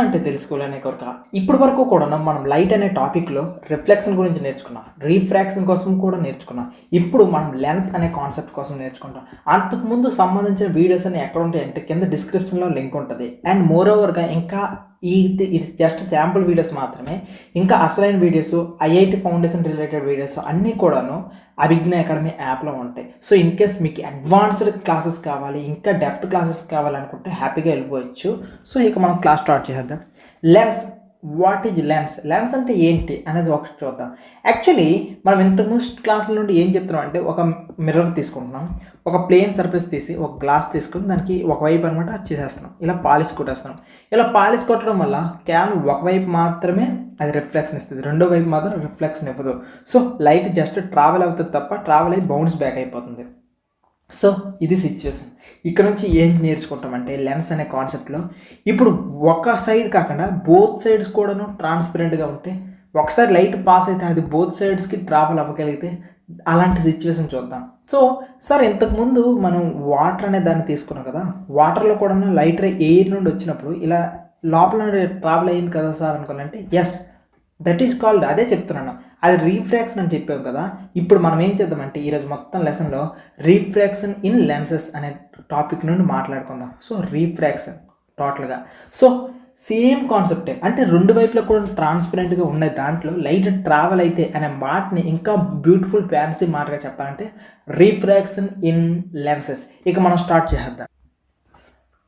అంటే తెలుసుకోవాలనే కొరక ఇప్పటి వరకు కూడా మనం లైట్ అనే టాపిక్లో రిఫ్లెక్షన్ గురించి నేర్చుకున్నాం, రీఫ్రాక్షన్ కోసం కూడా నేర్చుకున్నాం. ఇప్పుడు మనం లెన్స్ అనే కాన్సెప్ట్ కోసం నేర్చుకుంటాం. అంతకుముందు సంబంధించిన వీడియోస్ అన్ని ఎక్కడ ఉంటాయంటే కింద డిస్క్రిప్షన్లో లింక్ ఉంటుంది. అండ్ మోర్ ఓవర్గా ఇంకా ఇది జస్ట్ శాంపుల్ వీడియోస్ మాత్రమే. ఇంకా అసలైన videos, IIT foundation related videos అన్నీ కూడాను అభిజ్ఞ అకాడమీ యాప్లో ఉంటాయి. సో ఇన్ కేస్ మీకు అడ్వాన్స్డ్ క్లాసెస్ కావాలి, ఇంకా డెప్త్ క్లాసెస్ కావాలనుకుంటే హ్యాపీగా వెళ్ళిపోవచ్చు. సో ఇక మనం క్లాస్ స్టార్ట్ చేద్దాం. Lens, what is lens, lens అంటే ఏంటి అనేది ఒకటి చూద్దాం. యాక్చువల్లీ మనం ఇంతకుముందు క్లాసుల నుండి ఏం చెప్తున్నాం అంటే ఒక మిర్రర్ తీసుకుంటున్నాం, ఒక ప్లేన్ సర్ఫేస్ తీసి ఒక గ్లాస్ తీసుకుని దానికి ఒకవైపు అనమాట చేసేస్తున్నాం, ఇలా పాలిష్ కొట్టేస్తున్నాం. ఇలా పాలిష్ కొట్టడం వల్ల కేవలం ఒకవైపు మాత్రమే అది రిఫ్లెక్షన్ ఇస్తుంది, రెండో వైపు మాత్రం రిఫ్లెక్షన్ ఇవ్వదు. సో లైట్ జస్ట్ ట్రావెల్ అవుతుంది తప్ప ట్రావెల్ అయ్యి బౌన్స్ బ్యాక్ అయిపోతుంది. సో ఇది సిచ్యువేషన్. ఇక్కడ నుంచి ఏం నేర్చుకుంటామంటే లెన్స్ అనే కాన్సెప్ట్లో ఇప్పుడు ఒక సైడ్ కాకుండా బోత్ సైడ్స్ కూడాను ట్రాన్స్పరెంట్గా ఉంటే, ఒకసారి లైట్ పాస్ అయితే అది బోత్ సైడ్స్కి ట్రావెల్ అవ్వగలిగితే అలాంటి సిచ్యువేషన్ చూద్దాం. సో సార్ ఇంతకుముందు మనం వాటర్ అనే దాన్ని తీసుకున్నాం కదా, వాటర్లో కూడా లైట్ రే ఎయిర్ నుండి వచ్చినప్పుడు ఇలా లోపల ట్రావెల్ అయ్యింది కదా సార్ అనుకోవాలంటే ఎస్, దట్ ఈస్ కాల్డ్, అదే చెప్తున్నాను, అది రీఫ్రాక్షన్ అని చెప్పాం కదా. ఇప్పుడు మనం ఏం చేద్దామంటే ఈరోజు మొత్తం లెసన్లో రీఫ్రాక్షన్ ఇన్ లెన్సెస్ అనే టాపిక్ నుండి మాట్లాడుకుందాం. సో రీఫ్రాక్షన్ టోటల్గా సో సేమ్ కాన్సెప్టే, అంటే రెండు వైపులో కూడా ట్రాన్స్పరెంట్గా ఉన్న దాంట్లో లైట్ ట్రావెల్ అయితే అనే మాటని ఇంకా బ్యూటిఫుల్ ఫ్యాన్సీ మాటగా చెప్పాలంటే రీఫ్రాక్షన్ ఇన్ లెన్సెస్. ఇక మనం స్టార్ట్ చేద్దాం.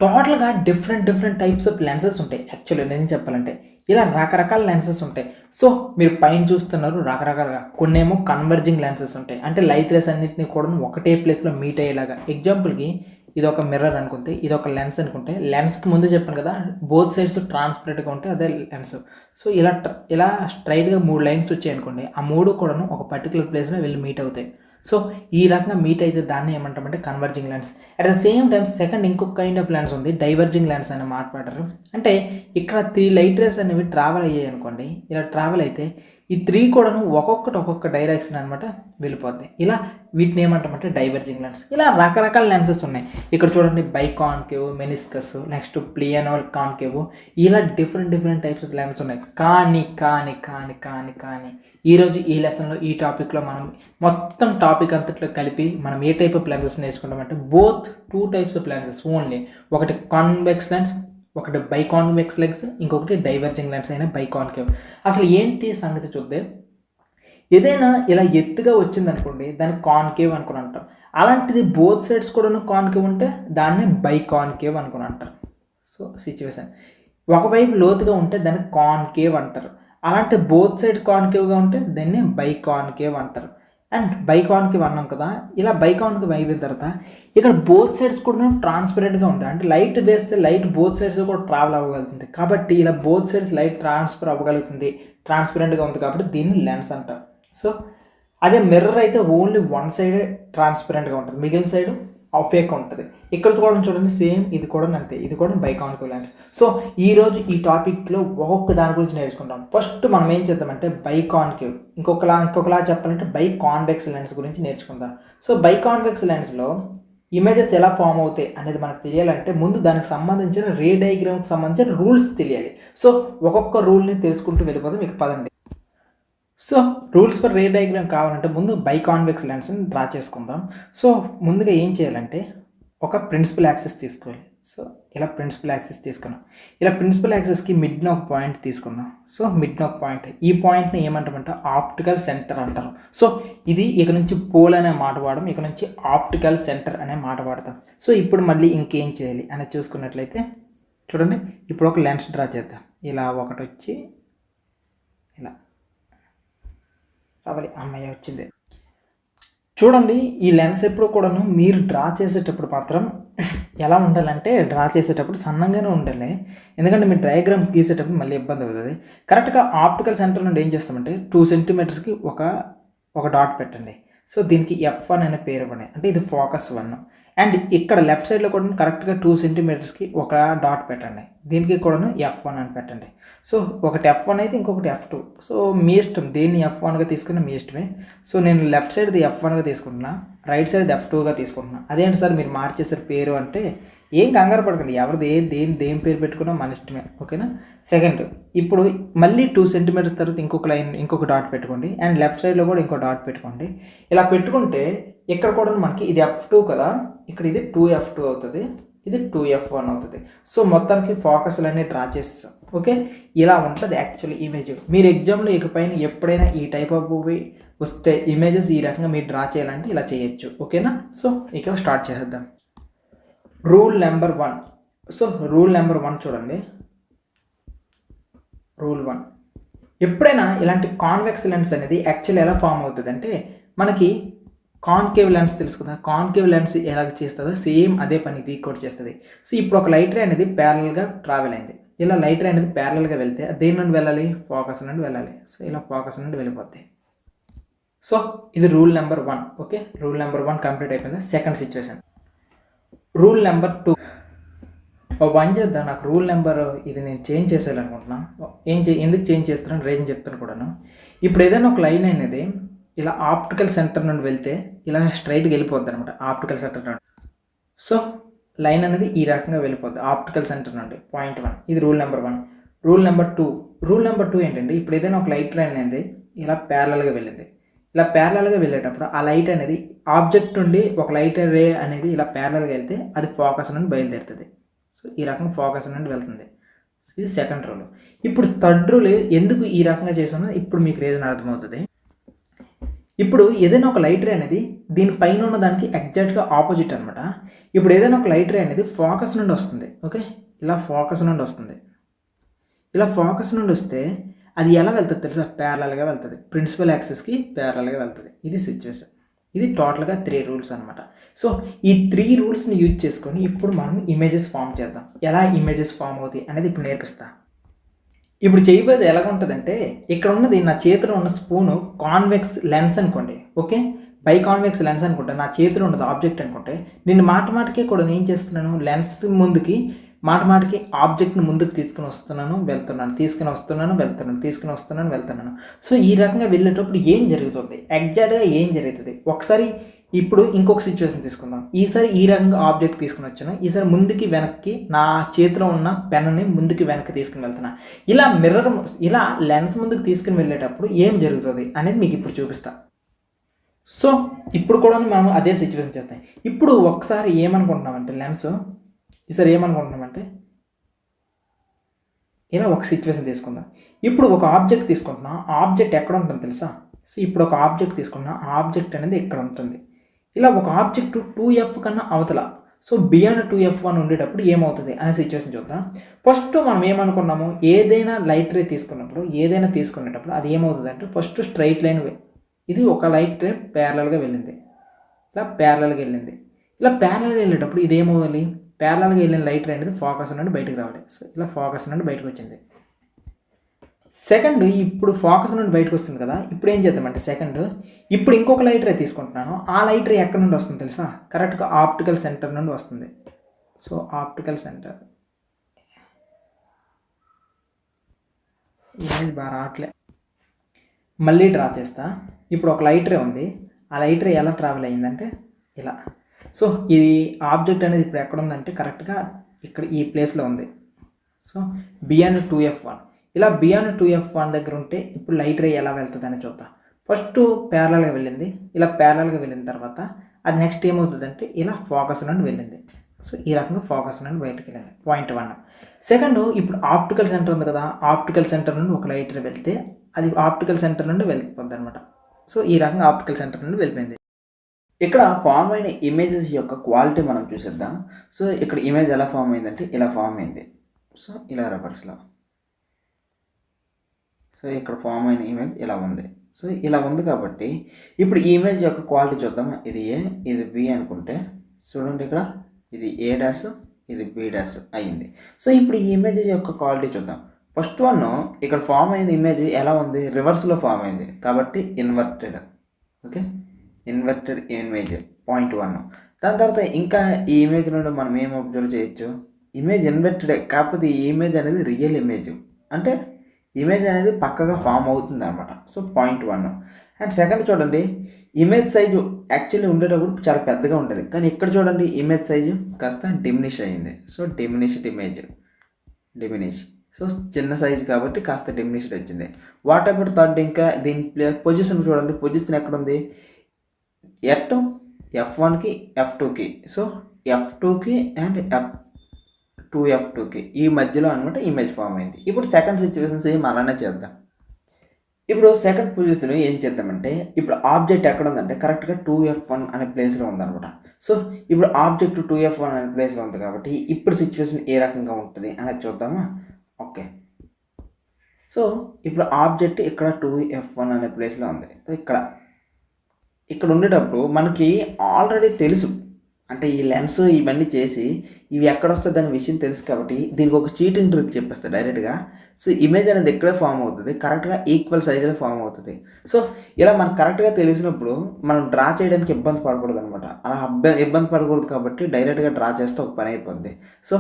టోటల్గా డిఫరెంట్ టైప్స్ ఆఫ్ లెన్సెస్ ఉంటాయి. యాక్చువల్లీ నేను చెప్పాలంటే ఇలా రకరకాల లెన్సెస్ ఉంటాయి. సో మీరు పైన చూస్తున్నారు రకరకాలుగా, కొన్ని ఏమో కన్వర్జింగ్ లెన్సెస్ ఉంటాయి, అంటే లైట్ రేస్ అన్నింటినీ కూడా ఒకటే ప్లేస్లో మీట్ అయ్యేలాగా. ఎగ్జాంపుల్కి ఇది ఒక మిర్రర్ అనుకుంటే, ఇది ఒక లెన్స్ అనుకుంటే, లెన్స్కి ముందు చెప్పాను కదా బోత్ సైడ్స్ ట్రాన్స్పరెంట్గా ఉంటే అదే లెన్స్. సో ఇలా స్ట్రైట్గా 3 లైన్స్ వచ్చాయి అనుకోండి, ఆ 3 కూడాను ఒక పర్టికులర్ ప్లేస్లో వెళ్ళి మీట్ అవుతాయి. సో ఈ రకంగా మీట్ అయితే దాన్ని ఏమంటామంటే converging lens. At the same time second ఇంకొక కైండ్ ఆఫ్ లెన్స్ ఉంది, డైవర్జింగ్ లెన్స్ అని మాట్లాడారు. అంటే ఇక్కడ 3 లైట్ రేస్ అనేవి ట్రావెల్ అయ్యాయి అనుకోండి, ఇలా ట్రావెల్ అయితే ఈ 3 కూడాను ఒక్కొక్క డైరెక్షన్ అనమాట వెళ్ళిపోద్ది. ఇలా వీటిని ఏమంటామంటే డైవర్జింగ్ లెన్స్. ఇలా రకరకాల లెన్సెస్ ఉన్నాయి. ఇక్కడ చూడండి బైకాన్కేవ్, మెనిస్కస్, నెక్స్ట్ ప్లియనోల్ కాన్కేవ్, ఇలా డిఫరెంట్ టైప్స్ ఆఫ్ లెన్స్ ఉన్నాయి. కానీ ఈరోజు ఈ లెసన్లో ఈ టాపిక్లో మనం మొత్తం టాపిక్ అంతట్లో కలిపి మనం ఏ టైప్ ఆఫ్ లెన్సెస్ నేర్చుకుంటామంటే both 2 types of lenses only. ఒకటి కాన్వెక్స్ లెన్స్, ఒకటి బైకాన్వెక్స్ లెన్స్, ఇంకొకటి డైవర్జింగ్ లెన్స్ అయిన బైకాన్కేవ్. అసలు ఏంటి సంగతి చూద్దే. ఏదైనా ఇలా ఎత్తుగా వచ్చిందనుకోండి దాన్ని కాన్కేవ్ అనుకుని అంటాం. అలాంటిది బోత్ సైడ్స్ కూడా కాన్కేవ్ ఉంటే దాన్ని బైకాన్కేవ్ అనుకుని అంటారు. సో సిచ్యువేషన్ ఒకవైపు లోతుగా ఉంటే దాన్ని కాన్కేవ్ అంటారు. అలాంటి బోత్ సైడ్ కాన్కేవ్గా ఉంటే దాన్ని బైకాన్కేవ్ అంటారు. అండ్ బైకాన్కేవ్ అన్నాం కదా, ఇలా బైకాన్కేవ్ అయిపోయిన తర్వాత ఇక్కడ బోత్ సైడ్స్ కూడా ట్రాన్స్పరెంట్గా ఉంటాయి, అంటే లైట్ వేస్తే లైట్ బోత్ సైడ్స్ కూడా ట్రావెల్ అవ్వగలుగుతుంది. కాబట్టి ఇలా బోత్ సైడ్స్ లైట్ ట్రాన్స్ఫర్ అవ్వగలుగుతుంది, ట్రాన్స్పరెంట్గా ఉంది కాబట్టి దీన్ని లెన్స్ అంటారు. సో అదే మిర్రర్ అయితే ఓన్లీ వన్ సైడే ట్రాన్స్పరెంట్గా ఉంటుంది, మిగిలిన సైడ్ ఒపేక్ ఉంటుంది. ఇక్కడ కూడా చూడండి సేమ్, ఇది కూడా అంతే, ఇది కూడా బైకాన్కేవ్ లెన్స్. సో ఈరోజు ఈ టాపిక్లో ఒక్కొక్క దాని గురించి నేర్చుకుంటాం. ఫస్ట్ మనం ఏం చేద్దామంటే బైకాన్కేవ్, ఇంకొకలా చెప్పాలంటే బైకాన్వెక్స్ లెన్స్ గురించి నేర్చుకుందాం. సో బైకాన్వెక్స్ లెన్స్లో ఇమేజెస్ ఎలా ఫామ్ అవుతాయి అనేది మనకు తెలియాలంటే ముందు దానికి సంబంధించిన రే డయాగ్రామ్కి సంబంధించిన రూల్స్ తెలియాలి. సో ఒక్కొక్క రూల్ని తెలుసుకుంటూ వెళ్ళిపోతే మీకు పదండి. So rules for ray diagram కావాలంటే ముందు బైకాన్వెక్స్ లెన్స్ని డ్రా చేసుకుందాం. సో ముందుగా ఏం చేయాలంటే ఒక ప్రిన్సిపల్ యాక్సిస్ తీసుకోవాలి. సో ఇలా ప్రిన్సిపల్ యాక్సిస్ తీసుకున్నాం. ఇలా ప్రిన్సిపల్ యాక్సిస్కి మిడ్న ఒక పాయింట్ తీసుకుందాం. సో మిడ్న ఒక పాయింట్, ఈ పాయింట్ని ఏమంటామంటే ఆప్టికల్ సెంటర్ అంటారు. సో ఇది ఇక నుంచి పోల్ అనే మాట వాడడం, ఇక నుంచి ఆప్టికల్ సెంటర్ అనే మాట వాడతాం. సో ఇప్పుడు మళ్ళీ ఇంకేం చేయాలి అనేది చూసుకున్నట్లయితే చూడండి, ఇప్పుడు ఒక లెన్స్ డ్రా చేద్దాం. ఇలా ఒకటి వచ్చి ఇలా రావాలి, అమ్మాయి వచ్చింది. చూడండి ఈ లెన్స్ ఎప్పుడు కూడాను మీరు డ్రా చేసేటప్పుడు మాత్రం ఎలా ఉండాలంటే డ్రా చేసేటప్పుడు సన్నంగానే ఉండాలి, ఎందుకంటే మీరు డయాగ్రామ్ గీసేటప్పుడు మళ్ళీ ఇబ్బంది అవుతుంది. కరెక్ట్గా ఆప్టికల్ సెంటర్ నుండి ఏం చేస్తామంటే 2 సెంటీమీటర్స్కి ఒక డాట్ పెట్టండి. సో దీనికి F1 అనే పేరు ఇవ్వండి, అంటే ఇది ఫోకస్ 1. అండ్ ఇక్కడ లెఫ్ట్ సైడ్లో కూడా కరెక్ట్గా 2 సెంటీమీటర్స్కి ఒక డాట్ పెట్టండి, దీనికి కూడాను F1 అని పెట్టండి. సో ఒకటి F1 అయితే ఇంకొకటి F2. సో మీ ఇష్టం, దేన్ని F1గా తీసుకున్నా మీ ఇష్టమే. సో నేను లెఫ్ట్ సైడ్ది F1గా తీసుకుంటున్నా, రైట్ సైడ్ది F2గా తీసుకుంటున్నా. అదేంటి సార్ మీరు మార్చేసారు పేరు అంటే ఏం కంగారు పడకండి, ఎవరిది దేని పేరు పెట్టుకున్నా మన ఇష్టమే, ఓకేనా. సెకండ్, ఇప్పుడు మళ్ళీ 2 సెంటీమీటర్స్ తర్వాత ఇంకొక లైన్, ఇంకొక డాట్ పెట్టుకోండి. అండ్ లెఫ్ట్ సైడ్లో కూడా ఇంకో డాట్ పెట్టుకోండి. ఇలా పెట్టుకుంటే ఇక్కడ కూడా మనకి ఇది F2 కదా, ఇక్కడ ఇది 2F2 అవుతుంది, ఇది 2F1 అవుతుంది. సో మొత్తానికి ఫోకస్లు అన్నీ డ్రా చేస్తాం, ఓకే. ఇలా ఉంటుంది యాక్చువల్లీ ఇమేజ్. మీరు ఎగ్జామ్లో ఇకపైన ఎప్పుడైనా ఈ టైప్ ఆఫ్ వస్తే ఇమేజెస్ ఈ రకంగా మీరు డ్రా చేయాలంటే ఇలా చేయొచ్చు, ఓకేనా. సో ఇక స్టార్ట్ చేసేద్దాం. Rule number 1. So rule number 1 చూడండి. రూల్ 1, ఎప్పుడైనా ఇలాంటి కాన్వెక్స్ లెన్స్ అనేది యాక్చువల్లీ ఎలా ఫామ్ అవుతుంది అంటే, మనకి కాన్కేవ్ లెన్స్ తెలుసు కదా, కాన్కేవ్ లెన్స్ ఎలా చేస్తుందో సేమ్ అదే పని ఇది కూడా చేస్తుంది. సో ఇప్పుడు ఒక లైట్ రే అనేది ప్యారలల్గా ట్రావెల్ అయింది. ఇలా లైట్ రే అనేది ప్యారలల్గా వెళ్తే దేని నుండి వెళ్ళాలి, ఫోకస్ నుండి వెళ్ళాలి. సో ఇలా ఫోకస్ నుండి వెళ్ళిపోద్ది. సో ఇది rule number 1, okay. Rule number 1 complete అయిపోయింది. Second situation, rule number 2. పని చేద్దాం, నాకు రూల్ నెంబర్ ఇది నేను చేంజ్ చేసేయాలనుకుంటున్నా. ఎందుకు చేంజ్ చేస్తానని రీజన్ చెప్తాను కూడాను. ఇప్పుడు ఏదైనా ఒక లైన్ అనేది ఇలా ఆప్టికల్ సెంటర్ నుండి వెళ్తే ఇలా స్ట్రైట్గా వెళ్ళిపోద్ది అనమాట, ఆప్టికల్ సెంటర్ నుండి. సో లైన్ అనేది ఈ రకంగా వెళ్ళిపోద్ది ఆప్టికల్ సెంటర్ నుండి, పాయింట్ 1. ఇది rule number 1. Rule number 2. Rule number 2 ఏంటంటే, ఇప్పుడు ఏదైనా ఒక లైట్ లైన్ అనేది ఇలా ప్యారలల్గా వెళ్ళింది. ఇలా ప్యారలల్గా వెళ్ళేటప్పుడు ఆ లైట్ అనేది ఆబ్జెక్ట్ నుండి ఒక లైట్ రే అనేది ఇలా ప్యారలల్గా వెళ్తే అది ఫోకస్ నుండి బయలుదేరుతుంది. సో ఈ రకంగా ఫోకస్ నుండి వెళ్తుంది. ఇది సెకండ్ రూల్. ఇప్పుడు థర్డ్ రూల్ ఎందుకు ఈ రకంగా చేసానో ఇప్పుడు మీకు రీజన్ అర్థమవుతుంది. ఇప్పుడు ఏదైనా ఒక లైట్ రే అనేది దీనిపైన ఉన్న దానికి ఎగ్జాక్ట్గా ఆపోజిట్ అనమాట. ఇప్పుడు ఏదైనా ఒక లైట్ రే అనేది ఫోకస్ నుండి వస్తుంది, ఓకే. ఇలా ఫోకస్ నుండి వస్తుంది. ఇలా ఫోకస్ నుండి వస్తే అది ఎలా వెళ్తుంది తెలుసా, ప్యారలల్గా వెళ్తుంది, ప్రిన్సిపల్ యాక్సిస్కి ప్యారలల్గా వెళ్తుంది. ఇది సిచ్యువేషన్. ఇది టోటల్గా 3 రూల్స్ అనమాట. సో ఈ 3 రూల్స్ని యూజ్ చేసుకొని ఇప్పుడు మనం ఇమేజెస్ ఫామ్ చేద్దాం. ఎలా ఇమేజెస్ ఫామ్ అవుతాయి అనేది ఇప్పుడు నేర్పిస్తా. ఇప్పుడు చేయబోయేది ఎలాగుంటుందంటే, ఇక్కడ ఉన్నది నా చేతిలో ఉన్న స్పూను కాన్వెక్స్ లెన్స్ అనుకోండి, ఓకే. బై కాన్వెక్స్ లెన్స్ అనుకుంటే నా చేతిలో ఉన్నది ఆబ్జెక్ట్ అనుకుంటే, నేను మాటికి కూడా ఏం చేస్తున్నాను, లెన్స్ ముందుకి మాటికి ఆబ్జెక్ట్ని ముందుకు తీసుకుని వస్తున్నాను వెళ్తున్నాను. సో ఈ రకంగా వెళ్ళేటప్పుడు ఏం జరుగుతుంది, ఎగ్జాక్ట్గా ఏం జరుగుతుంది ఒకసారి. ఇప్పుడు ఇంకొక సిచ్యువేషన్ తీసుకుందాం. ఈసారి ఈ రకంగా ఆబ్జెక్ట్ తీసుకుని వచ్చాను, ఈసారి ముందుకి వెనక్కి నా చేతిలో ఉన్న పెన్నుని ముందుకి వెనక్కి తీసుకుని వెళ్తున్నా. ఇలా లెన్స్ ముందుకు తీసుకుని వెళ్ళేటప్పుడు ఏం జరుగుతుంది అనేది మీకు ఇప్పుడు చూపిస్తా. సో ఇప్పుడు కూడా మనం అదే సిచ్యువేషన్ చేస్తాం. ఇప్పుడు ఒకసారి ఏమనుకుంటున్నామంటే లెన్స్, ఈసారి ఏమనుకుంటున్నామంటే ఇలా ఒక సిచ్యువేషన్ తీసుకుందాం. ఇప్పుడు ఒక ఆబ్జెక్ట్ తీసుకుంటున్నాం, ఆబ్జెక్ట్ ఎక్కడ ఉంటుంది తెలుసా. సో ఇప్పుడు ఒక ఆబ్జెక్ట్ తీసుకున్నా, ఆబ్జెక్ట్ అనేది ఇక్కడ ఉంటుంది. ఇలా ఒక ఆబ్జెక్ట్ 2F కన్నా అవతల, సో బియాండ్ 2F1 ఉండేటప్పుడు ఏమవుతుంది అనే సిచ్యువేషన్ చూద్దాం. ఫస్ట్ మనం ఏమనుకున్నాము, ఏదైనా లైట్ రే తీసుకునేటప్పుడు అది ఏమవుతుంది అంటే, ఫస్ట్ స్ట్రైట్ లైన్, ఇది ఒక లైట్ రే ప్యారలల్గా వెళ్ళింది, ఇలా ప్యారలల్గా వెళ్ళేటప్పుడు ఇది ఏమవ్వాలి, ప్యారలల్గా వెళ్ళిన లైట్ రే అనేది ఫోకస్ నుండి బయటకు రావాలి. సో ఇలా ఫోకస్ నుండి బయటకు వచ్చింది. సెకండ్, ఇప్పుడు ఫోకస్ నుండి బయటకు వస్తుంది కదా, ఇప్పుడు ఏం చేద్దామంటే సెకండ్, ఇప్పుడు ఇంకొక లైట్ రే తీసుకుంటున్నాను. ఆ లైట్ రే ఎక్కడ నుండి వస్తుంది తెలుసా, కరెక్ట్గా ఆప్టికల్ సెంటర్ నుండి వస్తుంది. సో ఆప్టికల్ సెంటర్, ఇమేజ్ బాగా రావట్లే, మళ్ళీ డ్రా చేస్తా. ఇప్పుడు ఒక లైట్ రే ఉంది, ఆ లైట్ రే ఎలా ట్రావెల్ అయ్యిందంటే ఇలా. సో ఇది ఆబ్జెక్ట్ అనేది ఇప్పుడు ఎక్కడ ఉందంటే కరెక్ట్గా ఇక్కడ ఈ ప్లేస్లో ఉంది. సో బియాండ్ 2F1, ఇలా బియాండ్ 2F1 దగ్గర ఉంటే ఇప్పుడు లైట్ రే ఎలా వెళ్తుంది అని చూద్దాం. ఫస్ట్ ప్యారలల్గా వెళ్ళింది, ఇలా ప్యారలల్గా వెళ్ళిన తర్వాత అది నెక్స్ట్ ఏమవుతుందంటే ఇలా ఫోకస్ నుండి వెళ్ళింది. సో ఈ రకంగా ఫోకస్ నుండి బయటకు వెళ్ళింది, పాయింట్ 1. సెకండ్, ఇప్పుడు ఆప్టికల్ సెంటర్ ఉంది కదా, ఆప్టికల్ సెంటర్ నుండి ఒక లైట్ రే వెళ్తే అది ఆప్టికల్ సెంటర్ నుండి వెళ్ళిపోద్ది అనమాట. సో ఈ రకంగా ఆప్టికల్ సెంటర్ నుండి వెళ్ళిపోయింది. ఇక్కడ ఫామ్ అయిన ఇమేజెస్ యొక్క క్వాలిటీ మనం చూసేద్దాం. సో ఇక్కడ ఇమేజ్ ఎలా ఫామ్ అయిందంటే ఇలా ఫామ్ అయింది. సో ఇలా రివర్స్లో, సో ఇక్కడ ఫామ్ అయిన ఇమేజ్ ఇలా ఉంది. సో ఇలా ఉంది కాబట్టి ఇప్పుడు ఈ ఇమేజ్ యొక్క క్వాలిటీ చూద్దాం. ఇది ఏ, ఇది బి అనుకుంటే చూడండి, ఇక్కడ ఇది ఏ డాష్, ఇది బి డాష్ అయ్యింది. సో ఇప్పుడు ఈ ఇమేజ్ యొక్క క్వాలిటీ చూద్దాం. ఫస్ట్ వన్, ఇక్కడ ఫామ్ అయిన ఇమేజ్ ఎలా ఉంది, రివర్స్లో ఫామ్ అయింది కాబట్టి inverted, okay, inverted image, point 1. దాని తర్వాత ఇంకా ఈ ఇమేజ్ నుండి మనం ఏం అబ్జర్వ్ చేయొచ్చు, ఇమేజ్ ఇన్వర్టెడే, కాకపోతే ఈ ఇమేజ్ అనేది రియల్ ఇమేజ్, అంటే ఇమేజ్ అనేది పక్కగా ఫామ్ అవుతుంది అనమాట. So point 1. అండ్ సెకండ్ చూడండి, ఇమేజ్ సైజు యాక్చువల్లీ ఉండేటప్పుడు చాలా పెద్దగా ఉంటుంది, కానీ ఇక్కడ చూడండి ఇమేజ్ సైజు కాస్త డిమినిష్ అయింది. So diminished image, diminish, so చిన్న సైజు కాబట్టి కాస్త డిమినిష్డ్ వచ్చింది. What about third? ఇంకా దీని పొజిషన్ చూడండి, పొజిషన్ ఎక్కడ ఉంది? ఎట్ F1కి F2కి, సో F2కి అండ్ F2కి ఈ మధ్యలో అనమాట ఇమేజ్ ఫామ్ అయింది. ఇప్పుడు సెకండ్ సిచ్యువేషన్ సేమ్ అలానే చేద్దాం. ఇప్పుడు సెకండ్ పొజిషన్ ఏం చేద్దామంటే, ఇప్పుడు ఆబ్జెక్ట్ ఎక్కడ ఉందంటే కరెక్ట్గా 2F1 అనే ప్లేస్లో ఉందన్నమాట. సో ఇప్పుడు ఆబ్జెక్ట్ 2F1 అనే ప్లేస్లో ఉంది కాబట్టి ఇప్పుడు సిచ్యువేషన్ ఏ రకంగా ఉంటుంది అనేది చూద్దామా? ఓకే, సో ఇప్పుడు ఆబ్జెక్ట్ ఇక్కడ 2F1 అనే ప్లేస్లో ఉంది. ఇక్కడ ఉండేటప్పుడు మనకి ఆల్రెడీ తెలుసు, అంటే ఈ లెన్స్ ఇవన్నీ చేసి ఇవి ఎక్కడ వస్తుంది అనే విషయం తెలుసు కాబట్టి దీనికి ఒక చీటింగ్ ట్రిక్ చెప్పేస్తాను డైరెక్ట్గా. సో ఇమేజ్ అనేది ఎక్కడే ఫామ్ అవుతుంది, కరెక్ట్గా ఈక్వల్ సైజులో ఫామ్ అవుతుంది. సో ఇలా మనకు కరెక్ట్గా తెలిసినప్పుడు మనం డ్రా చేయడానికి ఇబ్బంది పడకూడదు అనమాట. అలా ఇబ్బంది పడకూడదు కాబట్టి డైరెక్ట్గా డ్రా చేస్తే ఒక పని అయిపోద్ది. సో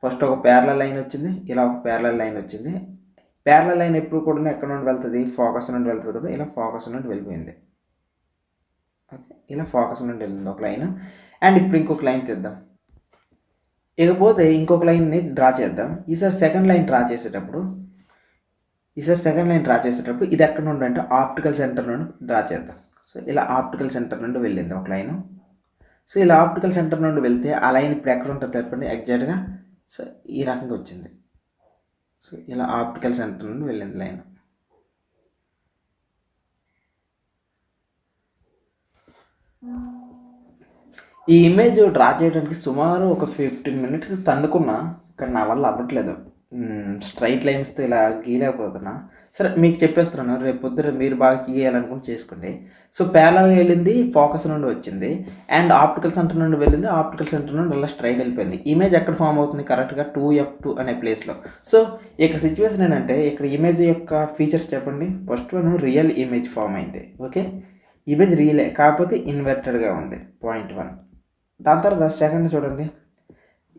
ఫస్ట్ ఒక ప్యారలల్ లైన్ వచ్చింది, ఇలా ఒక ప్యారలల్ లైన్ వచ్చింది. ప్యారలల్ లైన్ ఎప్పుడు కూడా ఎక్కడ నుండి వెళ్తుంది? ఫోకస్ నుండి వెళ్తుంది కదా, ఇలా ఫోకస్ నుండి వెళ్ళిపోయింది. ఓకే, ఇలా ఫోకస్ నుండి వెళ్ళింది ఒక లైన్. అండ్ ఇప్పుడు ఇంకొక లైన్ తీద్దాం. ఇకపోతే ఇంకొక లైన్ని డ్రా చేద్దాం. ఈసారి సెకండ్ లైన్ డ్రా చేసేటప్పుడు ఇది ఎక్కడ నుండి అంటే ఆప్టికల్ సెంటర్ నుండి డ్రా చేద్దాం. సో ఇలా ఆప్టికల్ సెంటర్ నుండి వెళ్ళింది ఒక లైన్. సో ఇలా ఆప్టికల్ సెంటర్ నుండి వెళ్తే ఆ లైన్ ఇప్పుడు ఎక్కడ ఉంటుంది చెప్పండి ఎగ్జాక్ట్గా? సో ఈ రకంగా వచ్చింది. సో ఇలా ఆప్టికల్ సెంటర్ నుండి వెళ్ళింది లైన్. ఈ ఇమేజ్ డ్రా చేయడానికి సుమారు ఒక 15 minutes తన్నుకున్నా, కానీ నా వల్ల అవ్వట్లేదు. స్ట్రైట్ లైన్స్తో ఇలా గీయలేకపోతున్నా. సరే మీకు చెప్పేస్తున్నాను, రేపు పొద్దున మీరు బాగా గీయాలనుకుని చేసుకోండి. సో ప్యారలల్గా వెళ్ళింది, ఫోకస్ నుండి వచ్చింది, అండ్ ఆప్టికల్ సెంటర్ నుండి వెళ్ళింది, ఆప్టికల్ సెంటర్ నుండి ఇలా స్ట్రైట్ వెళ్ళిపోయింది. ఇమేజ్ ఎక్కడ ఫామ్ అవుతుంది? కరెక్ట్గా 2F2 అనే ప్లేస్లో. సో ఇక్కడ సిచ్యువేషన్ ఏంటంటే, ఇక్కడ ఇమేజ్ యొక్క ఫీచర్స్ చెప్పండి. First one real image form అయింది. ఓకే, ఇమేజ్ రియలే కాకపోతే ఇన్వర్టెడ్గా ఉంది, పాయింట్ 1. దాని తర్వాత సెకండ్ చూడండి,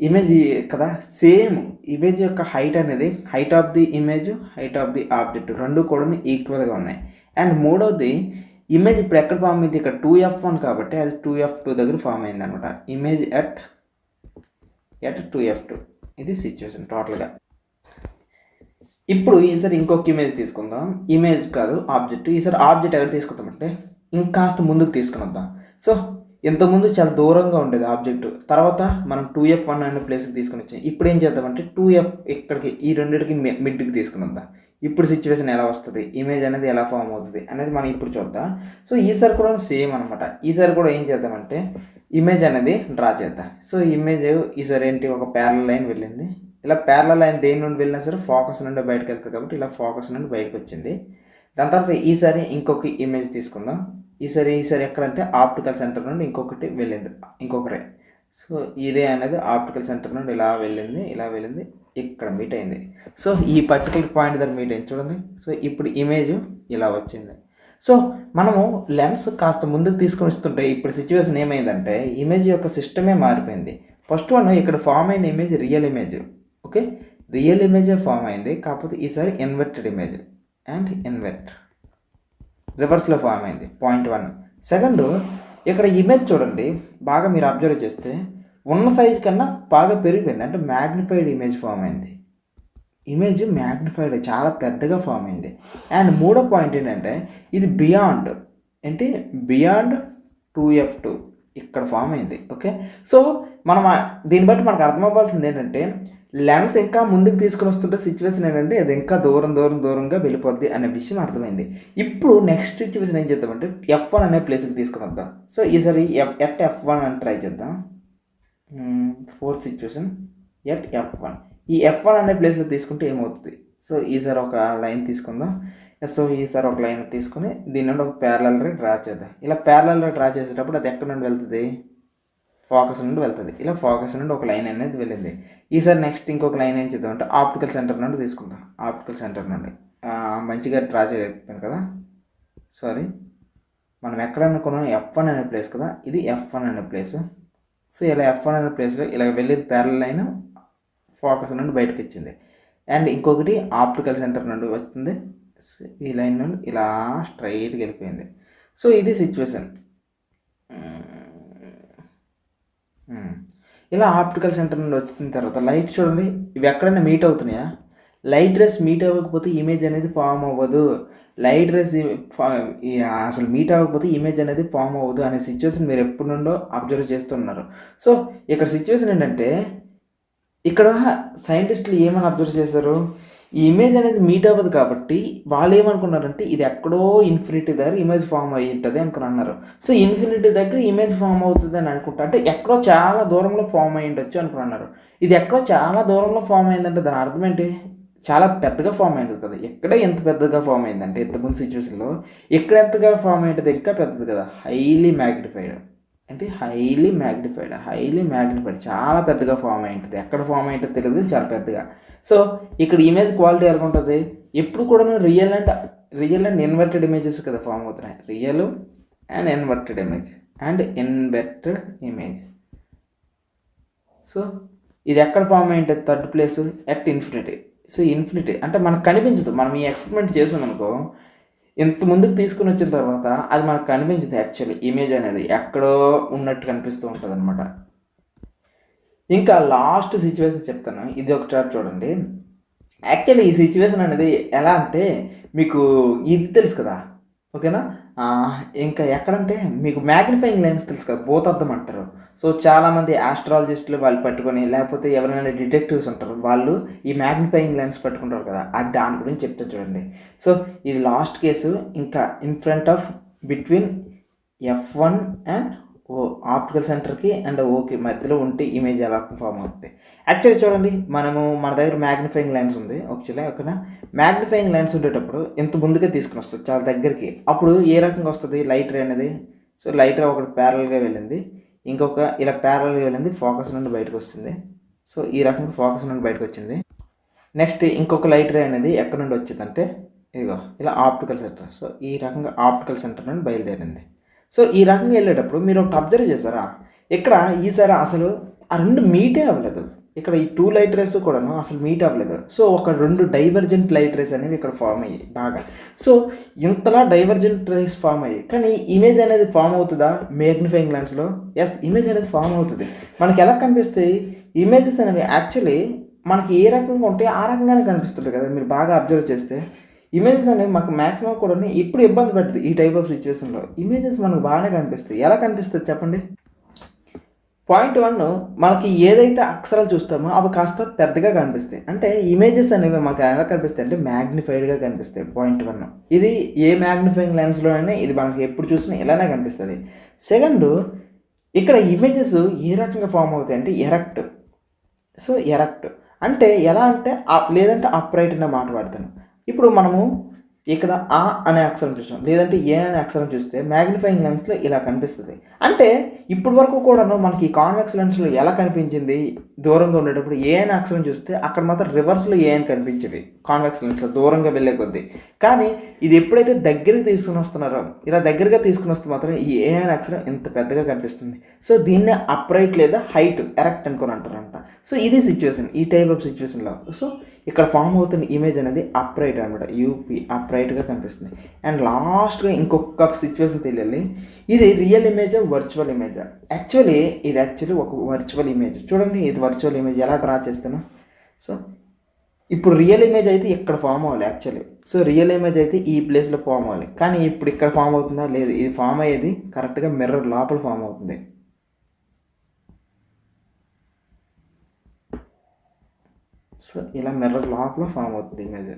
ఇమేజ్ కదా సేమ్ ఇమేజ్ యొక్క హైట్ అనేది height of the image, height of the object రెండు కూడా ఈక్వల్గా ఉన్నాయి. అండ్ మూడవది ఇమేజ్ ఇప్పుడు ఎక్కడ ఫామ్ అయింది? ఇక్కడ 2F1 కాబట్టి అది 2F2 దగ్గర ఫామ్ అయింది అనమాట. Image at 2F2. ఇది సిచ్యువేషన్ టోటల్గా. ఇప్పుడు ఈసారి ఇంకొక ఇమేజ్ తీసుకుందాం. ఇమేజ్ కాదు ఆబ్జెక్ట్. ఈసారి ఆబ్జెక్ట్ ఎక్కడ తీసుకుందామంటే ఇంకాస్త ముందుకు తీసుకుని వద్దాం. సో ఇంతకుముందు చాలా దూరంగా ఉండేది ఆబ్జెక్ట్, తర్వాత మనం 2F1 అనే ప్లేస్కి తీసుకుని వచ్చాం. ఇప్పుడు ఏం చేద్దామంటే 2F ఇక్కడికి ఈ రెండింటికి మిడ్కి తీసుకుని వద్దాం. ఇప్పుడు సిచ్యువేషన్ ఎలా వస్తుంది, ఇమేజ్ అనేది ఎలా ఫామ్ అవుతుంది అనేది మనం ఇప్పుడు చూద్దాం. సో ఈసారి కూడా సేమ్ అనమాట. ఈసారి కూడా ఏం చేద్దామంటే ఇమేజ్ అనేది డ్రా చేద్దాం. సో ఇమేజ్ ఈసారి ఏంటి, ఒక ప్యారలల్ లైన్ వెళ్ళింది. ఇలా ప్యారలల్ లైన్ దేని నుండి వెళ్ళినా సరే ఫోకస్ నుండి బయటకు వెళ్తుంది కాబట్టి ఇలా ఫోకస్ నుండి బయటకు వచ్చింది. దాని తర్వాత ఈసారి ఇంకొక ఇమేజ్ తీసుకుందాం. ఈసారి ఎక్కడంటే ఆప్టికల్ సెంటర్ నుండి ఇంకొకటి వెళ్ళింది, ఇంకొక రే. సో ఈ రే అనేది ఆప్టికల్ సెంటర్ నుండి ఇలా వెళ్ళింది, ఇక్కడ మీట్ అయింది. సో ఈ పర్టికులర్ పాయింట్ దగ్గర మీట్ అయింది చూడండి. సో ఇప్పుడు ఇమేజ్ ఇలా వచ్చింది. సో మనము లెన్స్ కాస్త ముందుకు తీసుకొని వస్తుంటే ఇప్పుడు సిచ్యువేషన్ ఏమైందంటే ఇమేజ్ యొక్క సిస్టమే మారిపోయింది. ఫస్ట్ వన్ ఇక్కడ ఫామ్ అయిన image real image. Okay, real ఇమేజే ఫామ్ అయింది, కాకపోతే ఈసారి ఇన్వర్టెడ్ ఇమేజ్ అండ్ రివర్స్లో ఫామ్ అయింది, పాయింట్ 1. సెకండ్ ఇక్కడ ఇమేజ్ చూడండి, బాగా మీరు అబ్జర్వ్ చేస్తే ఉన్న సైజు కన్నా బాగా పెరిగిపోయింది, అంటే మ్యాగ్నిఫైడ్ ఇమేజ్ ఫామ్ అయింది. ఇమేజ్ మ్యాగ్నిఫైడ్ చాలా పెద్దగా ఫామ్ అయింది. అండ్ మూడో పాయింట్ ఏంటంటే ఇది బియాండ్ 2F2 ఇక్కడ ఫామ్ అయింది. ఓకే, సో మనం దీన్ని బట్టి మనకు అర్థమవ్వాల్సింది ఏంటంటే లెన్స్ ఇంకా ముందుకు తీసుకుని వస్తుంటే సిచ్యువేషన్ ఏంటంటే అది ఇంకా దూరంగా వెళ్ళిపోద్ది అనే విషయం అర్థమైంది. ఇప్పుడు నెక్స్ట్ సిచ్యువేషన్ ఏం చేద్దామంటే F1 అనే ప్లేస్కి తీసుకుని వద్దాం. సో ఈసారి ఎట్ F1 అని ట్రై చేద్దాం. Fourth situation at F1. ఈ F1 అనే ప్లేస్లో తీసుకుంటే ఏమవుతుంది? సో ఈసారి ఒక లైన్ తీసుకుందాం. సో ఈసారి ఒక లైన్ తీసుకుని దీని నుండి ఒక ప్యారలల్ రే డ్రా చేద్దాం. ఇలా ప్యారలల్ రే డ్రా చేసేటప్పుడు అది ఎక్కడి నుండి వెళ్తుంది? ఫోకస్ నుండి వెళ్తుంది. ఇలా ఫోకస్ నుండి ఒక లైన్ అనేది వెళ్ళింది. ఈసారి నెక్స్ట్ ఇంకొక లైన్ ఏం చేద్దాం అంటే ఆప్టికల్ సెంటర్ నుండి తీసుకుందాం. ఆప్టికల్ సెంటర్ నుండి మంచిగా డ్రా చేయలేకపోయాను కదా, సారీ. మనం ఎక్కడ అనుకున్నాం F1 అనే ప్లేస్ కదా, ఇది F1 అనే ప్లేస్. సో ఇలా F1 అనే ప్లేస్లో ఇలా వెళ్ళేది ప్యారలల్ లైన్ ఫోకస్ నుండి బయటకు వచ్చింది. అండ్ ఇంకొకటి ఆప్టికల్ సెంటర్ నుండి వస్తుంది, ఈ లైన్ నుండి ఇలా స్ట్రైట్గా వెళ్ళిపోయింది. సో ఇది సిచ్యువేషన్. ఇలా ఆప్టికల్ సెంటర్ నుండి వచ్చిన తర్వాత లైట్ చూడండి, ఇవి ఎక్కడైనా మీట్ అవుతున్నాయా? లైట్ రేస్ మీట్ అవ్వకపోతే ఇమేజ్ అనేది ఫామ్ అవ్వదు. లైట్ రేస్ అసలు మీట్ అవ్వకపోతే ఇమేజ్ అనేది ఫామ్ అవ్వదు అనే సిచ్యువేషన్ మీరు ఎప్పటి నుండో అబ్జర్వ్ చేస్తున్నారు. సో ఇక్కడ సిచ్యువేషన్ ఏంటంటే, ఇక్కడ సైంటిస్టులు ఏమని అబ్జర్వ్ చేశారు, ఈ ఇమేజ్ అనేది మీట్ అవ్వదు కాబట్టి వాళ్ళు ఏమనుకున్నారంటే ఇది ఎక్కడో ఇన్ఫినిటీ దగ్గర ఇమేజ్ ఫామ్ అయ్యి ఉంటుంది అనుకుని అన్నారు. సో ఇన్ఫినిటీ దగ్గర ఇమేజ్ ఫామ్ అవుతుంది అని అనుకుంటా, అంటే ఎక్కడో చాలా దూరంలో ఫామ్ అయ్యి ఉండొచ్చు అనుకుని అన్నారు. ఇది ఎక్కడో చాలా దూరంలో ఫామ్ అయిందంటే దాని అర్థం ఏంటి, చాలా పెద్దగా ఫామ్ అయింది కదా. ఎక్కడే ఎంత పెద్దగా ఫామ్ అయిందంటే ఇంతకుముందు సిచ్యువేషన్లో ఎక్కడ ఎంతగా ఫామ్ అయ్యేది ఇంకా పెద్దది కదా, హైలీ మ్యాగ్నిఫైడ్. అంటే హైలీ మ్యాగ్నిఫైడ్ చాలా పెద్దగా ఫామ్ అయి ఉంటుంది. ఎక్కడ ఫామ్ అయ్యేటో తెలియదు, చాలా పెద్దగా. సో ఇక్కడ ఇమేజ్ క్వాలిటీ ఎలా ఉంటుంది, ఎప్పుడు కూడా రియల్ అండ్ ఇన్వర్టెడ్ ఇమేజెస్ కదా ఫామ్ అవుతున్నాయి. Real and inverted image. So ఇది ఎక్కడ ఫామ్ అయి ఉంటుంది, third place at infinity. So infinity అంటే మనకు కనిపించదు. మనం ఈ ఎక్స్పెరిమెంట్ చేసాం అనుకో, ఇంత ముందుకు తీసుకుని వచ్చిన తర్వాత అది మనకు కనిపించదు. యాక్చువల్లీ ఇమేజ్ అనేది ఎక్కడో ఉన్నట్టు కనిపిస్తూ ఉంటుంది అనమాట. ఇంకా లాస్ట్ సిచ్యువేషన్ చెప్తాను, ఇది ఒకసారి చూడండి. యాక్చువల్లీ ఈ సిచ్యువేషన్ అనేది ఎలా అంటే మీకు ఇది తెలుసు కదా, ఓకేనా. ఇంకా ఎక్కడంటే మీకు మ్యాగ్నిఫైయింగ్ లెన్స్ తెలుసు కదా, భూతద్దం అంటారు. సో చాలామంది ఆస్ట్రాలజిస్టులు వాళ్ళు పట్టుకొని, లేకపోతే ఎవరైనా డిటెక్టివ్స్ ఉంటారు వాళ్ళు ఈ మ్యాగ్నిఫైయింగ్ లెన్స్ పట్టుకుంటారు కదా, అది దాని గురించి చెప్తా చూడండి. సో ఇది లాస్ట్ కేసు. ఇంకా in front of between F1 and optical సెంటర్కి అండ్ ఓకే మధ్యలో ఉంటే ఇమేజ్ ఎలా ఫామ్ అవుతుంది. యాక్చువల్లీ చూడండి, మన దగ్గర మ్యాగ్నిఫైయింగ్ లెన్స్ ఉంది ఓకేనా. మ్యాగ్నిఫైయింగ్ లెన్స్ ఉండేటప్పుడు ఇంత ముందుగా తీసుకుని వస్తుంది చాలా దగ్గరికి. అప్పుడు ఏ రకంగా వస్తుంది లైట్ రే అనేది. సో లైట్ రే ఒకటి ప్యారల్గా వెళ్ళింది, ఇంకొక ఇలా ప్యారల్గా వెళ్ళింది, ఫోకస్ నుండి బయటకు వస్తుంది. సో ఈ రకంగా ఫోకస్ నుండి బయటకు వచ్చింది. నెక్స్ట్ ఇంకొక లైట్ రే అనేది ఎక్కడి నుండి వచ్చిందంటే ఇదిగో ఇలా ఆప్టికల్ సెంటర్. సో ఈ రకంగా ఆప్టికల్ సెంటర్ నుండి బయలుదేరింది. సో ఈ రకంగా వెళ్ళేటప్పుడు మీరు ఒకటి అబ్జర్వ్ చేశారా, ఇక్కడ ఈసారి అసలు ఆ రెండు మీటే అవ్వలేదు. ఇక్కడ ఈ 2 లైట్ రేస్ కూడాను అసలు మీట్ అవ్వలేదు. సో ఒక 2 డైవర్జెంట్ లైట్ రేస్ అనేవి ఇక్కడ ఫామ్ అయ్యాయి బాగా. సో ఇంతలా డైవర్జెంట్ రేస్ ఫామ్ అయ్యాయి, కానీ ఇమేజ్ అనేది ఫామ్ అవుతుందా మ్యాగ్నిఫైయింగ్ లెన్స్లో? ఎస్, ఇమేజ్ అనేది ఫామ్ అవుతుంది. మనకి ఎలా కనిపిస్తాయి ఇమేజెస్ అనేవి, యాక్చువల్లీ మనకి ఏ రకంగా ఉంటే ఆ రకంగానే కనిపిస్తుంటాయి కదా. మీరు బాగా అబ్జర్వ్ చేస్తే ఇమేజెస్ అనేవి మాకు మ్యాక్సిమం కూడా ఇప్పుడు ఇబ్బంది పెడుతుంది. ఈ టైప్ ఆఫ్ సిచ్యువేషన్లో ఇమేజెస్ మనకు బాగానే కనిపిస్తాయి. ఎలా కనిపిస్తుంది చెప్పండి. పాయింట్ 1, మనకి ఏదైతే అక్షరాలు చూస్తామో అవి కాస్త పెద్దగా కనిపిస్తాయి. అంటే ఇమేజెస్ అనేవి మాకు ఎలా కనిపిస్తాయి అంటే మ్యాగ్నిఫైడ్గా కనిపిస్తాయి. పాయింట్ 1 ఇది ఏ మ్యాగ్నిఫైయింగ్ లెన్స్లో అయినా ఇది మనకి ఎప్పుడు చూసినా ఇలానే కనిపిస్తుంది. సెకండ్, ఇక్కడ ఇమేజెస్ ఏ రకంగా ఫామ్ అవుతాయి అంటే ఎరెక్ట్. సో ఎరెక్ట్ అంటే ఎలా అంటే లేదంటే అప్రైట్ అనే మాట వాడతాను. ఇప్పుడు మనము ఇక్కడ ఆ అనే అక్షరం చూసాం, లేదంటే ఏ అనే అక్షరం చూస్తే మ్యాగ్నిఫైయింగ్ లెన్స్లో ఇలా కనిపిస్తుంది. అంటే ఇప్పటి వరకు కూడాను మనకి కాన్వెక్స్ లెన్స్లో ఎలా కనిపించింది, దూరంగా ఉండేటప్పుడు ఏ అనే అక్షరం చూస్తే అక్కడ మాత్రం రివర్స్లో ఏ అని కనిపించేవి కాన్వెక్స్ లెన్స్లో దూరంగా వెళ్ళే కొద్దీ. కానీ ఇది ఎప్పుడైతే దగ్గరికి తీసుకుని వస్తున్నారో, ఇలా దగ్గరగా తీసుకుని వస్తే మాత్రం ఈ ఏ అనే అక్షరం ఇంత పెద్దగా కనిపిస్తుంది. సో దీన్నే అప్రైట్ లేదా హైట్ ఎరెక్ట్ అనుకొని అంటారంట. సో ఇది సిచ్యువేషన్, ఈ టైప్ ఆఫ్ సిచ్యువేషన్లో. సో ఇక్కడ ఫామ్ అవుతున్న ఇమేజ్ అనేది అప్రైట్ అనమాట, యూపీ అప్రైట్గా కనిపిస్తుంది. అండ్ లాస్ట్గా ఇంకొక సిచ్యువేషన్ తెలియాలి, ఇది రియల్ ఇమేజా వర్చువల్ ఇమేజా? యాక్చువల్లీ ఇది ఒక వర్చువల్ ఇమేజ్. చూడండి ఇది వర్చువల్ ఇమేజ్ ఎలా డ్రా చేస్తాను. సో ఇప్పుడు రియల్ ఇమేజ్ అయితే ఇక్కడ ఫామ్ అవ్వాలి యాక్చువల్లీ. సో రియల్ ఇమేజ్ అయితే ఈ ప్లేస్లో ఫామ్ అవ్వాలి, కానీ ఇప్పుడు ఇక్కడ ఫామ్ అవుతుందా లేదు, ఇది ఫామ్ అయ్యేది కరెక్ట్గా మిర్రర్ లోపల ఫామ్ అవుతుంది. సో ఇలా మిర్రర్ లోపల ఫామ్ అవుతుంది ఇమేజ్.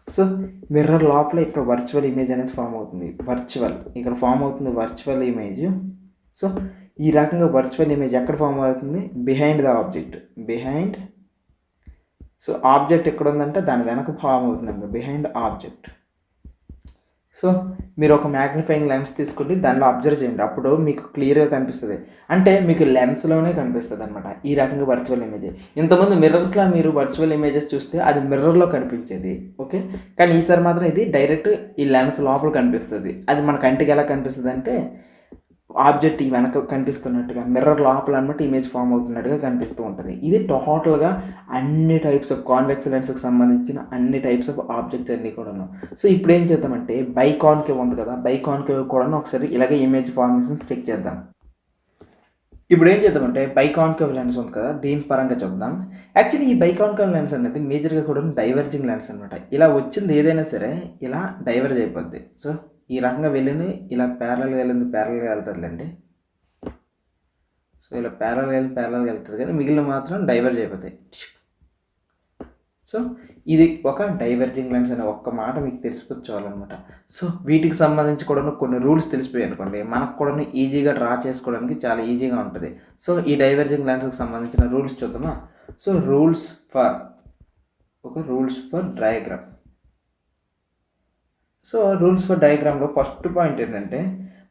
సో మిర్రర్ లోపల ఇక్కడ వర్చువల్ ఇమేజ్ అనేది ఫామ్ అవుతుంది. ఇక్కడ ఫామ్ అవుతుంది వర్చువల్ ఇమేజ్. సో ఈ రకంగా వర్చువల్ ఇమేజ్ ఎక్కడ ఫామ్ అవుతుంది, behind the object. So object ఎక్కడ ఉందంటే దాని వెనక ఫామ్ అవుతుంది, బిహైండ్ ఆబ్జెక్ట్. సో మీరు ఒక మ్యాగ్నిఫైయింగ్ లెన్స్ తీసుకుంటే దానిలో అబ్జర్వ్ చేయండి, అప్పుడు మీకు క్లియర్గా కనిపిస్తుంది. అంటే మీకు లెన్స్లోనే కనిపిస్తుంది అనమాట ఈ రకంగా వర్చువల్ ఇమేజ్. ఇంతకుముందు మిర్రర్స్లో మీరు వర్చువల్ ఇమేజెస్ చూస్తే అది మిర్రర్లో కనిపించేది, ఓకే. కానీ ఈసారి మాత్రం ఇది డైరెక్ట్ ఈ లెన్స్ లోపల కనిపిస్తుంది. అది మన కంటికి ఎలా కనిపిస్తుంది అంటే ఆబ్జెక్ట్ ఈ వెనక కనిపిస్తున్నట్టుగా, మిర్రర్ లోపల అనమాట ఇమేజ్ ఫామ్ అవుతున్నట్టుగా కనిపిస్తూ ఉంటుంది. ఇది టోటల్గా అన్ని టైప్స్ ఆఫ్ కాన్వెక్స్ లెన్స్కి సంబంధించిన అన్ని టైప్స్ ఆఫ్ ఆబ్జెక్ట్స్ అన్నీ కూడాను. సో ఇప్పుడు ఏం చేద్దామంటే బైకాన్కేవ్ ఉంది కదా, బైకాన్కేవ్ కూడాను ఒకసారి ఇలాగే ఇమేజ్ ఫార్మేషన్ చెక్ చేద్దాం. ఇప్పుడు ఏం చేద్దామంటే బైకాన్కేవ్ లెన్స్ ఉంది కదా, దీని పరంగా చూద్దాం. యాక్చువల్లీ ఈ బైకాన్కేవ్ లెన్స్ అనేది మేజర్గా కూడా డైవర్జింగ్ లెన్స్ అనమాట. ఇలా వచ్చింది ఏదైనా సరే ఇలా డైవర్జ్ అయిపోద్ది. సో ఈ రకంగా వెళ్ళింది ఇలా ప్యారల్గా వెళ్ళింది ప్యారల్గా వెళ్తుందిలేండి. సో ఇలా ప్యారల్గా వెళ్తుంది కానీ మిగిలిన మాత్రం డైవర్జ్ అయిపోతాయి. సో ఇది ఒక డైవర్జింగ్ లెన్స్ అనే ఒక్క మాట మీకు తెలిసిపోతే చాలన్నమాట. సో వీటికి సంబంధించి కూడా కొన్ని రూల్స్ తెలిసిపోయాయి అనుకోండి, మనకు కూడా ఈజీగా డ్రా చేసుకోవడానికి చాలా ఈజీగా ఉంటుంది. సో ఈ డైవర్జింగ్ లెన్స్కి సంబంధించిన రూల్స్ చూద్దామా. So rules for diagram. So rules for డయాగ్రామ్లో ఫస్ట్ పాయింట్ ఏంటంటే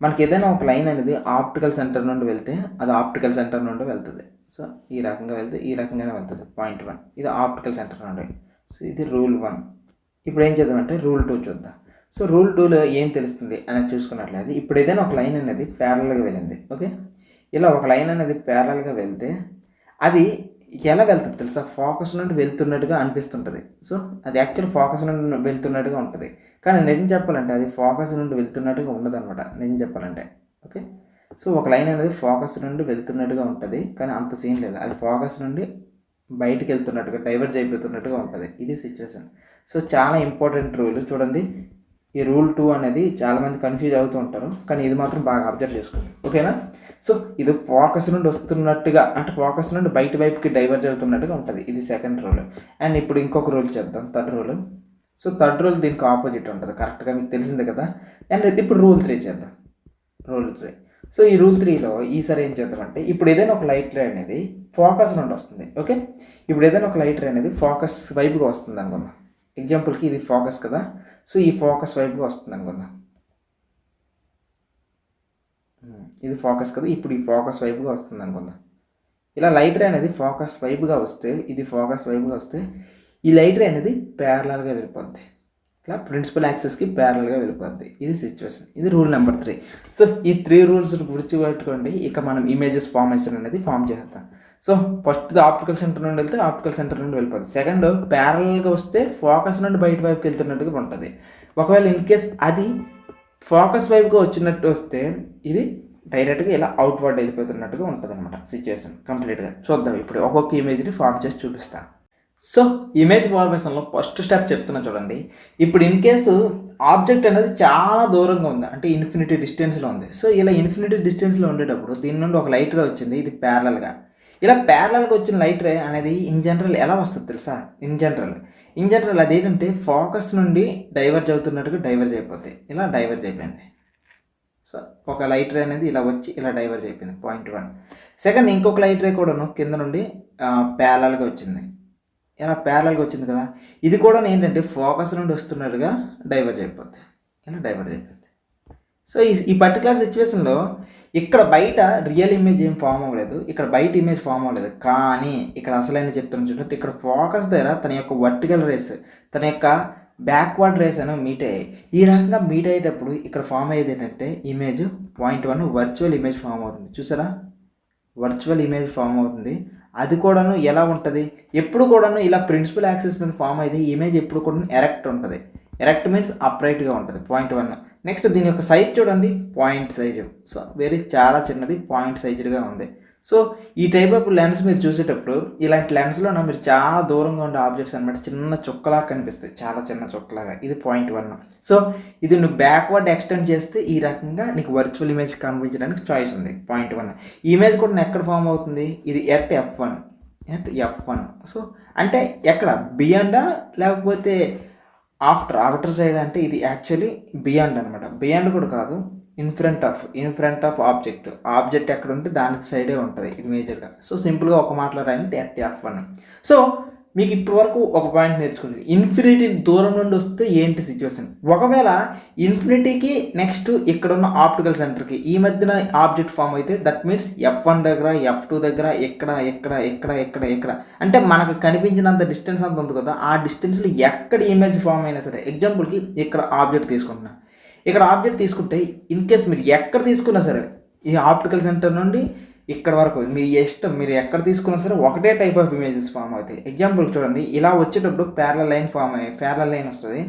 మనకి ఏదైనా ఒక లైన్ అనేది ఆప్టికల్ సెంటర్ నుండి వెళ్తే అది ఆప్టికల్ సెంటర్ నుండి వెళ్తుంది. సో ఈ రకంగా వెళ్తే ఈ రకంగానే వెళ్తుంది. పాయింట్ 1 ఇది ఆప్టికల్ సెంటర్ నుండి. సో ఇది రూల్ 1. ఇప్పుడు ఏం చేద్దామంటే రూల్ 2 చూద్దాం. సో రూల్ 2లో ఏం తెలుస్తుంది అనేది చూసుకున్నట్లయితే ఇప్పుడు ఏదైనా ఒక లైన్ అనేది ప్యారల్గా వెళ్ళింది. ఓకే, ఇలా ఒక లైన్ అనేది ప్యారల్గా వెళ్తే అది ఎలా వెళ్తుంది తెలుసా, ఫోకస్ నుండి వెళ్తున్నట్టుగా అనిపిస్తుంటుంది. సో అది యాక్చువల్ ఫోకస్ నుండి వెళ్తున్నట్టుగా ఉంటుంది, కానీ నిజం చెప్పాలంటే అది ఫోకస్ నుండి వెళ్తున్నట్టుగా ఉండదు అనమాట నిజం చెప్పాలంటే. ఓకే, సో ఒక లైన్ అనేది ఫోకస్ నుండి వెళ్తున్నట్టుగా ఉంటుంది, కానీ అంత సీన్ లేదు, అది ఫోకస్ నుండి బయటికి వెళ్తున్నట్టుగా డైవర్జ్ అయిపోతున్నట్టుగా ఉంటుంది. ఇది సిచ్యువేషన్. సో చాలా ఇంపార్టెంట్ రూల్ చూడండి. ఈ రూల్ 2 అనేది చాలామంది కన్ఫ్యూజ్ అవుతూ ఉంటారు, కానీ ఇది మాత్రం బాగా అబ్జర్వ్ చేసుకోండి. ఓకేనా. సో ఇది ఫోకస్ నుండి వస్తున్నట్టుగా అంటే ఫోకస్ నుండి బయట వైపుకి డైవర్జ్ అవుతున్నట్టుగా ఉంటుంది. ఇది సెకండ్ రూల్. అండ్ ఇప్పుడు ఇంకొక రూల్ చేద్దాం, third rule. So third rule దీనికి ఆపోజిట్ ఉంటుంది, కరెక్ట్గా మీకు తెలిసిందే కదా. అండ్ ఇప్పుడు రూల్ 3 చేద్దాం. రూల్ 3. సో ఈ రూల్ 3లో ఈసారి ఏం చేద్దామంటే ఇప్పుడు ఏదైనా ఒక లైట్ రే అనేది ఫోకస్ నుండి వస్తుంది. ఓకే, ఇప్పుడు ఏదైనా ఒక లైట్ రే అనేది ఫోకస్ వైపుగా వస్తుంది అనుకుందాం. ఎగ్జాంపుల్కి ఇది ఫోకస్ కదా, సో ఈ ఫోకస్ వైపుగా వస్తుంది అనుకుందాం. ఇది ఫోకస్ కదా, ఇప్పుడు ఈ ఫోకస్ వైపుగా వస్తుంది అనుకుందాం. ఇలా లైట్ రే అనేది ఫోకస్ వైపుగా వస్తే ఇది ఫోకస్ వైపుగా వస్తే ఈ లైట్ రే అనేది ప్యారలల్గా వెళ్ళిపోద్ది. ఇలా ప్రిన్సిపల్ యాక్సెస్కి ప్యారల్గా వెళ్ళిపోద్ది. ఇది సిచ్యువేషన్. ఇది రూల్ నెంబర్ 3. సో ఈ 3 రూల్స్ గుర్తుపెట్టుకోండి. ఇక మనం ఇమేజెస్ ఫార్మేషన్ అనేది ఫామ్ చేస్తాం. సో ఫస్ట్ ఆప్టికల్ సెంటర్ నుండి వెళ్తే ఆప్టికల్ సెంటర్ నుండి వెళ్ళిపోతుంది. సెకండ్ ప్యారల్గా వస్తే ఫోకస్ నుండి బయట వైపుకి వెళ్తున్నట్టుగా ఉంటుంది. ఒకవేళ ఇన్ కేస్ అది ఫోకస్ వైపుగా వచ్చినట్టు వస్తే ఇది డైరెక్ట్గా ఇలా అవుట్వర్డ్ వెళ్ళిపోతున్నట్టుగా ఉంటుంది అనమాట సిచ్యువేషన్ కంప్లీట్గా. చూద్దాం ఇప్పుడు ఒక్కొక్క ఇమేజ్ని ఫామ్ చేసి చూపిస్తాను. సో ఇమేజ్ ఫార్మేషన్లో ఫస్ట్ స్టెప్ చెప్తున్నా చూడండి. ఇప్పుడు ఇన్ కేసు ఆబ్జెక్ట్ అనేది చాలా దూరంగా ఉంది, అంటే ఇన్ఫినిటీ డిస్టెన్స్లో ఉంది. సో ఇలా ఇన్ఫినిటీ డిస్టెన్స్లో ఉండేటప్పుడు దీని నుండి ఒక లైట్ రే వచ్చింది, ఇది ప్యారలల్గా. ఇలా ప్యారలల్గా వచ్చిన లైట్ రే అనేది ఇన్ జనరల్ ఎలా వస్తుంది తెలుసా, ఇన్ జనరల్ అదేంటంటే ఫోకస్ నుండి డైవర్జ్ అవుతున్నట్టుగా డైవర్జ్ అయిపోతాయి. ఇలా డైవర్జ్ అయిపోయింది. సో ఒక లైట్ రే అనేది ఇలా వచ్చి ఇలా డైవర్జ్ అయిపోయింది. పాయింట్ 1. సెకండ్ ఇంకొక లైట్ రే కూడాను కింద నుండి ప్యారలల్గా వచ్చింది. ఇలా ప్యారలల్గా వచ్చింది కదా, ఇది కూడా ఏంటంటే ఫోకస్ నుండి వస్తున్నట్టుగా డైవర్జ్ అయిపోద్ది. ఇలా డైవర్జ్ అయిపోద్ది. సో ఈ పర్టికులర్ సిచ్యువేషన్లో ఇక్కడ బయట రియల్ ఇమేజ్ ఏం ఫామ్ అవ్వలేదు, ఇక్కడ బయట ఇమేజ్ ఫామ్ అవ్వలేదు. కానీ ఇక్కడ అసలైన చెప్తాను చూడండి, ఇక్కడ ఫోకస్ దగ్గర తన యొక్క వర్టికల్ రేస్ తన యొక్క బ్యాక్వర్డ్ రేస్ అనేవి మీట్ అయ్యాయి. ఈ రకంగా మీట్ అయ్యేటప్పుడు ఇక్కడ ఫామ్ అయ్యేది ఏంటంటే image point 1 virtual image form అవుతుంది. చూసారా, వర్చువల్ ఇమేజ్ ఫామ్ అవుతుంది. అది కూడాను ఎలా ఉంటుంది, ఎప్పుడు కూడాను ఇలా ప్రిన్సిపల్ యాక్సెస్ మీద ఫామ్ అయితే ఇమేజ్ ఎప్పుడు కూడా ఎరెక్ట్ ఉంటుంది. ఎరెక్ట్ మీన్స్ అప్రైట్గా ఉంటుంది. పాయింట్ 1. నెక్స్ట్ దీని యొక్క సైజ్ చూడండి, పాయింట్ సైజు. సో చాలా చిన్నది, పాయింట్ సైజుగా ఉంది. సో ఈ టైప్ ఆఫ్ లెన్స్ మీరు చూసేటప్పుడు ఇలాంటి లెన్స్లో మీరు చాలా దూరంగా ఉండే ఆబ్జెక్ట్స్ అనమాట చిన్న చుక్కలాగా కనిపిస్తాయి, చాలా చిన్న చుక్కలాగా. ఇది పాయింట్ 1. సో ఇది నువ్వు బ్యాక్వర్డ్ ఎక్స్టెండ్ చేస్తే ఈ రకంగా నీకు వర్చువల్ ఇమేజ్ కనిపించడానికి చాయిస్ ఉంది. పాయింట్ 1. ఈ ఇమేజ్ కూడా ఎక్కడ ఫామ్ అవుతుంది, ఇది ఎట్ F1. సో అంటే ఎక్కడ బియాండా లేకపోతే ఆఫ్టర్ సైడ్ అంటే ఇది యాక్చువల్లీ బియాండ్ అనమాట. బియాండ్ కూడా కాదు, ఇన్ ఫ్రంట్ ఆఫ్ ఆబ్జెక్ట్ ఎక్కడ ఉంటే దానికి సైడే ఉంటుంది ఇది మేజర్గా. సో సింపుల్గా ఒక మాటలో రాయండి F1. సో మీకు ఇప్పటి వరకు ఒక పాయింట్ నేర్చుకోండి, ఇన్ఫినిటీ దూరం నుండి వస్తే ఏంటి సిచ్యువేషన్. ఒకవేళ ఇన్ఫినిటీకి నెక్స్ట్ ఇక్కడ ఉన్న ఆప్టికల్ సెంటర్కి ఈ మధ్యన ఆబ్జెక్ట్ ఫామ్ అయితే దట్ మీన్స్ F1 దగ్గర F2 దగ్గర ఎక్కడ అంటే మనకు కనిపించినంత డిస్టెన్స్ అంత ఉంది కదా, ఆ డిస్టెన్స్లో ఎక్కడ ఇమేజ్ ఫామ్ అయినా సరే, ఎగ్జాంపుల్కి ఇక్కడ ఆబ్జెక్ట్ తీసుకుంటున్నా, ఇక్కడ ఆబ్జెక్ట్ తీసుకుంటే ఇన్ కేస్ మీరు ఎక్కడ తీసుకున్నా సరే ఈ ఆప్టికల్ సెంటర్ నుండి ఇక్కడ వరకు మీ ఇష్టం, మీరు ఎక్కడ తీసుకున్నా సరే ఒకటే టైప్ ఆఫ్ ఇమేజెస్ ఫామ్ అవుతాయి. ఎగ్జాంపుల్ చూడండి, ఇలా వచ్చేటప్పుడు ప్యారలల్ లైన్ ఫామ్ అయ్యి ప్యారలల్ లైన్ వస్తుంది.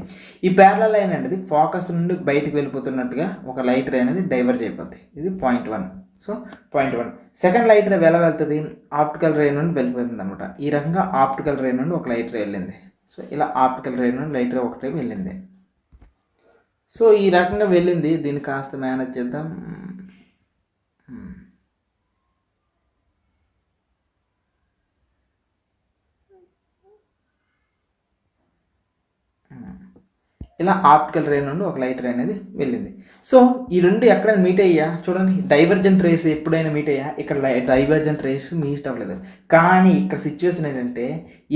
ఈ ప్యారలల్ లైన్ అనేది ఫోకస్ నుండి బయటకు వెళ్ళిపోతున్నట్టుగా ఒక లైట్ రే అనేది డైవర్జ్ అయిపోద్ది. ఇది point 1. So point 1. Second light ray ఎలా వెళ్తుంది? ఆప్టికల్ రే నుండి వెళ్ళిపోతుంది అనమాట. ఈ రకంగా ఆప్టికల్ రే నుండి ఒక లైట్ రే వెళ్ళింది. సో ఇలా ఆప్టికల్ రే నుండి లైట్ రే ఒకటే వెళ్ళింది. సో ఈ రకంగా వెళ్ళింది. దీన్ని కాస్త మేనేజ్ చేద్దాం. ఇలా ఆప్టికల్ రే నుండి ఒక లైట్ రే అనేది వెళ్ళింది. సో ఈ రెండు ఎక్కడైనా మీట్ అయ్యా చూడండి, డైవర్జెంట్ రేస్ ఎప్పుడైనా మీట్ అయ్యా, ఇక్కడ డైవర్జెంట్ రేస్ మీట్ అవ్వలేదు. కానీ ఇక్కడ సిచ్యువేషన్ ఏంటంటే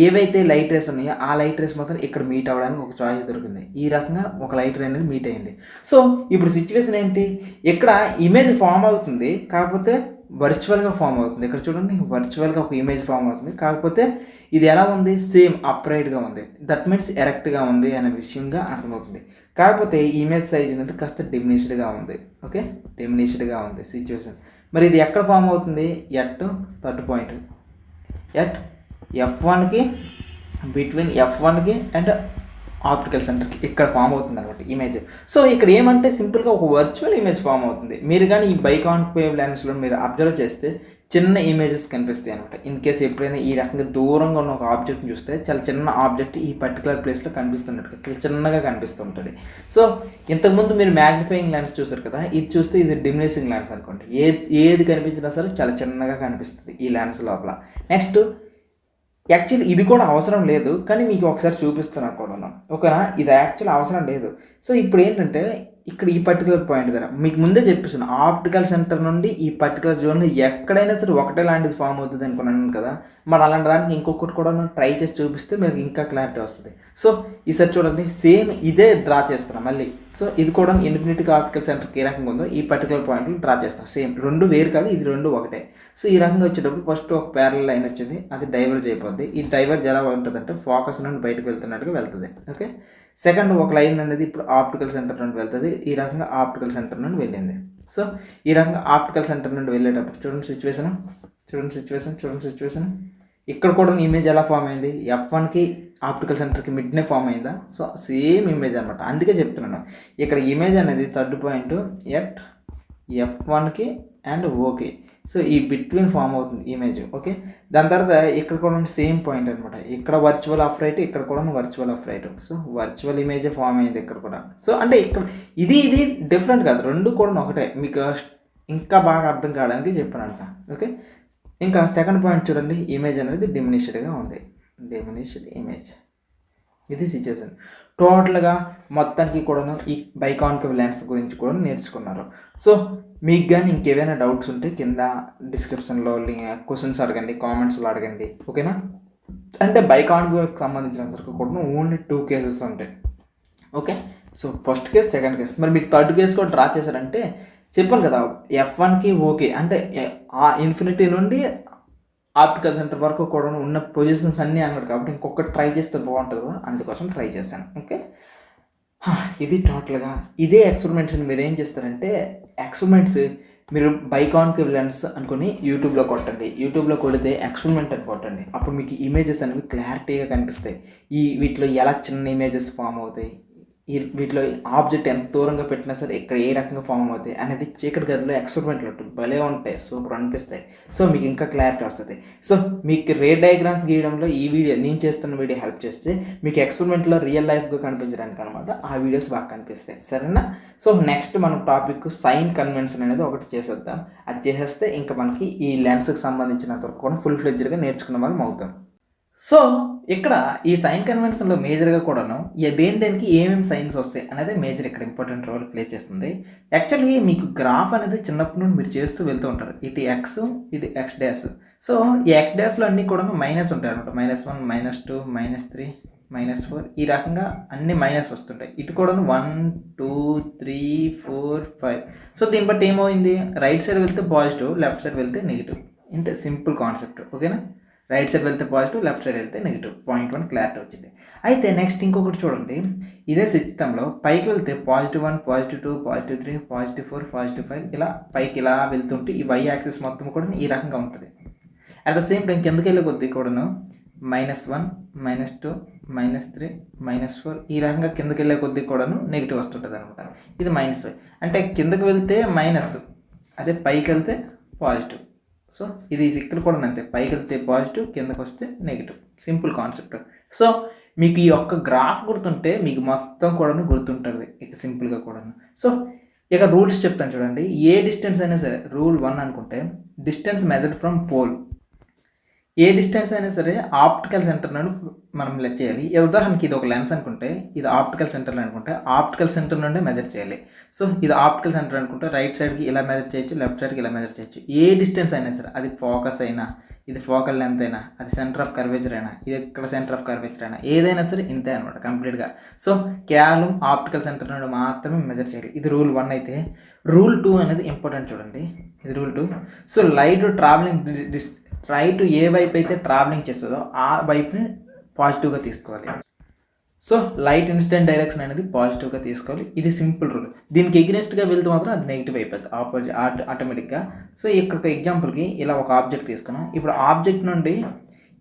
ఏవైతే లైట్ రేస్ ఉన్నాయో ఆ లైట్ రేస్ మాత్రం ఇక్కడ మీట్ అవ్వడానికి ఒక చాయిస్ దొరికింది. ఈ రకంగా ఒక లైట్ రే అనేది మీట్ అయింది. సో ఇప్పుడు సిచ్యువేషన్ ఏంటి, ఇక్కడ ఇమేజ్ ఫామ్ అవుతుంది, కాకపోతే వర్చువల్గా ఫామ్ అవుతుంది. ఇక్కడ చూడండి, వర్చువల్గా ఒక ఇమేజ్ ఫామ్ అవుతుంది, కాకపోతే ఇది ఎలా ఉంది, సేమ్ అప్రైట్గా ఉంది. దట్ మీన్స్ ఎరెక్ట్గా ఉంది అనే విషయంగా అర్థమవుతుంది. కాకపోతే ఈ ఇమేజ్ సైజ్ అనేది కాస్త డిమినిష్డ్గా ఉంది. ఓకే, డిమినిష్డ్గా ఉంది సిచ్యువేషన్. మరి ఇది ఎక్కడ ఫామ్ అవుతుంది? ఎట్ థర్డ్ పాయింట్, ఎట్ F1కి బిట్వీన్ F1కి అండ్ ఆప్టికల్ సెంటర్కి ఇక్కడ ఫామ్ అవుతుంది అనమాట ఇమేజ్. సో ఇక్కడ ఏమంటే సింపుల్గా ఒక వర్చువల్ ఇమేజ్ ఫామ్ అవుతుంది. మీరు కానీ ఈ బైకాన్కేవ్ లెన్స్లో మీరు అబ్జర్వ్ చేస్తే చిన్న ఇమేజెస్ కనిపిస్తాయి అనమాట. ఇన్ కేసు ఎప్పుడైనా ఈ రకంగా దూరంగా ఉన్న ఒక ఆబ్జెక్ట్ని చూస్తే చాలా చిన్న ఆబ్జెక్ట్ ఈ పర్టికులర్ ప్లేస్లో కనిపిస్తున్నట్టుగా చాలా చిన్నగా కనిపిస్తుంటుంది. సో ఇంతకుముందు మీరు మ్యాగ్నిఫైయింగ్ లెన్స్ చూసారు కదా, ఇది చూస్తే ఇది డిమినిషింగ్ లెన్స్ అనుకోండి. ఏది కనిపించినా సరే చాలా చిన్నగా కనిపిస్తుంది ఈ లెన్స్ లోపల. నెక్స్ట్ యాక్చువల్లీ ఇది కూడా అవసరం లేదు, కానీ మీకు ఒకసారి చూపిస్తున్నా కూడా. ఓకేనా, ఇది యాక్చువల్ అవసరం లేదు. సో ఇప్పుడు ఏంటంటే ఇక్కడ ఈ పర్టికులర్ పాయింట్ దగ్గర మీకు ముందే చెప్పేసాను, ఆప్టికల్ సెంటర్ నుండి ఈ పర్టికులర్ జోన్లో ఎక్కడైనా సరే ఒకటే లాంటిది ఫామ్ అవుతుంది అనుకున్నాను కదా. మరి అలాంటి దానికి ఇంకొకటి కూడా ట్రై చేసి చూపిస్తే మీకు ఇంకా క్లారిటీ వస్తుంది. సో ఈసారి చూడండి, సేమ్ ఇదే డ్రా చేస్తున్నాం మళ్ళీ. సో ఇది కూడా ఇన్ఫినిటీకి ఆప్టికల్ సెంటర్కి ఏ రకంగా ఉందో ఈ పర్టికులర్ పాయింట్లు డ్రా చేస్తాం. సేమ్ రెండు వేరు కాదు, ఇది రెండు ఒకటే. సో ఈ రకంగా వచ్చేటప్పుడు ఫస్ట్ ఒక ప్యారలల్ లైన్ వచ్చింది, అది డైవర్జ్ అయిపోద్ది. ఈ డైవర్జ్ ఎలా ఉంటుందంటే ఫోకస్ నుండి బయటకు వెళ్తున్నట్టుగా వెళ్తుంది. ఓకే, సెకండ్ ఒక లైన్ అనేది ఇప్పుడు ఆప్టికల్ సెంటర్ నుండి వెళ్తుంది. ఈ రకంగా ఆప్టికల్ సెంటర్ నుండి వెళ్ళింది. సో ఈ రకంగా ఆప్టికల్ సెంటర్ నుండి వెళ్ళేటప్పుడు చూడండి సిచ్యువేషన్ ఇక్కడ కూడా ఇమేజ్ ఎలా ఫామ్ అయింది, F1కి ఆప్టికల్ సెంటర్కి మిడ్నే ఫామ్ అయిందా. సో సేమ్ ఇమేజ్ అనమాట. అందుకే చెప్తున్నాను ఇక్కడ ఇమేజ్ అనేది థర్డ్ పాయింట్ ఎట్ F1కి అండ్ ఓకే. సో ఈ బిట్వీన్ ఫామ్ అవుతుంది ఇమేజ్. ఓకే, దాని తర్వాత ఇక్కడ కూడా సేమ్ పాయింట్ అనమాట. ఇక్కడ వర్చువల్ ఆఫ్ రైట్, ఇక్కడ కూడా virtual of right. So virtual ఇమేజే ఫామ్ అయింది ఇక్కడ కూడా. సో అంటే ఇక్కడ ఇది డిఫరెంట్ కాదు, రెండు కూడా ఒకటే. మీకు ఇంకా బాగా అర్థం కావడానికి చెప్పానంట. ఓకే, ఇంకా సెకండ్ పాయింట్ చూడండి, ఇమేజ్ అనేది డిమినిష్డ్గా ఉంది, డిమినిష్డ్ ఇమేజ్. ఇది సిచ్యువేషన్. టోటల్గా మొత్తానికి కూడాను ఈ బైకాన్కేవ్ లెన్స్ గురించి కూడా నేర్చుకున్నారు. సో మీకు కానీ ఇంకేమైనా డౌట్స్ ఉంటే కింద డిస్క్రిప్షన్లో క్వశ్చన్స్ అడగండి, కామెంట్స్లో అడగండి. ఓకేనా, అంటే బైకాన్కేవ్కి సంబంధించినంతవరకు కూడా ఓన్లీ 2 కేసెస్ ఉంటాయి. Okay, so first case, second case. మరి మీరు థర్డ్ కేస్ కూడా డ్రా చేశారంటే చెప్పాను కదా, F1కి ఓకే అంటే ఆ ఇన్ఫినిటీ నుండి ఆప్టికల్ సెంటర్ వరకు కూడా ఉన్న పొజిషన్స్ అన్నీ అన్నాడు కాబట్టి ఇంకొకటి ట్రై చేస్తే బాగుంటుంది కదా, అందుకోసం ట్రై చేశాను. ఓకే, ఇది టోటల్గా ఇదే ఎక్స్పెరిమెంట్స్ని మీరు ఏం చేస్తారంటే, ఎక్స్పెరిమెంట్స్ మీరు బైకాన్కేవ్ లెన్స్ అనుకుని యూట్యూబ్లో కొట్టండి. యూట్యూబ్లో కొడితే ఎక్స్పెరిమెంట్ అని కొట్టండి. అప్పుడు మీకు ఇమేజెస్ అనేవి క్లారిటీగా కనిపిస్తాయి. వీటిలో ఎలా చిన్న ఇమేజెస్ ఫామ్ అవుతాయి, వీటిలో ఆబ్జెక్ట్ ఎంత దూరంగా పెట్టినా సరే ఇక్కడ ఏ రకంగా ఫామ్ అవుతాయి అనేది చీకటి గదిలో ఎక్స్పెరిమెంట్లు ఉంటుంది, భలే ఉంటాయి, సూపర్ అనిపిస్తాయి. సో మీకు ఇంకా క్లారిటీ వస్తుంది. సో మీకు రే డయాగ్రామ్స్ గీయడంలో ఈ వీడియో, నేను చేస్తున్న వీడియో హెల్ప్ చేస్తే మీకు ఎక్స్పెరిమెంట్లో రియల్ లైఫ్గా కనిపించడానికి అనమాట ఆ వీడియోస్ బాగా కనిపిస్తాయి. సరేనా? సో నెక్స్ట్ మనం టాపిక్ సైన్ కన్వెన్షన్ అనేది ఒకటి చేసేద్దాం. అది చేసేస్తే ఇంకా మనకి ఈ లెన్స్కి సంబంధించినంత వరకు కూడా ఫుల్ ఫ్లెడ్జ్డ్గా నేర్చుకున్న వాళ్ళం అవుతాం. సో ఇక్కడ ఈ సైన్ కన్వెన్షన్లో మేజర్గా కూడాను దేనికి ఏమేమి సైన్స్ వస్తాయి అనేది మేజర్ ఇక్కడ ఇంపార్టెంట్ రోల్ ప్లే చేస్తుంది. యాక్చువల్లీ మీకు గ్రాఫ్ అనేది చిన్నప్పటి నుండి మీరు చేస్తూ వెళ్తూ ఉంటారు. ఇటు ఎక్స్, ఇది ఎక్స్ డాష్. సో ఈ ఎక్స్ డాష్లో అన్నీ కూడా మైనస్ ఉంటాయి అనమాట. -1, -2, -3, -4 ఈ రకంగా అన్ని మైనస్ వస్తుంటాయి. ఇటు కూడా 1, 2, 3, 4, 5. సో దీన్ని బట్టి ఏమైంది, రైట్ సైడ్ వెళ్తే పాజిటివ్, లెఫ్ట్ సైడ్ వెళ్తే నెగిటివ్. ఇంతే సింపుల్ కాన్సెప్ట్. ఓకేనా? రైట్ సైడ్ వెళ్తే పాజిటివ్, లెఫ్ట్ సైడ్ వెళ్తే నెగిటివ్. పాయింట్ 1 క్లారిటీ వచ్చింది. అయితే నెక్స్ట్ ఇంకొకటి చూడండి, ఇదే సిస్టంలో పైకి వెళ్తే +1, +2, +3, +4, +5 ఇలా పైకి ఇలా వెళ్తుంటే ఈ y యాక్సిస్ మొత్తం కూడా ఈ రకంగా ఉంటుంది. అట్ ద సేమ్ టైం కిందకి వెళ్ళే కొద్దీ కూడాను -1, -2, -3, -4 ఈ రకంగా కిందకి వెళ్ళే కొద్దీ కూడాను నెగిటివ్ వస్తుంటుంది అనమాట. ఇది -5 అంటే కిందకి వెళ్తే మైనస్, అదే పైకి వెళ్తే పాజిటివ్. సో ఇది ఇక్కడ కూడా అంతే, పైకి వెళ్తే పాజిటివ్, కిందకి వస్తే నెగిటివ్. Simple concept. సో మీకు ఈ ఒక్క గ్రాఫ్ గుర్తుంటే మీకు మొత్తం కూడాను గుర్తుంటుంది ఇక సింపుల్గా కూడాను. సో ఇక రూల్స్ చెప్తాను చూడండి. ఏ డిస్టెన్స్ అయినా సరే రూల్ 1 అనుకుంటే డిస్టెన్స్ మెజర్డ్ ఫ్రమ్ పోల్. ఏ డిస్టెన్స్ అయినా సరే ఆప్టికల్ సెంటర్ నుండి మనం లెక్క చేయాలి. ఉదాహరణకి ఇది ఒక లెన్స్ అనుకుంటే, ఇది ఆప్టికల్ సెంటర్ అనుకుంటే ఆప్టికల్ సెంటర్ నుండి మెజర్ చేయాలి. సో ఇది ఆప్టికల్ సెంటర్ అనుకుంటే రైట్ సైడ్కి ఇలా మెజర్ చేయొచ్చు, లెఫ్ట్ సైడ్కి ఇలా మెజర్ చేయొచ్చు. ఏ డిస్టెన్స్ అయినా సరే, అది ఫోకస్ అయినా, ఇది ఫోకల్ లెంత్ అయినా, అది సెంటర్ ఆఫ్ కర్వేచర్ అయినా, ఇది ఇక్కడ సెంటర్ ఆఫ్ కర్వేచర్ అయినా, ఏదైనా సరే ఇంతే అనమాట కంప్లీట్గా. సో కేవలం ఆప్టికల్ సెంటర్ నుండి మాత్రమే మెజర్ చేయాలి. ఇది రూల్ 1 అయితే. రూల్ 2 అనేది ఇంపార్టెంట్ చూడండి. ఇది rule 2. So light travelling right ఏ వైపు అయితే ట్రావెలింగ్ చేస్తుందో ఆ వైపుని పాజిటివ్గా తీసుకోవాలి. సో లైట్ ఇన్సిడెంట్ డైరెక్షన్ అనేది పాజిటివ్గా తీసుకోవాలి. ఇది సింపుల్ రూల్. దీనికి ఎగ్నెస్ట్గా వెళ్తే మాత్రం అది నెగిటివ్ అయిపోతుంది ఆటోమేటిక్గా. సో ఇక్కడ ఒక ఎగ్జాంపుల్కి ఇలా ఒక ఆబ్జెక్ట్ తీసుకున్నాం. ఇప్పుడు ఆబ్జెక్ట్ నుండి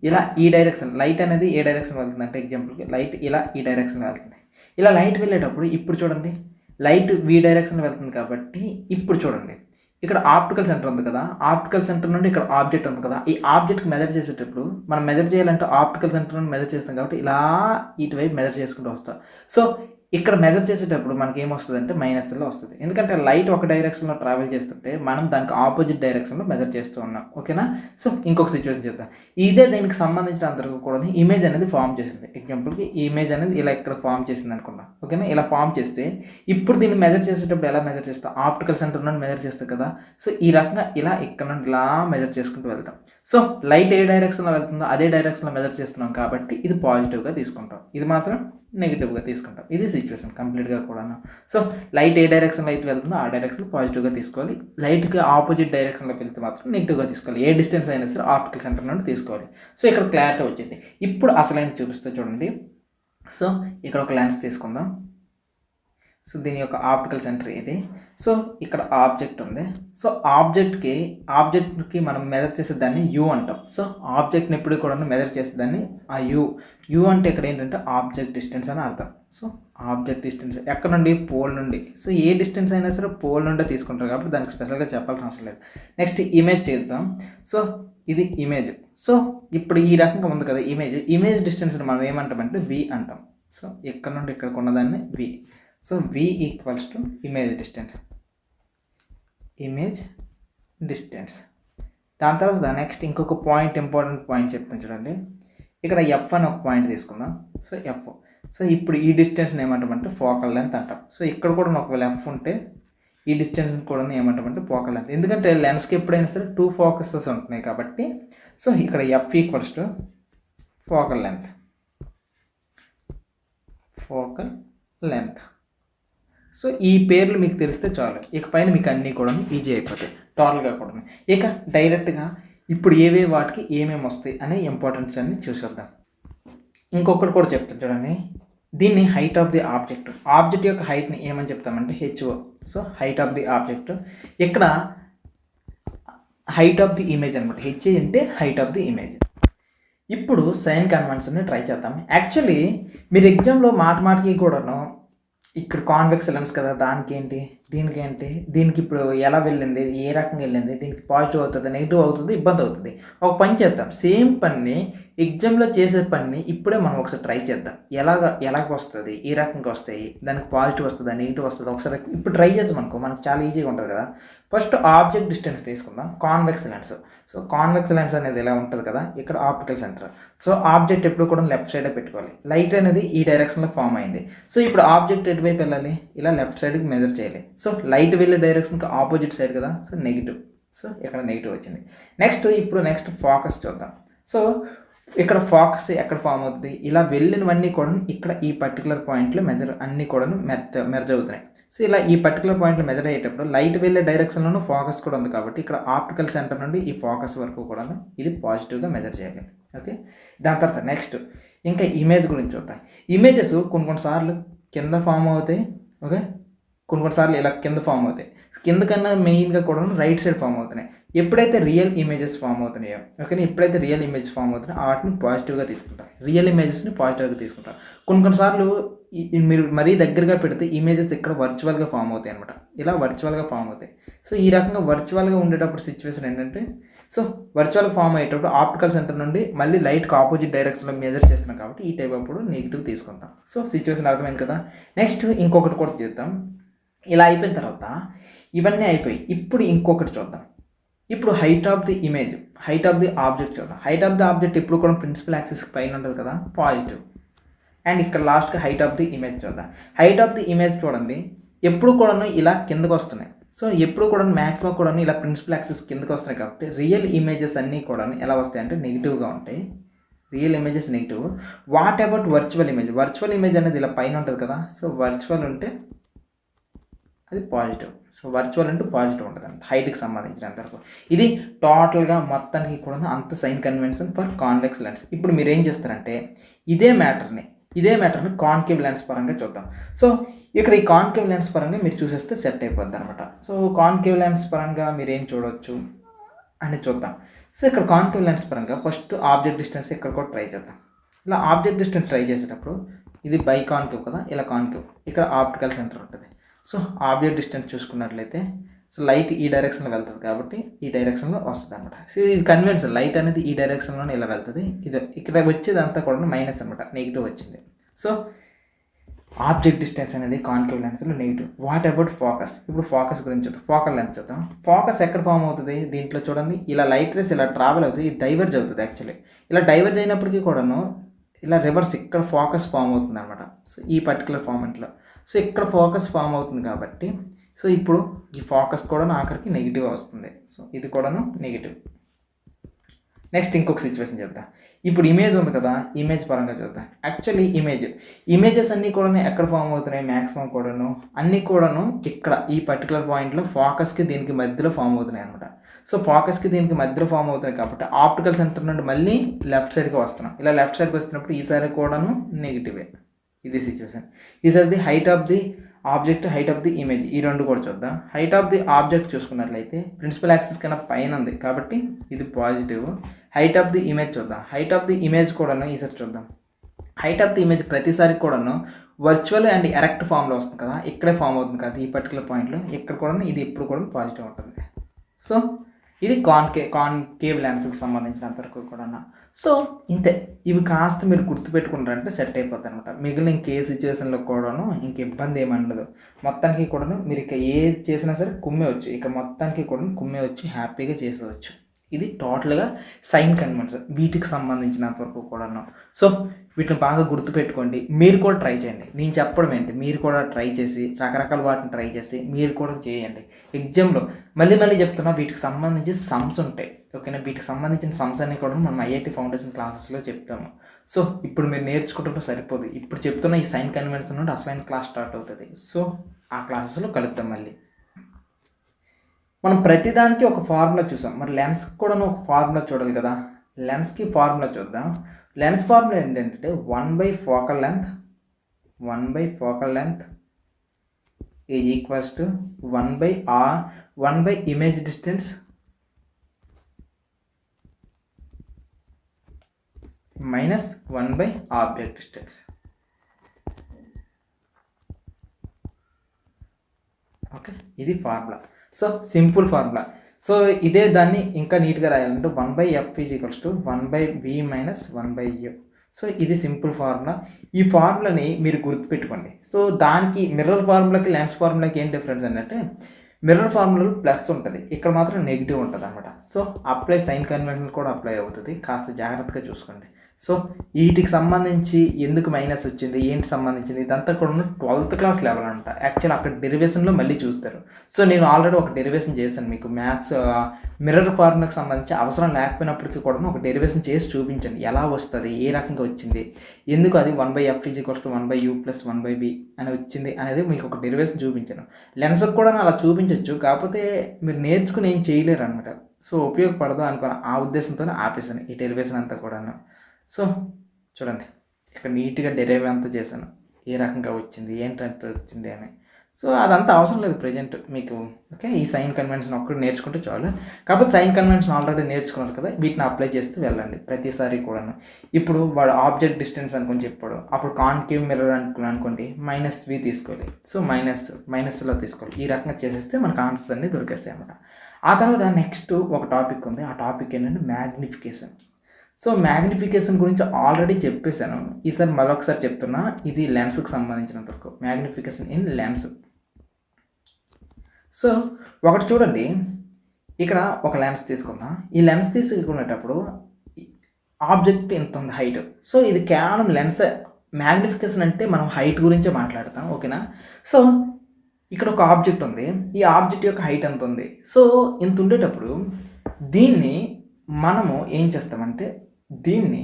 ఇలా ఈ డైరెక్షన్, లైట్ అనేది ఏ డైరెక్షన్ వెళ్తుంది అంటే ఎగ్జాంపుల్కి లైట్ ఇలా ఈ డైరెక్షన్లో వెళ్తుంది. ఇలా లైట్ వెళ్ళేటప్పుడు ఇప్పుడు చూడండి, లైట్ వి డైరెక్షన్లో వెళ్తుంది కాబట్టి ఇప్పుడు చూడండి ఇక్కడ ఆప్టికల్ సెంటర్ ఉంది కదా, ఆప్టికల్ సెంటర్ నుండి ఇక్కడ ఆబ్జెక్ట్ ఉంది కదా, ఈ ఆబ్జెక్ట్కి మెజర్ చేసేటప్పుడు మనం మెజర్ చేయాలంటే ఆప్టికల్ సెంటర్ నుండి మెజర్ చేస్తాం కాబట్టి ఇలా ఇటువైపు మెజర్ చేసుకుంటూ వస్తాం. సో ఇక్కడ మెజర్ చేసేటప్పుడు మనకి ఏమొస్తుంది అంటే -లో వస్తుంది. ఎందుకంటే లైట్ ఒక డైరెక్షన్లో ట్రావెల్ చేస్తుంటే మనం దానికి ఆపోజిట్ డైరెక్షన్లో మెజర్ చేస్తూ ఉన్నాం. ఓకేనా. సో ఇంకొక సిచ్యువేషన్ చేద్దాం. ఇదే దీనికి సంబంధించిన అందరికీ కూడా ఇమేజ్ అనేది ఫామ్ చేసింది. ఎగ్జాంపుల్కి ఈ ఇమేజ్ అనేది ఇలా ఇక్కడ ఫామ్ చేసింది అనుకున్నాం. ఓకేనా. ఇలా ఫామ్ చేస్తే ఇప్పుడు దీన్ని మెజర్ చేసేటప్పుడు ఎలా మెజర్ చేస్తాం, ఆప్టికల్ సెంటర్ నుండి మెజర్ చేస్తాం కదా. సో ఈ రకంగా ఇలా ఇక్కడ నుండి ఇలా మెజర్ చేసుకుంటూ వెళ్తాం. సో లైట్ ఏ డైరెక్షన్లో వెళ్తుందో అదే డైరెక్షన్లో మెజర్ చేస్తున్నాం కాబట్టి ఇది పాజిటివ్గా తీసుకుంటాం, ఇది మాత్రం నెగిటివ్గా తీసుకుంటాం. ఇది సిచ్యువేషన్ కంప్లీట్గా కూడాను. సో లైట్ ఏ డైరెక్షన్లో అయితే వెళ్తుందో ఆ డైరెక్షన్ పాజిటివ్గా తీసుకోవాలి, లైట్కి ఆపోజిట్ డైరెక్షన్లోకి వెళ్తే మాత్రం నెగిటివ్గా తీసుకోవాలి. ఏ డిస్టెన్స్ అయినా సరే ఆప్టికల్ సెంటర్ నుండి తీసుకోవాలి. సో ఇక్కడ క్లారిటీ వచ్చింది. ఇప్పుడు అసలైన చూపిస్తే చూడండి. సో ఇక్కడ ఒక లెన్స్ తీసుకుందాం. సో దీని యొక్క ఆప్టికల్ సెంటర్ ఇది. సో ఇక్కడ ఆబ్జెక్ట్ ఉంది. సో ఆబ్జెక్ట్కి మనం మెజర్ చేసేదాన్ని యూ అంటాం. సో ఆబ్జెక్ట్ని ఎప్పుడు కూడా మెజర్ చేసేదాన్ని ఆ యూ అంటే ఇక్కడ ఏంటంటే ఆబ్జెక్ట్ డిస్టెన్స్ అని అర్థం. సో ఆబ్జెక్ట్ డిస్టెన్స్ ఎక్కడ నుండి, పోల్ నుండి. సో ఏ డిస్టెన్స్ అయినా సరే పోల్ నుండే తీసుకుంటారు కాబట్టి దానికి స్పెషల్గా చెప్పాల్సిన అవసరం లేదు. నెక్స్ట్ ఇమేజ్ చేద్దాం. సో ఇది ఇమేజ్. సో ఇప్పుడు ఈ రకంగా ఉంది కదా ఇమేజ్ డిస్టెన్స్ని మనం ఏమంటామంటే వి అంటాం. సో ఇక్కడ నుండి ఇక్కడికి ఉన్నదాన్ని V. So v equals to image distance. దాని తర్వాత నెక్స్ట్ ఇంకొక పాయింట్, ఇంపార్టెంట్ పాయింట్ చెప్తాను చూడండి. ఇక్కడ ఎఫ్ అని ఒక పాయింట్ తీసుకుందాం. So F. సో ఇప్పుడు ఈ డిస్టెన్స్ని ఏమంటామంటే ఫోకల్ లెంత్ అంటాం. సో ఇక్కడ కూడా ఒకవేళ ఎఫ్ ఉంటే ఈ డిస్టెన్స్ కూడా ఏమంటామంటే ఫోకల్ లెంత్. ఎందుకంటే లెన్స్కి ఎప్పుడైనా సరే 2 ఫోకసెస్ ఉంటున్నాయి కాబట్టి. సో ఇక్కడ F equals to focal length. So ఈ పేర్లు మీకు తెలిస్తే చాలు, ఇకపైన మీకు అన్నీ కూడా ఈజీ అయిపోతాయి టోటల్గా కూడా. ఇక డైరెక్ట్గా ఇప్పుడు ఏవేవి వాటికి ఏమేమి వస్తాయి అనే ఇంపార్టెన్స్ అన్ని చూసేద్దాం. ఇంకొకటి కూడా చెప్తాను చూడండి. దీన్ని హైట్ ఆఫ్ ది ఆబ్జెక్ట్ యొక్క హైట్ని ఏమని చెప్తామంటే H O. So height of the object, ఇక్కడ హైట్ ఆఫ్ ది ఇమేజ్ అనమాట. హెచ్ఏ అంటే హైట్ ఆఫ్ ది ఇమేజ్. ఇప్పుడు సైన్ కన్వెన్షన్ని ట్రై చేద్దాం. యాక్చువల్లీ మీరు ఎగ్జామ్లో మాటికి కూడాను ఇక్కడ కాన్వెక్స్ లెన్స్ కదా, దీనికి ఇప్పుడు ఎలా వెళ్ళింది, ఏ రకంగా వెళ్ళింది, దీనికి పాజిటివ్ అవుతుంది, నెగిటివ్ అవుతుంది, ఇబ్బంది అవుతుంది. ఒక పని చేద్దాం, సేమ్ పని ఎగ్జామ్లో చేసే పని ఇప్పుడే మనం ఒకసారి ట్రై చేద్దాం. ఎలాగ వస్తుంది, ఏ రకంగా వస్తాయి, దానికి పాజిటివ్ వస్తుందా, నెగిటివ్ వస్తుందా, ఒకసారి ఇప్పుడు ట్రై చేసాం అనుకో మనకు చాలా ఈజీగా ఉంటుంది కదా. ఫస్ట్ ఆబ్జెక్ట్ డిస్టెన్స్ తీసుకుందాం, convex lens. So convex lens అనేది ఇలా ఉంటుంది కదా, ఇక్కడ ఆప్టికల్ సెంటర్. సో ఆబ్జెక్ట్ ఎప్పుడు కూడా లెఫ్ట్ సైడే పెట్టుకోవాలి. లైట్ అనేది ఈ డైరెక్షన్లో ఫామ్ అయింది. సో ఇప్పుడు ఆబ్జెక్ట్ ఎటువైపు వెళ్ళాలి, ఇలా లెఫ్ట్ సైడ్కి మెజర్ చేయాలి. సో లైట్ వెళ్ళే డైరెక్షన్కి ఆపోజిట్ సైడ్ కదా, సో నెగిటివ్. సో ఇక్కడ నెగిటివ్ వచ్చింది. నెక్స్ట్ ఫోకస్ చూద్దాం. సో ఇక్కడ ఫోకస్ ఎక్కడ ఫామ్ అవుతుంది, ఇలా వెళ్ళినవన్నీ కూడా ఇక్కడ ఈ పర్టికులర్ పాయింట్లో అన్నీ కూడా మెర్జ్ అవుతున్నాయి. సో ఇలా ఈ పర్టికులర్ పాయింట్లో మెజర్ అయ్యేటప్పుడు లైట్ వెళ్ళే డైరెక్షన్లోనూ ఫోకస్ కూడా ఉంది కాబట్టి ఇక్కడ ఆప్టికల్ సెంటర్ నుండి ఈ ఫోకస్ వరకు కూడా ఇది పాజిటివ్గా మెజర్ చేయాలి. ఓకే, దాని తర్వాత నెక్స్ట్ ఇంకా ఇమేజ్ గురించి చూద్దాం. ఇమేజెస్ కొన్నిసార్లు కింద ఫామ్ అవుతాయి. ఓకే, కొన్నిసార్లు ఇలా కింద ఫామ్ అవుతాయి. కింద కన్నా మెయిన్గా కూడా రైట్ సైడ్ ఫామ్ అవుతున్నాయి. ఎప్పుడైతే రియల్ ఇమేజెస్ ఫామ్ అవుతున్నాయో, ఓకే, ఎప్పుడైతే రియల్ ఇమేజెస్ ఫామ్ అవుతున్నాయో వాటిని పాజిటివ్గా తీసుకుంటాం. రియల్ ఇమేజెస్ని పాజిటివ్గా తీసుకుంటాం. కొన్నిసార్లు మీరు మరీ దగ్గరగా పెడితే ఇమేజెస్ ఇక్కడ వర్చువల్గా ఫామ్ అవుతాయి అనమాట. ఇలా వర్చువల్గా ఫామ్ అవుతాయి. సో ఈ రకంగా వర్చువల్గా ఉండేటప్పుడు సిచ్యువేషన్ ఏంటంటే, సో వర్చువల్గా ఫామ్ అయ్యేటప్పుడు ఆప్టికల్ సెంటర్ నుండి మళ్ళీ లైట్కి ఆపోజిట్ డైరెక్షన్లో మెజర్ చేస్తున్నాం కాబట్టి ఈ టైప్ అప్పుడు నెగిటివ్ తీసుకుంటాం. సో సిచ్యువేషన్ అర్థమైంది కదా. నెక్స్ట్ ఇంకొకటి కూడా చేద్దాం. ఇలా అయిపోయిన తర్వాత ఇవన్నీ అయిపోయి ఇప్పుడు ఇంకొకటి చూద్దాం. ఇప్పుడు height of the image, height of the object చూద్దాం. హైట్ ఆఫ్ ది ఆబ్జెక్ట్ ఇప్పుడు కూడా ప్రిన్సిపల్ యాక్సిస్కి పైన ఉంటుంది కదా, పాజిటివ్. అండ్ ఇక్కడ లాస్ట్కి హైట్ ఆఫ్ ది ఇమేజ్ చూద్దాం. హైట్ ఆఫ్ ది ఇమేజ్ చూడండి ఎప్పుడు కూడా ఇలా కిందకు వస్తున్నాయి. సో ఎప్పుడు కూడా మ్యాక్సిమం కూడా ఇలా ప్రిన్సిపల్ యాక్సిస్ కిందకు వస్తున్నాయి కాబట్టి రియల్ ఇమేజెస్ అన్నీ కూడా ఎలా వస్తాయి అంటే నెగిటివ్గా ఉంటాయి. Real images negative. What about virtual image? Virtual image అనేది ఇలా పైన ఉంటుంది కదా, సో వర్చువల్ ఉంటే అది పాజిటివ్. సో వర్చువల్ అంటే పాజిటివ్ ఉంటుంది అండి హైట్కి సంబంధించినంతవరకు. ఇది టోటల్గా మొత్తానికి కూడా అంత sign convention for convex lens. ఇప్పుడు మీరు ఏం చేస్తారంటే ఇదే మ్యాటర్ని కాన్కేవ్ లెన్స్ పరంగా చూద్దాం. సో ఇక్కడ ఈ కాన్కేవ్ లెన్స్ పరంగా మీరు చూసేస్తే సెట్ అయిపోద్ది అనమాట. సో కాన్కేవ్ లెన్స్ పరంగా మీరు ఏం చూడవచ్చు అని చూద్దాం. సో ఇక్కడ కాన్కేవ్ లెన్స్ పరంగా ఫస్ట్ ఆబ్జెక్ట్ డిస్టెన్స్ ఇక్కడ కూడా ట్రై చేద్దాం. ఇలా ఆబ్జెక్ట్ డిస్టెన్స్ ట్రై చేసేటప్పుడు ఇది బై కాన్కేవ్ కదా, ఇలా కాన్కేవ్, ఇక్కడ ఆప్టికల్ సెంటర్ ఉంటుంది. సో ఆబ్జెక్ట్ డిస్టెన్స్ చూసుకున్నట్లయితే సో లైట్ ఈ డైరెక్షన్లో వెళ్తుంది కాబట్టి ఈ డైరెక్షన్లో వస్తుంది అనమాట. సో ఇది కన్వెన్షన్, లైట్ అనేది ఈ డైరెక్షన్లోనే ఇలా వెళ్తుంది. ఇది ఇక్కడ వచ్చేదంతా కూడా మైనస్ అనమాట, నెగిటివ్ వచ్చింది. సో ఆబ్జెక్ట్ డిస్టెన్స్ అనేది కాన్కేవ్ లెన్స్లో నెగిటివ్. What about focus? ఇప్పుడు ఫోకస్ గురించి చూద్దాం. ఫోకల్ లెన్స్ చూద్దాం. ఫోకస్ ఎక్కడ ఫామ్ అవుతుంది? దీంట్లో చూడండి ఇలా లైట్ రేస్ ఇలా ట్రావెల్ అవుతుంది, ఇది డైవర్జ్ అవుతుంది. యాక్చువల్లీ ఇలా డైవర్జ్ అయినప్పటికీ కూడాను ఇలా రివర్స్ ఇక్కడ ఫోకస్ ఫామ్ అవుతుంది అనమాట. సో ఈ పర్టికులర్ ఫార్మెట్లో సో ఇక్కడ ఫోకస్ ఫామ్ అవుతుంది కాబట్టి సో ఇప్పుడు ఈ ఫోకస్ కూడా ఆఖరికి నెగిటివ్ వస్తుంది. సో ఇది కూడాను నెగిటివ్. నెక్స్ట్ ఇంకొక సిచ్యువేషన్ చూద్దాం. ఇప్పుడు ఇమేజ్ ఉంది కదా, ఇమేజ్ పరంగా చూద్దాం. యాక్చువల్లీ ఇమేజెస్ అన్నీ కూడా ఎక్కడ ఫామ్ అవుతున్నాయి? మ్యాక్సిమం కూడాను అన్నీ కూడాను ఇక్కడ ఈ పర్టికులర్ పాయింట్లో ఫోకస్కి దీనికి మధ్యలో ఫామ్ అవుతున్నాయి అనమాట. సో ఫోకస్కి దీనికి మధ్యలో ఫామ్ అవుతున్నాయి కాబట్టి ఆప్టికల్ సెంటర్ నుండి మళ్ళీ లెఫ్ట్ సైడ్కి వస్తున్నాం. ఇలా లెఫ్ట్ సైడ్కి వస్తున్నప్పుడు ఈసారి కూడాను నెగిటివే. ఇది సిచ్యువేషన్. ఈసారి height of the object, height of the image, ఈ రెండు కూడా చూద్దాం. హైట్ ఆఫ్ ది ఆబ్జెక్ట్ చూసుకున్నట్లయితే ప్రిన్సిపల్ యాక్సిస్ కన్నా పైన ఉంది కాబట్టి ఇది positive. Height of the image చూద్దాం. హైట్ ఆఫ్ ది ఇమేజ్ కూడాను ఈసారి చూద్దాం. హైట్ ఆఫ్ ది ఇమేజ్ ప్రతిసారి కూడాను వర్చువల్ అండ్ ఎరెక్ట్ ఫామ్లో వస్తుంది కదా, ఇక్కడే ఫామ్ అవుతుంది కదా ఈ పర్టికులర్ పాయింట్లో, ఇక్కడ కూడా ఇది ఎప్పుడు కూడా పాజిటివ్ ఉంటుంది. సో ఇది కాన్కేవ్ లెన్స్కి సంబంధించినంతవరకు కూడా. సో ఇంతే, ఇవి కాస్త మీరు గుర్తుపెట్టుకుంటారంటే సెట్ అయిపోతుంది అనమాట. మిగిలిన ఇంకే సిచ్యువేషన్లో కూడాను ఇంక ఇబ్బంది ఏమి ఉండదు. మొత్తానికి కూడాను మీరు ఇక ఏది చేసినా సరే కుమ్మేవచ్చు. ఇక మొత్తానికి కూడా కుమ్మేవచ్చు, హ్యాపీగా చేసేవచ్చు. ఇది టోటల్గా సైన్ కన్వెన్షన్ వీటికి సంబంధించినంత వరకు కూడాను. సో వీటిని బాగా గుర్తుపెట్టుకోండి. మీరు కూడా ట్రై చేయండి. నేను చెప్పడం ఏంటి, మీరు కూడా ట్రై చేసి రకరకాల వాటిని ట్రై చేసి మీరు కూడా చేయండి. ఎగ్జామ్లో మళ్ళీ చెప్తున్నా, వీటికి సంబంధించి సమ్స్ ఉంటాయి. ఓకేనా, వీటికి సంబంధించిన సమ్స్ అన్నీ కూడా మనం ఐఐటి ఫౌండేషన్ క్లాసెస్లో చెప్తాము. సో ఇప్పుడు మీరు నేర్చుకుంటుంటే సరిపోదు. ఇప్పుడు చెప్తున్న ఈ సైన్ కన్వెన్షన్ నుండి అసలైన క్లాస్ స్టార్ట్ అవుతుంది. సో ఆ క్లాసెస్లో కలుద్దాం. మళ్ళీ మనం ప్రతిదానికి ఒక ఫార్ములా చూసాం, మరి లెన్స్కి కూడా ఒక ఫార్ములా చూడాలి కదా. లెన్స్కి ఫార్ములా చూద్దాం. లెన్స్ ఫార్ములా ఏంటంటే 1/focal length is equals to 1/image distance minus 1/object distance. Okay, ఇది formula. So simple formula. So ఇదే దాన్ని ఇంకా నీట్గా రాయాలంటే 1/f is equals to 1/v minus 1/u. So ఇది సింపుల్ ఫార్ములా. ఈ ఫార్ములాని మీరు గుర్తుపెట్టుకోండి. సో దానికి మిర్రర్ ఫార్ములాకి లెన్స్ ఫార్ములాకి ఏం డిఫరెన్స్ అంటే మిర్రర్ ఫార్ములాలో ప్లస్ ఉంటుంది, ఇక్కడ మాత్రం నెగిటివ్ ఉంటుంది అనమాట. సో అప్లై సైన్ కన్వెన్షన్ కూడా అప్లై అవుతుంది, కాస్త జాగ్రత్తగా చూసుకోండి. సో వీటికి సంబంధించి ఎందుకు మైనస్ వచ్చింది, ఏంటి సంబంధించింది, ఇదంతా కూడా 12th క్లాస్ లెవెల్ అంట. యాక్చువల్ అక్కడ డెరివేషన్లో మళ్ళీ చూస్తారు. సో నేను ఆల్రెడీ ఒక డెరివేషన్ చేశాను మీకు మ్యాథ్స్ మిర్రర్ ఫార్ములాకి సంబంధించి అవసరం లేకపోయినప్పటికీ కూడా ఒక డెరివేషన్ చేసి చూపించాను, ఎలా వస్తుంది, ఏ రకంగా వచ్చింది, ఎందుకు అది 1/f = 1/u + 1/b అని వచ్చింది అనేది మీకు ఒక డెరివేషన్ చూపించాను. లెన్స్కి కూడా అలా చూపించవచ్చు, కాకపోతే మీరు నేర్చుకుని ఏం చేయలేరు అనమాట. సో ఉపయోగపడదు అనుకున్న ఆ ఉద్దేశంతో ఆపేసాను ఈ డెరివేషన్ అంతా కూడాను. సో చూడండి ఇక్కడ నీట్గా డెరైవ్ అంతా చేశాను, ఏ రకంగా వచ్చింది, ఏంటంత వచ్చింది అని. సో అదంతా అవసరం లేదు ప్రజెంట్ మీకు. ఓకే, ఈ సైన్ కన్వెన్షన్ ఒక్కటి నేర్చుకుంటే చాలు. కాకపోతే సైన్ కన్వెన్షన్ ఆల్రెడీ నేర్చుకున్నారు కదా, వీటిని అప్లై చేస్తూ వెళ్ళండి ప్రతిసారి కూడాను. ఇప్పుడు వాడు ఆబ్జెక్ట్ డిస్టెన్స్ అనుకొని చెప్పాడు, అప్పుడు కాన్కేవ్ మిర్రర్ అనుకోండి -v తీసుకోవాలి. సో మైనస్లో తీసుకోవాలి. ఈ రకంగా చేసేస్తే మనకు ఆన్సర్స్ అన్నీ దొరికేస్తాయి అన్నమాట. ఆ తర్వాత నెక్స్ట్ ఒక టాపిక్ ఉంది, ఆ టాపిక్ ఏంటంటే మ్యాగ్నిఫికేషన్. సో మ్యాగ్నిఫికేషన్ గురించి ఆల్రెడీ చెప్పేశాను, ఈసారి మరొకసారి చెప్తున్నా. ఇది లెన్స్కి సంబంధించినంత వరకు మ్యాగ్నిఫికేషన్ ఇన్ లెన్స్. సో ఒకటి చూడండి, ఇక్కడ ఒక లెన్స్ తీసుకుందాం. ఈ లెన్స్ తీసుకునేటప్పుడు ఆబ్జెక్ట్ ఎంత ఉంది హైట్. సో ఇది కేవలం లెన్స్. మ్యాగ్నిఫికేషన్ అంటే మనం హైట్ గురించే మాట్లాడతాం, ఓకేనా. సో ఇక్కడ ఒక ఆబ్జెక్ట్ ఉంది, ఈ ఆబ్జెక్ట్ యొక్క హైట్ ఎంత ఉంది. సో ఇంత ఉండేటప్పుడు దీన్ని మనము ఏం చేస్తామంటే, దీన్ని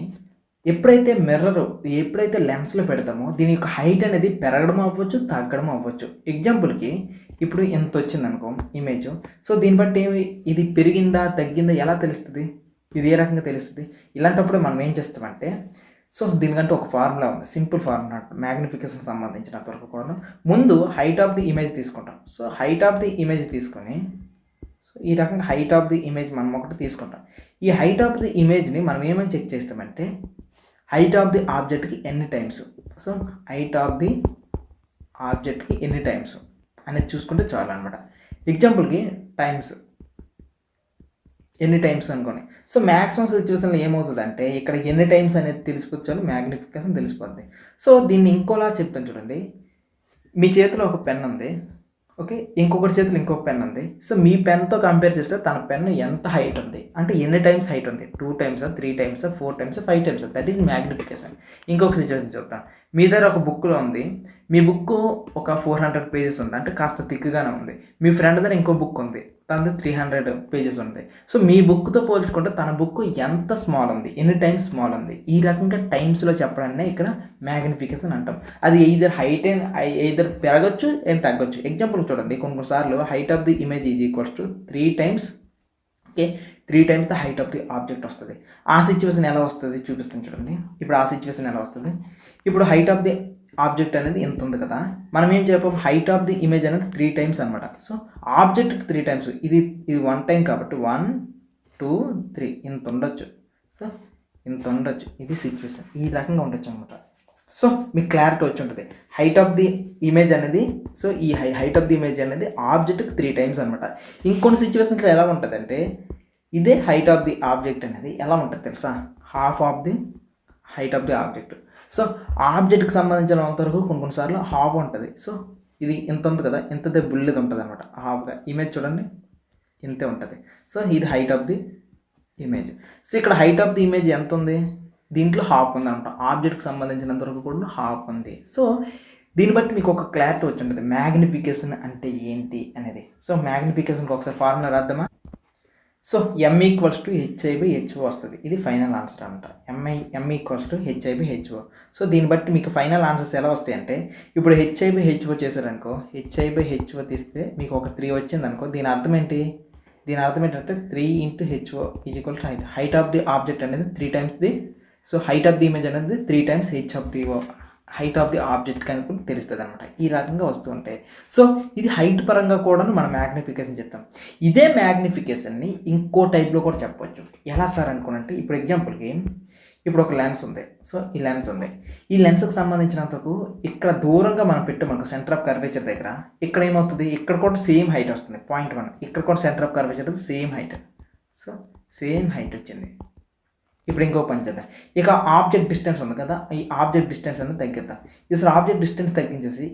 ఎప్పుడైతే లెన్స్లో పెడతామో దీని యొక్క హైట్ అనేది పెరగడం అవ్వచ్చు, తగ్గడం అవ్వచ్చు. ఎగ్జాంపుల్కి ఇప్పుడు ఎంత వచ్చింది అనుకో ఇమేజ్. సో దీన్ని బట్టి ఇది పెరిగిందా తగ్గిందా ఎలా తెలుస్తుంది, ఇది ఏ రకంగా తెలుస్తుంది. ఇలాంటప్పుడు మనం ఏం చేస్తామంటే, సో దీనికంటే ఒక ఫార్ములా ఉంది, సింపుల్ ఫార్ములా మ్యాగ్నిఫికేషన్ సంబంధించినంత వరకు కూడా. ముందు హైట్ ఆఫ్ ది ఇమేజ్ తీసుకుంటాం. So height of the image తీసుకొని, సో ఈ రకంగా హైట్ ఆఫ్ ది ఇమేజ్ మనం ఒకటి తీసుకుంటాం. ఈ హైట్ ఆఫ్ ది ఇమేజ్ని మనం ఏమని చెక్ చేస్తామంటే, హైట్ ఆఫ్ ది ఆబ్జెక్ట్కి ఎన్ని times. So height of the ఆబ్జెక్ట్కి ఎన్ని టైమ్స్ అనేది చూసుకుంటే చాలు అనమాట. ఎగ్జాంపుల్కి ఎన్ని టైమ్స్ అనుకోండి. సో మ్యాక్సిమం సిచ్యువేషన్లో ఏమవుతుంది అంటే, ఇక్కడ ఎన్ని టైమ్స్ అనేది తెలిసిపోతుంది, మ్యాగ్నిఫికేషన్ తెలిసిపోద్ది. సో దీన్ని ఇంకోలా చెప్తాను చూడండి. మీ చేతిలో ఒక పెన్ ఉంది, ఓకే, ఇంకొకటి చేతిలో ఇంకొక పెన్ ఉంది. సో మీ పెన్తో కంపేర్ చేస్తే తన పెన్ ఎంత హైట్ ఉంది అంటే ఎన్ని టైమ్స్ హైట్ ఉంది, 2 times 3 times 4 times 5 times, that is magnification. ఇంకొక సిచ్యువేషన్ చెప్తాను. మీ దగ్గర ఒక బుక్లో ఉంది, మీ బుక్ ఒక 400 pages ఉంది, అంటే కాస్త థిక్గానే ఉంది. మీ ఫ్రెండ్ దగ్గర ఇంకో బుక్ ఉంది, తనది 300 pages ఉంది. సో మీ బుక్తో పోల్చుకుంటే తన బుక్ ఎంత స్మాల్ ఉంది, ఎన్ని టైమ్స్ స్మాల్ ఉంది, ఈ రకంగా టైమ్స్లో చెప్పడాన్ని ఇక్కడ మ్యాగ్నిఫికేషన్ అంటాం. అది ఎయిదర్ పెరగచ్చు అండ్ తగ్గొచ్చు. ఎగ్జాంపుల్ చూడండి, కొన్నిసార్లు height of the image = 3 times, okay, 3 times the height of the object వస్తుంది. ఆ సిచ్యువేషన్ ఎలా వస్తుంది చూపిస్తాను చూడండి. ఇప్పుడు ఆ సిచ్యువేషన్ ఎలా వస్తుంది, ఇప్పుడు హైట్ ఆఫ్ ది ఆబ్జెక్ట్ అనేది ఎంత ఉంది కదా, మనం ఏం చెప్పాం, హైట్ ఆఫ్ ది ఇమేజ్ అనేది 3 times అనమాట. సో ఆబ్జెక్ట్ 3 times, ఇది 1 time కాబట్టి 1 2 3 ఇంత ఉండొచ్చు. సో ఇంత ఉండొచ్చు, ఇది సిచ్యువేషన్, ఈ రకంగా ఉండొచ్చు అనమాట. సో మీకు క్లారిటీ వచ్చి ఉంటుంది. హైట్ ఆఫ్ ది ఇమేజ్ అనేది, సో ఈ హైట్ ఆఫ్ ది ఇమేజ్ అనేది ఆబ్జెక్ట్కి 3 times అనమాట. ఇంకొన్ని సిచ్యువేషన్స్లో ఎలా ఉంటుంది అంటే, ఇదే హైట్ ఆఫ్ ది ఆబ్జెక్ట్ అనేది ఎలా ఉంటుంది తెలుసా, half of the height of the object. So ఆబ్జెక్ట్కి సంబంధించినంత వరకు కొన్నిసార్లు హాఫ్ ఉంటుంది. సో ఇది ఇంత ఉంది కదా, ఇంతదే బుల్లిది ఉంటుంది అనమాట హాఫ్గా. ఇమేజ్ చూడండి ఇంతే ఉంటుంది. సో ఇది height of the image. So ఇక్కడ హైట్ ఆఫ్ ది ఇమేజ్ ఎంత ఉంది, దీంట్లో హాఫ్ ఉంది అనమాట. ఆబ్జెక్ట్కి సంబంధించినంత వరకు కూడా హాఫ్ ఉంది. సో దీన్ని బట్టి మీకు ఒక క్లారిటీ వచ్చి ఉంటుంది మ్యాగ్నిఫికేషన్ అంటే ఏంటి అనేది. సో మ్యాగ్నిఫికేషన్కి ఒకసారి ఫార్ములా రాద్దామా. సో m = hi/ho వస్తుంది. ఇది ఫైనల్ ఆన్సర్ అనమాట. m = hi/ho. సో దీన్ని బట్టి మీకు ఫైనల్ ఆన్సర్స్ ఎలా వస్తాయి అంటే, ఇప్పుడు hi/ho చేశారనుకో, hi/ho తీస్తే మీకు ఒక 3 వచ్చింది అనుకో, దీని అర్థం ఏంటంటే 3 × ho = height. Height of the object అనేది 3 times the, so height of the image అనేది 3 times height of the object కనుక తెలుస్తుంది అనమాట. ఈ రకంగా వస్తూ ఉంటాయి. సో ఇది హైట్ పరంగా కూడా మనం మ్యాగ్నిఫికేషన్ చెప్తాం. ఇదే మ్యాగ్నిఫికేషన్ని ఇంకో టైప్లో కూడా చెప్పవచ్చు. ఎలా సార్ అనుకోనంటే, ఇప్పుడు ఎగ్జాంపుల్కి ఇప్పుడు ఒక లెన్స్ ఉంది. సో ఈ లెన్స్ ఉంది, ఈ లెన్స్కి సంబంధించినంతకు ఇక్కడ దూరంగా మనం పెట్టామనుకో సెంటర్ ఆఫ్ కర్వేచర్ దగ్గర, ఇక్కడ ఏమవుతుంది, ఇక్కడ కూడా సేమ్ హైట్ వస్తుంది 0.1. ఇక్కడ కూడా centre of curvature same height. So same height వచ్చింది. ఇప్పుడు ఇంకో పని చేద్దాం. ఇక ఆబ్జెక్ట్ డిస్టెన్స్ ఉంది కదా, ఈ ఆబ్జెక్ట్ డిస్టెన్స్ అనేది తగ్గిద్దాం. అసలు ఆబ్జెక్ట్ డిస్టెన్స్ తగ్గించేసి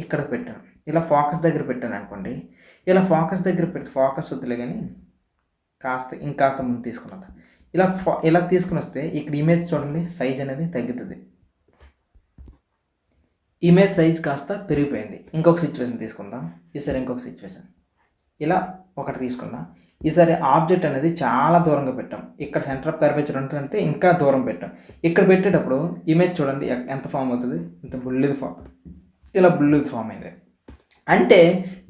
ఇక్కడికి పెట్టాను, ఇలా ఫోకస్ దగ్గర పెట్టాను అనుకోండి. ఇలా ఫోకస్ దగ్గర పెడితే, ఫోకస్ వద్దులే కానీ ఇంకాస్త ముందు తీసుకున్నదా, ఇలా తీసుకుని వస్తే ఇక్కడ ఇమేజ్ చూడండి సైజ్ అనేది తగ్గుతుంది, ఇమేజ్ సైజ్ కాస్త పెరిగిపోయింది. ఇంకొక సిచ్యువేషన్ తీసుకుందాం. ఈసారి ఇంకొక సిచ్యువేషన్ ఇలా ఒకటి తీసుకుందాం. ఈసారి ఆబ్జెక్ట్ అనేది చాలా దూరంగా పెట్టాం. ఇక్కడ సెంటర్ ఆఫ్ కర్వేచర్ అంటే ఇంకా దూరం పెట్టాం. ఇక్కడ పెట్టేటప్పుడు ఇమేజ్ చూడండి ఎంత ఫామ్ అవుతుంది, ఇంత బుల్లిది ఫామ్, ఇలా బుల్లిది ఫామ్ అయింది. అంటే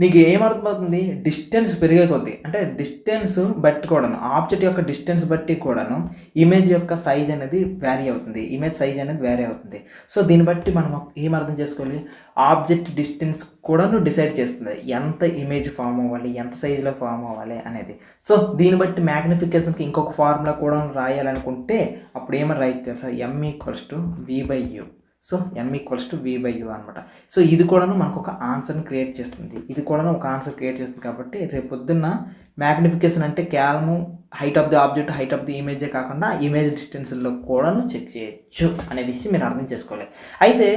నీకు ఏమర్థమవుతుంది, డిస్టెన్స్ పెరిగే కొద్దీ, అంటే డిస్టెన్స్ బట్టి కూడాను, ఆబ్జెక్ట్ యొక్క డిస్టెన్స్ బట్టి కూడాను ఇమేజ్ యొక్క సైజ్ అనేది వ్యారీ అవుతుంది, ఇమేజ్ సైజ్ అనేది వ్యారీ అవుతుంది. సో దీన్ని బట్టి మనం ఏం అర్థం చేసుకోవాలి, ఆబ్జెక్ట్ డిస్టెన్స్ కూడాను డిసైడ్ చేస్తుంది ఎంత ఇమేజ్ ఫామ్ అవ్వాలి, ఎంత సైజులో ఫామ్ అవ్వాలి అనేది. సో దీన్ని బట్టి మ్యాగ్నిఫికేషన్కి ఇంకొక ఫార్ములా కూడా రాయాలనుకుంటే అప్పుడు ఏమని రాయచ్చు తెలుసా, m=v/u. సో m=v/u అనమాట. సో ఇది కూడాను మనకు ఒక ఆన్సర్ని క్రియేట్ చేస్తుంది, ఇది కూడాను ఒక ఆన్సర్ క్రియేట్ చేస్తుంది. కాబట్టి రేపు పొద్దున్న మ్యాగ్నిఫికేషన్ అంటే కేవలం height of the object, height of the ఇమేజే కాకుండా ఇమేజ్ డిస్టెన్స్లో కూడాను చెక్ చేయొచ్చు అనే విషయం మీరు అర్థం చేసుకోవాలి. అయితే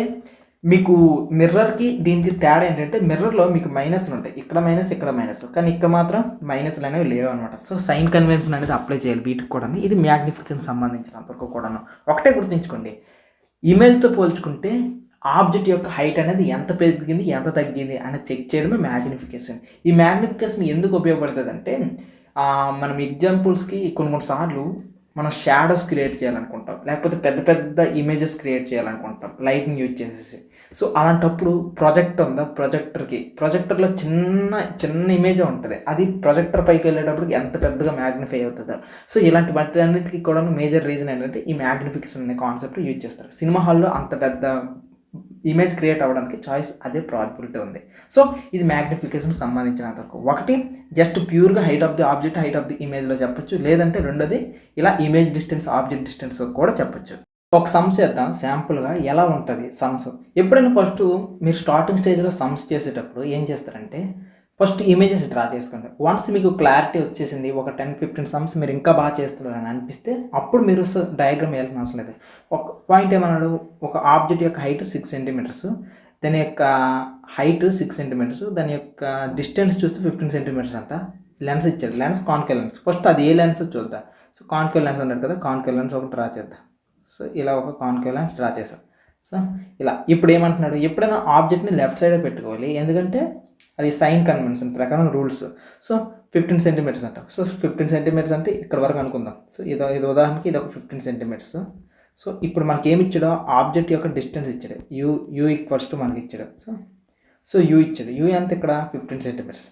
మీకు మిర్రర్కి దీనికి తేడా ఏంటంటే, మిర్రర్లో మీకు మైనస్లు ఉంటాయి, ఇక్కడ మైనస్ ఇక్కడ మైనస్, కానీ ఇక్కడ మాత్రం మైనస్లు అనేవి లేవు అనమాట. సో సైన్ కన్వెన్షన్ అనేది అప్లై చేయాలి వీటికి కూడా. ఇది మ్యాగ్నిఫికేషన్ సంబంధించినంతవరకు కూడాను. ఒకటే గుర్తుంచుకోండి, ఇమేజ్తో పోల్చుకుంటే ఆబ్జెక్ట్ యొక్క హైట్ అనేది ఎంత పెరిగింది ఎంత తగ్గింది అని చెక్ చేయడమే మ్యాగ్నిఫికేషన్. ఈ మ్యాగ్నిఫికేషన్ ఎందుకు ఉపయోగపడుతుంది అంటే, మనం ఎగ్జాంపుల్స్కి కొన్నిసార్లు మనం షాడోస్ క్రియేట్ చేయాలనుకుంటాం, లేకపోతే పెద్ద పెద్ద ఇమేజెస్ క్రియేట్ చేయాలనుకుంటాం లైట్ని యూజ్ చేసేసి. సో అలాంటప్పుడు ప్రొజెక్టర్ ఉందా, ప్రొజెక్టర్లో చిన్న ఇమేజ్ ఉంటుంది, అది ప్రొజెక్టర్ పైకి వెళ్ళేటప్పటికి ఎంత పెద్దగా మ్యాగ్నిఫై అవుతుందో. సో ఇలాంటి వాటి అన్నిటికీ కూడా మేజర్ రీజన్ ఏంటంటే ఈ మ్యాగ్నిఫికేషన్ అనే కాన్సెప్ట్ యూజ్ చేస్తారు. సినిమా హాల్లో అంత పెద్ద ఇమేజ్ క్రియేట్ అవ్వడానికి చాయిస్ అదే పాసిబిలిటీ ఉంది. సో ఇది మ్యాగ్నిఫికేషన్ సంబంధించినంత వరకు. ఒకటి జస్ట్ ప్యూర్గా height of the object, height of the ఇమేజ్లో చెప్పొచ్చు, లేదంటే రెండోది ఇలా ఇమేజ్ డిస్టెన్స్, ఆబ్జెక్ట్ డిస్టెన్స్ కూడా చెప్పొచ్చు. ఒక సమ్స్ చేద్దాం శాంపుల్గా ఎలా ఉంటుంది సమ్స్. ఎప్పుడైనా ఫస్ట్ మీరు స్టార్టింగ్ స్టేజ్లో సమ్స్ చేసేటప్పుడు ఏం చేస్తారంటే, ఫస్ట్ ఇమేజెస్ డ్రా చేసుకోండి. వన్స్ మీకు క్లారిటీ వచ్చేసింది, ఒక 10-15 సమ్స్ మీరు ఇంకా బాగా చేస్తున్నారని అనిపిస్తే అప్పుడు మీరు డయాగ్రామ్ వేయాల్సిన అవసరం లేదు. ఒక పాయింట్ ఏమన్నాడు, ఒక ఆబ్జెక్ట్ యొక్క హైట్ 6 సెంటీమీటర్స్, దాని యొక్క హైట్ 6 సెంటీమీటర్స్, దాని యొక్క డిస్టెన్స్ చూస్తే 15 సెంటీమీటర్స్ అంట. లెన్స్ ఇచ్చాడు, లెన్స్ కాన్కేవ్ లెన్స్. ఫస్ట్ అది ఏ లెన్స్ చూద్దాం. సో కాన్కేవ్ లెన్స్ అన్నాడు కదా, కాన్కేవ్ లెన్స్ ఒకటి డ్రా చేద్దాం. సో ఇలా ఒక కాన్కేవ్ లెన్స్ డ్రా చేసాం. సో ఇలా ఇప్పుడు ఏమంటున్నాడు, ఎప్పుడైనా ఆబ్జెక్ట్ని లెఫ్ట్ సైడే పెట్టుకోవాలి, ఎందుకంటే అది సైన్ కన్వెన్షన్ ప్రకారం రూల్స్. సో 15 సెంటీమీటర్స్ అంట. సో 15 సెంటీమీటర్స్ అంటే ఇక్కడ వరకు అనుకుందాం. సో ఇది ఉదాహరణకి ఇది ఒక 15 సెంటీమీటర్స్. సో ఇప్పుడు మనకి ఏమి ఇచ్చాడో, ఆబ్జెక్ట్ యొక్క డిస్టెన్స్ ఇచ్చాడు, యూ ఈక్వల్స్ టు మనకి ఇచ్చాడు. సో యూ ఇచ్చాడు, యూ ఎంత ఇక్కడ 15 సెంటీమీటర్స్,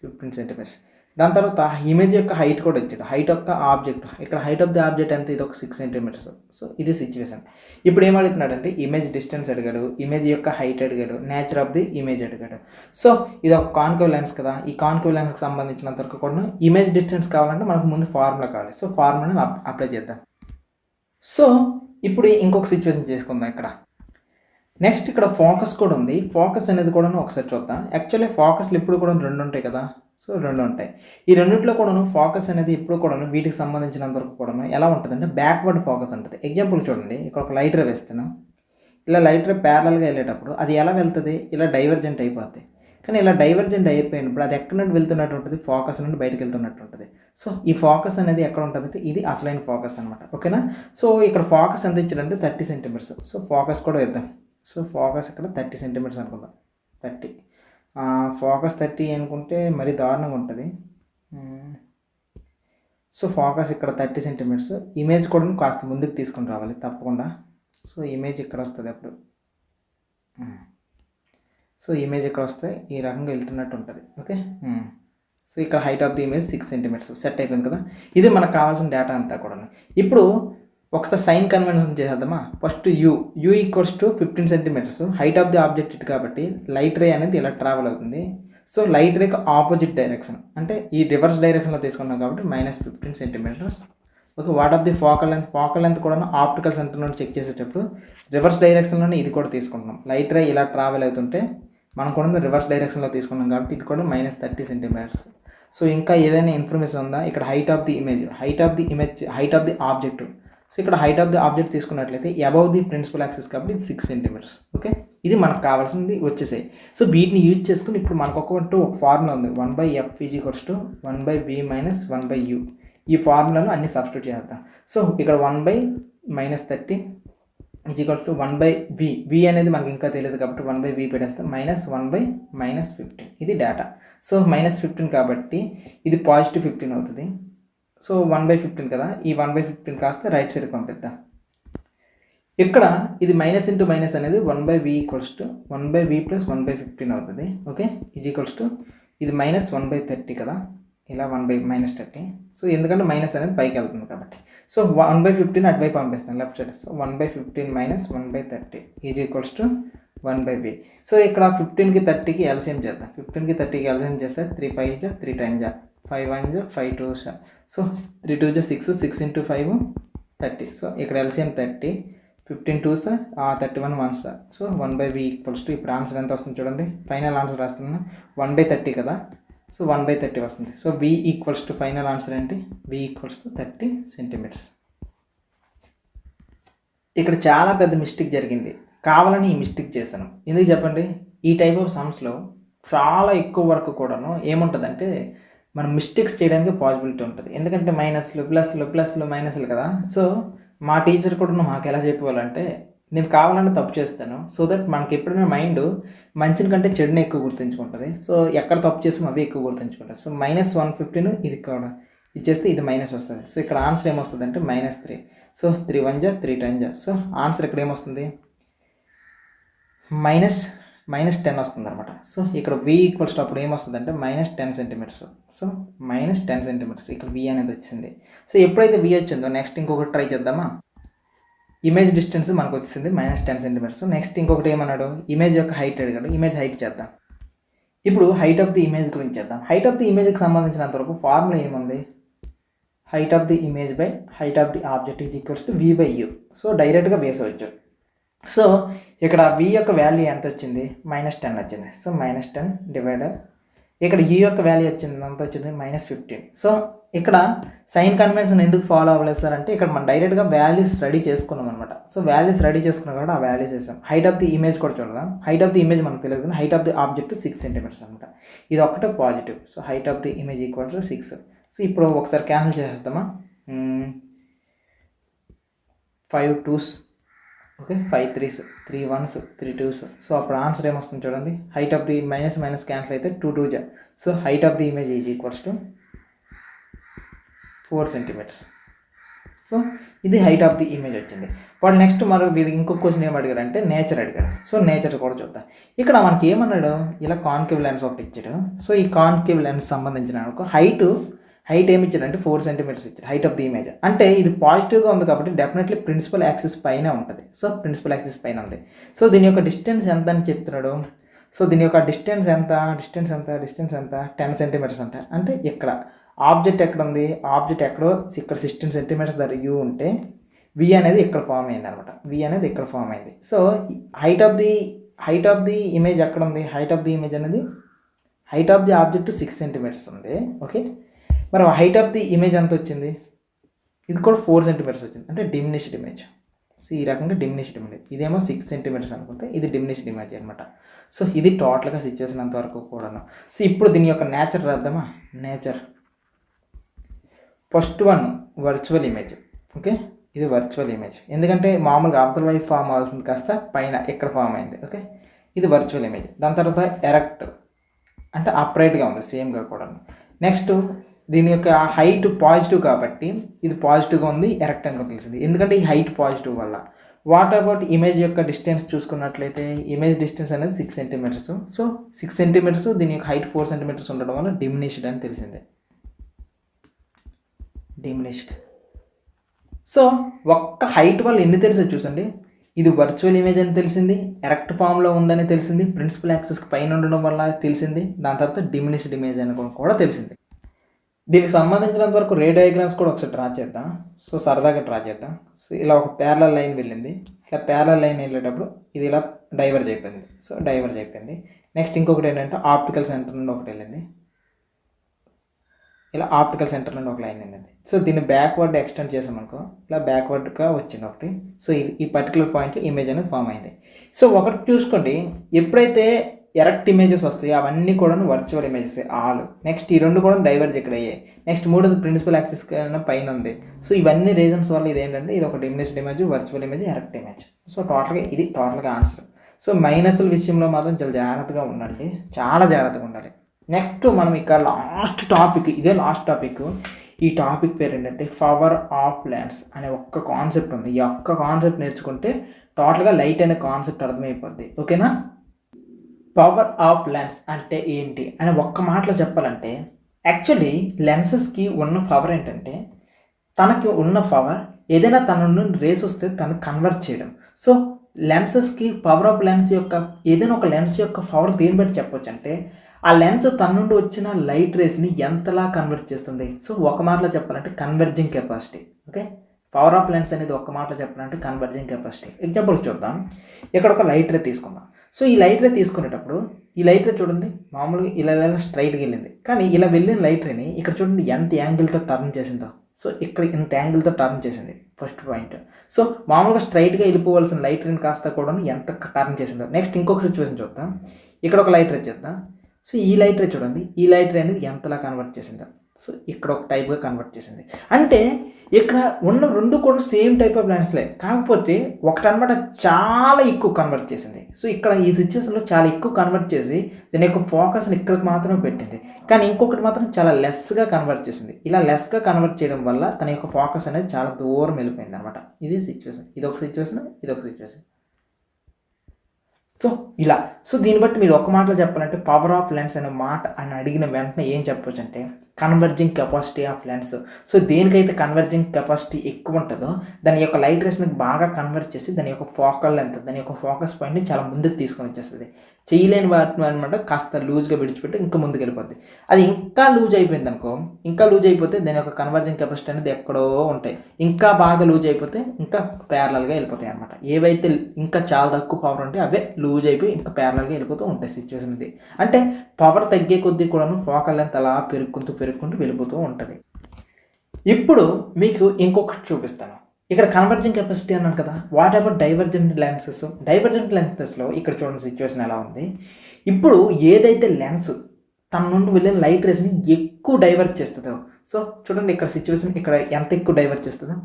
15 సెంటీమీటర్స్. దాని తర్వాత ఇమేజ్ యొక్క హైట్ కూడా ఇచ్చాడు, హైట్ యొక్క ఆబ్జెక్ట్, ఇక్కడ హైట్ ఆఫ్ ది ఆబ్జెక్ట్ ఎంత, ఇది ఒక 6 సెంటీమీటర్స్. సో ఇది సిచ్యువేషన్. ఇప్పుడు ఏం అడుగుతున్నాడు అంటే ఇమేజ్ డిస్టెన్స్ అడిగాడు, ఇమేజ్ యొక్క హైట్ అడిగాడు, నేచర్ ఆఫ్ ది ఇమేజ్ అడిగాడు. సో ఇది ఒక కాన్కేవ్ లెన్స్ కదా, ఈ కాన్కేవ్ లెన్స్కి సంబంధించినంత వరకు కూడా ఇమేజ్ డిస్టెన్స్ కావాలంటే మనకు ముందు ఫార్ములా కావాలి. సో ఫార్ములాని అప్లై చేద్దాం. సో ఇప్పుడు ఇంకొక సిచ్యువేషన్ చేసుకుందాం. ఇక్కడ నెక్స్ట్ ఇక్కడ ఫోకస్ కూడా ఉంది. ఫోకస్ అనేది కూడా ఒకసారి చూద్దాం. యాక్చువల్లీ ఫోకస్లు ఇప్పుడు కూడా 2 ఉంటాయి కదా. సో 2 ఉంటాయి. ఈ రెండిట్లో కూడాను ఫోకస్ అనేది ఇప్పుడు కూడాను వీటికి సంబంధించినంత వరకు కూడాను ఎలా ఉంటుందంటే బ్యాక్వర్డ్ ఫోకస్ ఉంటుంది. ఎగ్జాంపుల్ చూడండి, ఇక్కడ ఒక లైటర్ వేస్తున్నాం, ఇలా లైటర్ ప్యారలల్గా వెళ్ళేటప్పుడు అది ఎలా వెళ్తుంది, ఇలా డైవర్జెంట్ అయిపోద్ది. కానీ ఇలా డైవర్జెంట్ అయిపోయినప్పుడు అది ఎక్కడి నుండి వెళ్తున్నట్టు ఉంటుంది, ఫోకస్ నుండి బయటకు వెళ్తున్నట్టు ఉంటుంది. సో ఈ ఫోకస్ అనేది ఎక్కడ ఉంటుంది అంటే ఇది అసలైన ఫోకస్ అనమాట. ఓకేనా. సో ఇక్కడ ఫోకస్ ఎంత ఇచ్చాడంటే 30 సెంటీమీటర్స్. సో ఫోకస్ కూడా వేద్దాం. సో ఫోకస్ ఇక్కడ 30 సెంటీమీటర్స్ అనుకుందాం. 30 ఫోకస్ 30 అనుకుంటే మరీ దారుణంగా ఉంటుంది. సో ఫోకస్ ఇక్కడ 30 సెంటీమీటర్స్. ఇమేజ్ కూడా కాస్త ముందుకు తీసుకొని రావాలి తప్పకుండా. సో ఇమేజ్ ఇక్కడ వస్తుంది అప్పుడు. సో ఇమేజ్ ఇక్కడ వస్తే ఈ రకంగా వెళ్తున్నట్టు ఉంటుంది. ఓకే. సో ఇక్కడ height of the image 6 centimetres set అయిపోయింది కదా. ఇది మనకు కావాల్సిన డేటా అంతా కూడా. ఇప్పుడు ఒకసారి సైన్ కన్వెన్షన్ చేసేద్దామా. First u equals to 15 centimetres, height of the object కాబట్టి లైట్ రే అనేది ఇలా ట్రావెల్ అవుతుంది. సో లైట్ రేకి ఆపోజిట్ డైరెక్షన్ అంటే ఈ రివర్స్ డైరెక్షన్లో తీసుకున్నాం కాబట్టి -15 centimetres. Okay. What of the focal length కూడా ఆప్టికల్ సెంటర్ నుండి చెక్ చేసేటప్పుడు రివర్స్ డైరెక్షన్లోనే ఇది కూడా తీసుకుంటున్నాం. లైట్ రే ఇలా ట్రావెల్ అవుతుంటే మనం కూడా రివర్స్ డైరెక్షన్లో తీసుకున్నాం కాబట్టి ఇది కూడా -30 సెంటీమీటర్స్. సో ఇంకా ఏదైనా ఇన్ఫర్మేషన్ ఉందా, ఇక్కడ height of the object. So ఇక్కడ హైట్ ఆఫ్ ది ఆబ్జెక్ట్ తీసుకున్నట్లయితే అబౌవ్ ది ప్రిన్సిపల్ యాక్సిస్ కాబట్టి ఇది 6 సెంటీమీటర్స్. ఓకే. ఇది మనకు కావాల్సింది వచ్చేసాయి. సో వీటిని యూజ్ చేసుకుని ఇప్పుడు మనకు ఒక ఫార్ములా ఉంది, 1/f = 1/v - 1/u. ఈ ఫార్ములాలో అన్ని సబ్స్టిట్యూట్ చేద్దాం. సో ఇక్కడ 1/-30 = 1/v. v అనేది మనకి ఇంకా తెలియదు కాబట్టి 1/v పెట్టేస్తాం. -1/-15 ఇది డేటా. సో -15 కాబట్టి ఇది +15 అవుతుంది. సో 1/15 కదా, ఈ 1/15 కాస్త రైట్ సైడ్కి పంపిద్దాం. ఇక్కడ ఇది మైనస్ ఇంటూ మైనస్ అనేది 1/v = 1/v + 1/15 అవుతుంది. ఓకే, ఇది -1/30 కదా, ఇలా 1/-30. సో ఎందుకంటే మైనస్ అనేది పైకి వెళ్తుంది కాబట్టి. సో 1/15 అటువైపు పంపిస్తాను left side. So 1/15 - 1/30 = 1/v. So ఇక్కడ 15కి 30కి ఎల్సిఎం చేద్దాం. 15కి 30కి ఎల్సిఎం చేస్తే 3 × 5 = 3 × 5 × 1 = 5 × 2 = సో 3 × 2 = 6, 6 × 5 = 30. సో ఇక్కడ ఎల్సిఎం 30, 15 2 = 31 1 = సో 1/v = ఇప్పుడు ఆన్సర్ ఎంత వస్తుంది చూడండి. ఫైనల్ ఆన్సర్ రాస్తున్నాను 1/30 కదా, సో 1/30 వస్తుంది. సో v = ఫైనల్ ఆన్సర్ ఏంటి, v = 30 సెంటీమీటర్స్. ఇక్కడ చాలా పెద్ద మిస్టేక్ జరిగింది, కావాలని ఈ మిస్టేక్ చేశాను. ఎందుకు చెప్పండి, ఈ టైప్ ఆఫ్ సమ్స్లో చాలా ఎక్కువ వరకు కూడాను ఏముంటుందంటే మనం మిస్టేక్స్ చేయడానికి పాసిబిలిటీ ఉంటుంది. ఎందుకంటే మైనస్లు ప్లస్లు మైనస్లు కదా. సో మా టీచర్ కూడా మాకు ఎలా చెప్పేవాళ్ళంటే, నేను కావాలంటే తప్పు చేస్తాను, సో దట్ మనకి ఎప్పుడైనా మైండ్ మంచిని కంటే చెడుని ఎక్కువ గుర్తుంచుకుంటుంది. సో ఎక్కడ తప్పు చేసామో అవి ఎక్కువ గుర్తుంచుకుంటుంది. సో -115 ఇది కూడా ఇచ్చేస్తే ఇది మైనస్ వస్తుంది. సో ఇక్కడ ఆన్సర్ ఏమొస్తుంది అంటే -3. సో 3 × 1 = 3 × 10. సో ఆన్సర్ ఇక్కడ ఏమొస్తుంది, -10 వస్తుంది అనమాట. సో ఇక్కడ v = అప్పుడు ఏమొస్తుంది అంటే -10 సెంటీమీటర్స్. సో -10 సెంటీమీటర్స్ ఇక్కడ v అనేది వచ్చింది. సో ఎప్పుడైతే v వచ్చిందో నెక్స్ట్ ఇంకొకటి ట్రై చేద్దామా. ఇమేజ్ డిస్టెన్స్ మనకు వచ్చింది -10 సెంటీమీటర్స్. నెక్స్ట్ ఇంకొకటి ఏమన్నాడు, ఇమేజ్ యొక్క హైట్ అడిగాడు. ఇమేజ్ హైట్ చేద్దాం. ఇప్పుడు హైట్ ఆఫ్ ది ఇమేజ్ గురించి చేద్దాం. హైట్ ఆఫ్ ది ఇమేజ్కి సంబంధించినంత వరకు ఫార్ములా ఏముంది, height of the image by height of the object = v/u. So డైరెక్ట్గా వేసవచ్చు. సో ఇక్కడ v యొక్క వాల్యూ ఎంత వచ్చింది, -10 వచ్చింది. సో -10 డివైడర్ ఇక్కడ u యొక్క వాల్యూ వచ్చింది ఎంత వచ్చింది, -15. సో ఇక్కడ సైన్ కన్వెన్షన్ ఎందుకు ఫాలో అవ్వలేదు సార్ అంటే, ఇక్కడ మనం డైరెక్ట్గా వాల్యూస్ రెడీ చేసుకున్నాం అనమాట. సో వాల్యూస్ రెడీ చేసుకున్నాం కాబట్టి ఆ వాల్యూస్ వేసాం. హైట్ ఆఫ్ ది ఇమేజ్ కూడా చూడదాం. హైట్ ఆఫ్ ది ఇమేజ్ మనకు తెలియదు కానీ height of the object 6 centimetres అనమాట. ఇది ఒక్కటే positive. So height of the image = 6. So ఇప్పుడు ఒకసారి క్యాన్సిల్ చేసేద్దామా. 5 2s, okay, 5 3s, 3 1s, 3 2s. So అప్పుడు ఆన్సర్ ఏమొస్తుంది చూడండి, height of the minus cancel అయితే 2 2 = so height of the image = 4 centimetres. So ఇది హైట్ ఆఫ్ ది ఇమేజ్ వచ్చింది. వాడు నెక్స్ట్ వీడికి ఇంకొక క్వశ్చన్ ఏం అడిగాడు అంటే నేచర్ అడిగాడు. సో నేచర్ కూడా చూద్దాం. ఇక్కడ మనకి ఏమన్నాడు, ఇలా కాన్కేవ్ లెన్స్ ఒకటి ఇచ్చాడు. సో ఈ కాన్కేవ్ లెన్స్ సంబంధించిన హైట్ ఏమి ఇచ్చాడంటే 4 సెంటీమీటర్స్ ఇచ్చాడు హైట్ ఆఫ్ ది ఇమేజ్. అంటే ఇది పాజిటివ్గా ఉంది కాబట్టి డెఫినెట్లీ ప్రిన్సిపల్ యాక్సిస్ పైన ఉంటుంది. సో ప్రిన్సిపల్ యాక్సిస్ పైన ఉంది. సో దీని యొక్క డిస్టెన్స్ ఎంత అని చెప్తున్నాడు. సో దీని యొక్క డిస్టెన్స్ ఎంత 10 సెంటీమీటర్స్ అంటే ఇక్కడ ఆబ్జెక్ట్ ఎక్కడ ఉంది, ఆబ్జెక్ట్ ఎక్కడో ఇక్కడ 16 సెంటీమీటర్స్ దగ్గర యూ ఉంటే వి అనేది ఇక్కడ ఫామ్ అయింది అనమాట. వి అనేది ఇక్కడ ఫామ్ అయింది. So height of the image ఎక్కడ ఉంది, హైట్ ఆఫ్ ది ఇమేజ్ అనేది height of the object 6 centimetres ఉంది. ఓకే, మరి హైట్ ఆఫ్ ది ఇమేజ్ ఎంత వచ్చింది, ఇది కూడా 4 సెంటీమీటర్స్ వచ్చింది, అంటే డిమినిష్డ్ ఇమేజ్. సో ఈ రకంగా డిమినిష్డ్ ఇమేజ్, ఇదేమో 6 సెంటీమీటర్స్ అనుకుంటే ఇది డిమినిష్డ్ ఇమేజ్ అనమాట. సో ఇది టోటల్గా సిచ్యువేషన్ అంతవరకు కూడాను. సో ఇప్పుడు దీని యొక్క నేచర్ రాద్దామా. Nature first one virtual image. Okay, ఇది వర్చువల్ ఇమేజ్. ఎందుకంటే మామూలుగా అవతల వైపు ఫామ్ అవ్వాల్సింది కాస్త పైన ఇక్కడ ఫామ్ అయింది. ఓకే, ఇది వర్చువల్ ఇమేజ్. దాని తర్వాత ఎరెక్ట్ అంటే అప్రైట్గా ఉంది సేమ్గా కూడా. నెక్స్ట్ దీని యొక్క హైట్ పాజిటివ్ కాబట్టి ఇది పాజిటివ్గా ఉంది, ఎరెక్ట్ అని తెలిసింది ఎందుకంటే ఈ హైట్ పాజిటివ్ వల్ల. వాట్ అబౌట్ ఇమేజ్ యొక్క డిస్టెన్స్ చూసుకున్నట్లయితే ఇమేజ్ డిస్టెన్స్ అనేది 6 సెంటీమీటర్స్. సో 6 సెంటీమీటర్స్, దీని యొక్క హైట్ 4 సెంటీమీటర్స్ ఉండడం వల్ల డిమినిష్డ్ అని తెలిసిందే. డిమినిష్డ్. సో ఒక్క హైట్ వల్ల ఎన్ని తెలిసే చూసండి. ఇది వర్చువల్ ఇమేజ్ అని తెలిసింది, ఎరెక్ట్ ఫామ్లో ఉందని తెలిసింది, ప్రిన్సిపల్ యాక్సిస్కి పైన ఉండడం వల్ల తెలిసింది, దాని తర్వాత డిమినిష్డ్ ఇమేజ్ అని కూడా తెలిసింది. దీనికి సంబంధించినంత వరకు రే డయాగ్రామ్స్ కూడా ఒకసారి డ్రా చేద్దాం. సో సరదాగా డ్రా చేద్దాం. సో ఇలా ఒక ప్యారలల్ లైన్ వెళ్ళింది, ఇలా ప్యారలల్ లైన్ వెళ్ళేటప్పుడు ఇది ఇలా డైవర్జ్ అయిపోయింది. సో డైవర్జ్ అయిపోయింది. నెక్స్ట్ ఇంకొకటి ఏంటంటే ఆప్టికల్ సెంటర్ నుండి ఒకటి వెళ్ళింది, ఇలా ఆప్టికల్ సెంటర్ నుండి ఒక లైన్ వెళ్ళింది. సో దీన్ని బ్యాక్వర్డ్ ఎక్స్టెండ్ చేసామనుకో ఇలా బ్యాక్వర్డ్గా వచ్చింది ఒకటి. సో ఈ పర్టికులర్ పాయింట్ ఇమేజ్ అనేది ఫామ్ అయింది. సో ఒకటి చూసుకోండి, ఎప్పుడైతే ఎరెక్ట్ ఇమేజెస్ వస్తాయి అవన్నీ కూడా వర్చువల్ ఇమేజెస్ ఆల్. నెక్స్ట్ ఈ రెండు కూడా డైవర్జ్ ఇక్కడ అయ్యాయి. నెక్స్ట్ మూడోది ప్రిన్సిపల్ యాక్సిస్ పైన ఉంది. సో ఇవన్నీ రీజన్స్ వల్ల ఇదేంటంటే ఇది ఒక diminished image, virtual image, erect image. So టోటల్గా ఇది టోటల్గా ఆన్సర్. సో మైనస్ల విషయంలో మాత్రం చాలా జాగ్రత్తగా ఉండాలి, చాలా జాగ్రత్తగా ఉండాలి. నెక్స్ట్ మనం ఇక లాస్ట్ టాపిక్, ఇదే లాస్ట్ టాపిక్. ఈ టాపిక్ పేరు ఏంటంటే పవర్ ఆఫ్ లెన్స్ అనే ఒక్క కాన్సెప్ట్ ఉంది. ఈ ఒక్క కాన్సెప్ట్ నేర్చుకుంటే టోటల్గా లైట్ అనే కాన్సెప్ట్ అర్థమైపోద్ది. ఓకేనా? పవర్ ఆఫ్ లెన్స్ అంటే ఏంటి అని ఒక్క మాటలో చెప్పాలంటే యాక్చువల్లీ లెన్సెస్కి ఉన్న పవర్ ఏంటంటే తనకి ఉన్న పవర్ ఏదైనా తన నుండి రేస్ వస్తే తను కన్వర్ట్ చేయడం. సో లెన్సెస్కి పవర్ ఆఫ్ లెన్స్ యొక్క ఏదైనా ఒక లెన్స్ యొక్క పవర్ దేని బట్టి చెప్పొచ్చు అంటే ఆ లెన్స్ తన నుండి వచ్చిన లైట్ రేస్ని ఎంతలా కన్వర్ట్ చేస్తుంది. సో ఒక మాటలో చెప్పాలంటే converging capacity. Okay, power of lens అనేది ఒక మాటలో చెప్పాలంటే కన్వర్జింగ్ కెపాసిటీ. ఎగ్జాంపుల్ చూద్దాం. ఇక్కడ ఒక లైట్ రే తీసుకుందాం. సో ఈ లైట్ రే తీసుకునేటప్పుడు ఈ లైట్ రే చూడండి మామూలుగా ఇలా స్ట్రైట్గా వెళ్ళింది, కానీ ఇలా వెళ్ళిన లైట్ రేని ఇక్కడ చూడండి ఎంత యాంగిల్తో టర్న్ చేసిందో. సో ఇక్కడ ఇంత యాంగిల్తో టర్న్ చేసింది ఫస్ట్ పాయింట్. సో మామూలుగా స్ట్రైట్గా వెళ్ళిపోవాల్సిన లైట్ రేని కాస్త కూడా ఎంత టర్న్ చేసిందో. నెక్స్ట్ ఇంకొక సిచ్యువేషన్ చూద్దాం. ఇక్కడ ఒక లైట్ రే చేద్దాం. సో ఈ లైట్ రే చూడండి, ఈ లైట్ రే అనేది ఎంతలా కన్వర్ట్ చేసిందో. సో ఇక్కడ ఒక టైప్గా కన్వర్ట్ చేసింది. అంటే ఇక్కడ ఉన్న రెండు కూడా సేమ్ టైప్ ఆఫ్ లెన్స్లే, కాకపోతే ఒకటనమాట చాలా ఎక్కువ కన్వర్ట్ చేసింది. సో ఇక్కడ ఈ సిచ్యువేషన్లో చాలా ఎక్కువ కన్వర్ట్ చేసి దాని యొక్క ఫోకస్ని ఇక్కడికి మాత్రమే పెట్టింది, కానీ ఇంకొకటి మాత్రం చాలా లెస్గా కన్వర్ట్ చేసింది. ఇలా లెస్గా కన్వర్ట్ చేయడం వల్ల తన యొక్క ఫోకస్ అనేది చాలా దూరం వెళ్ళిపోయింది అనమాట. ఇది సిచ్యువేషన్, ఇదొక సిచ్యువేషన్, ఇదొక సిచ్యువేషన్. సో ఇలా. సో దీన్ని బట్టి మీరు ఒక మాటలో చెప్పాలంటే పవర్ ఆఫ్ లెన్స్ అనే మాట అని అడిగిన వెంటనే ఏం చెప్పొచ్చు అంటే converging capacity of lens. So దేనికైతే కన్వర్జింగ్ కెపాసిటీ ఎక్కువ ఉంటుందో దాని యొక్క లైట్ రేస్ని బాగా కన్వర్ట్ చేసి దాని యొక్క ఫోకల్ లెంత్, దాని యొక్క ఫోకస్ పాయింట్ని చాలా ముందుకు తీసుకొని వచ్చేస్తుంది. చేయలేని వాటిని అనమాట కాస్త లూజ్గా విడిచిపెట్టి ఇంకా ముందుకు వెళ్ళిపోద్ది. అది ఇంకా లూజ్ అయిపోయింది అనుకో, ఇంకా లూజ్ అయిపోతే దాని యొక్క కన్వర్జింగ్ కెపాసిటీ అనేది ఎక్కడో ఉంటాయి. ఇంకా బాగా లూజ్ అయిపోతే ఇంకా ప్యారలల్గా వెళ్ళిపోతాయి అనమాట. ఏవైతే ఇంకా చాలా తక్కువ పవర్ ఉంటే అవే లూజ్ అయిపోయి ఇంకా ప్యారలల్గా వెళ్ళిపోతూ ఉంటాయి సిచ్యువేషన్ ఇది. అంటే పవర్ తగ్గే కొద్దీ కూడాను ఫోకల్ లెంత్ అలా పెరుగుకుంటూ వెళ్ళిపోతూ ఉంటుంది. ఇప్పుడు మీకు ఇంకొకటి చూపిస్తాను. ఇక్కడ కన్వర్జింగ్ కెపాసిటీ అన్నాను కదా, what about divergent lenses. Divergent లెన్సెస్లో ఇక్కడ చూడండి సిచ్యువేషన్ ఎలా ఉంది. ఇప్పుడు ఏదైతే లెన్స్ తన నుండి వెళ్ళిన లైట్ రేస్ని ఎక్కువ డైవర్ట్ చేస్తుందో, సో చూడండి ఇక్కడ సిచ్యువేషన్ ఇక్కడ ఎంత ఎక్కువ డైవర్ట్ చేస్తుందో,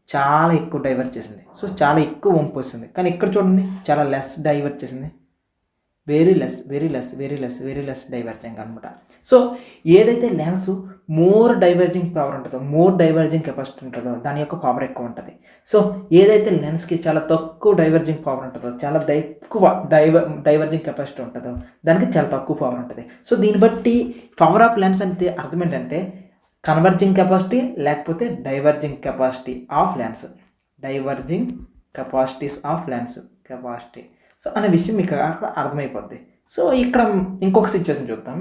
చాలా ఎక్కువ డైవర్ట్ చేసింది. సో చాలా ఎక్కువ వంపు వస్తుంది. కానీ ఇక్కడ చూడండి చాలా లెస్ డైవర్ట్ చేసింది, వెరీ లెస్ డైవర్జింగ్ అనమాట. సో ఏదైతే లెన్స్ మోర్ డైవర్జింగ్ పవర్ ఉంటుందో, మోర్ డైవర్జింగ్ కెపాసిటీ ఉంటుందో దాని యొక్క పవర్ ఎక్కువ ఉంటుంది. సో ఏదైతే లెన్స్కి చాలా తక్కువ డైవర్జింగ్ పవర్ ఉంటుందో, చాలా ఎక్కువ డైవర్జింగ్ కెపాసిటీ ఉంటుందో దానికి చాలా తక్కువ పవర్ ఉంటుంది. సో దీన్ని బట్టి పవర్ ఆఫ్ లెన్స్ అంటే అర్థం ఏంటంటే కన్వర్జింగ్ కెపాసిటీ లేకపోతే diverging capacity of lens. Diverging capacities of lens capacity so అనే విషయం మీకు అక్కడ అర్థమైపోద్ది. సో ఇక్కడ ఇంకొక సిచ్యువేషన్ చూద్దాం.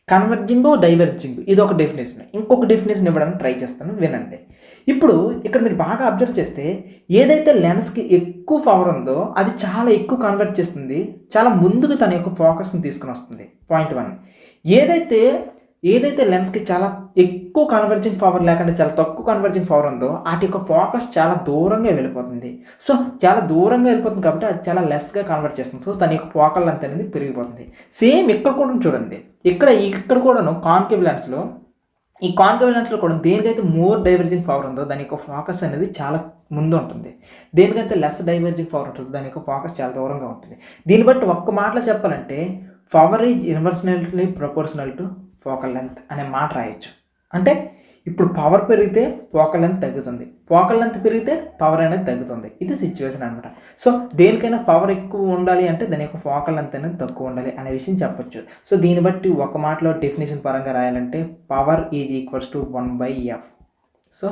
కన్వర్జింగ్ డైవర్జింగ్ ఇది ఒక డెఫినేషన్. ఇంకొక డెఫినేషన్ ఇవ్వడానికి ట్రై చేస్తాను, వినండి. ఇప్పుడు ఇక్కడ మీరు బాగా అబ్జర్వ్ చేస్తే ఏదైతే లెన్స్కి ఎక్కువ పవర్ ఉందో అది చాలా ఎక్కువ కన్వర్ట్ చేస్తుంది, చాలా ముందుకు తన యొక్క ఫోకస్ని తీసుకుని వస్తుంది. పాయింట్ 1. ఏదైతే లెన్స్కి చాలా ఎక్కువ కన్వర్జింగ్ పవర్ లేకుండా చాలా తక్కువ కన్వర్జింగ్ పవర్ ఉందో వాటి యొక్క ఫోకస్ చాలా దూరంగా వెళ్ళిపోతుంది. సో చాలా దూరంగా వెళ్ళిపోతుంది కాబట్టి అది చాలా లెస్గా కన్వర్ట్ చేస్తుంది. సో దాని యొక్క ఫోకల్ లెంత్ అనేది పెరిగిపోతుంది. సేమ్ ఇక్కడ కూడా చూడండి, ఇక్కడ కూడాను కాన్కేవ్ లెన్స్లో, ఈ కాన్కేవ్ లెన్స్లో కూడా దేనికైతే మోర్ డైవర్జింగ్ పవర్ ఉందో దాని యొక్క ఫోకస్ అనేది చాలా ముందు ఉంటుంది. దేనికైతే లెస్ డైవర్జింగ్ పవర్ ఉంటుందో దాని యొక్క ఫోకస్ చాలా దూరంగా ఉంటుంది. దీన్ని బట్టి ఒక్క మాటలో చెప్పాలంటే power is inversely proportional to focal length అనే మాట రాయొచ్చు. అంటే ఇప్పుడు పవర్ పెరిగితే ఫోకల్ లెంత్ తగ్గుతుంది, ఫోకల్ లెంత్ పెరిగితే పవర్ అనేది తగ్గుతుంది. ఇది సిచ్యువేషన్ అనమాట. సో దేనికైనా పవర్ ఎక్కువ ఉండాలి అంటే దాని యొక్క ఫోకల్ లెంత్ అనేది తక్కువ ఉండాలి అనే విషయం చెప్పొచ్చు. సో దీన్ని బట్టి ఒక మాటలో డెఫినేషన్ పరంగా రాయాలంటే power is equals to 1/f. So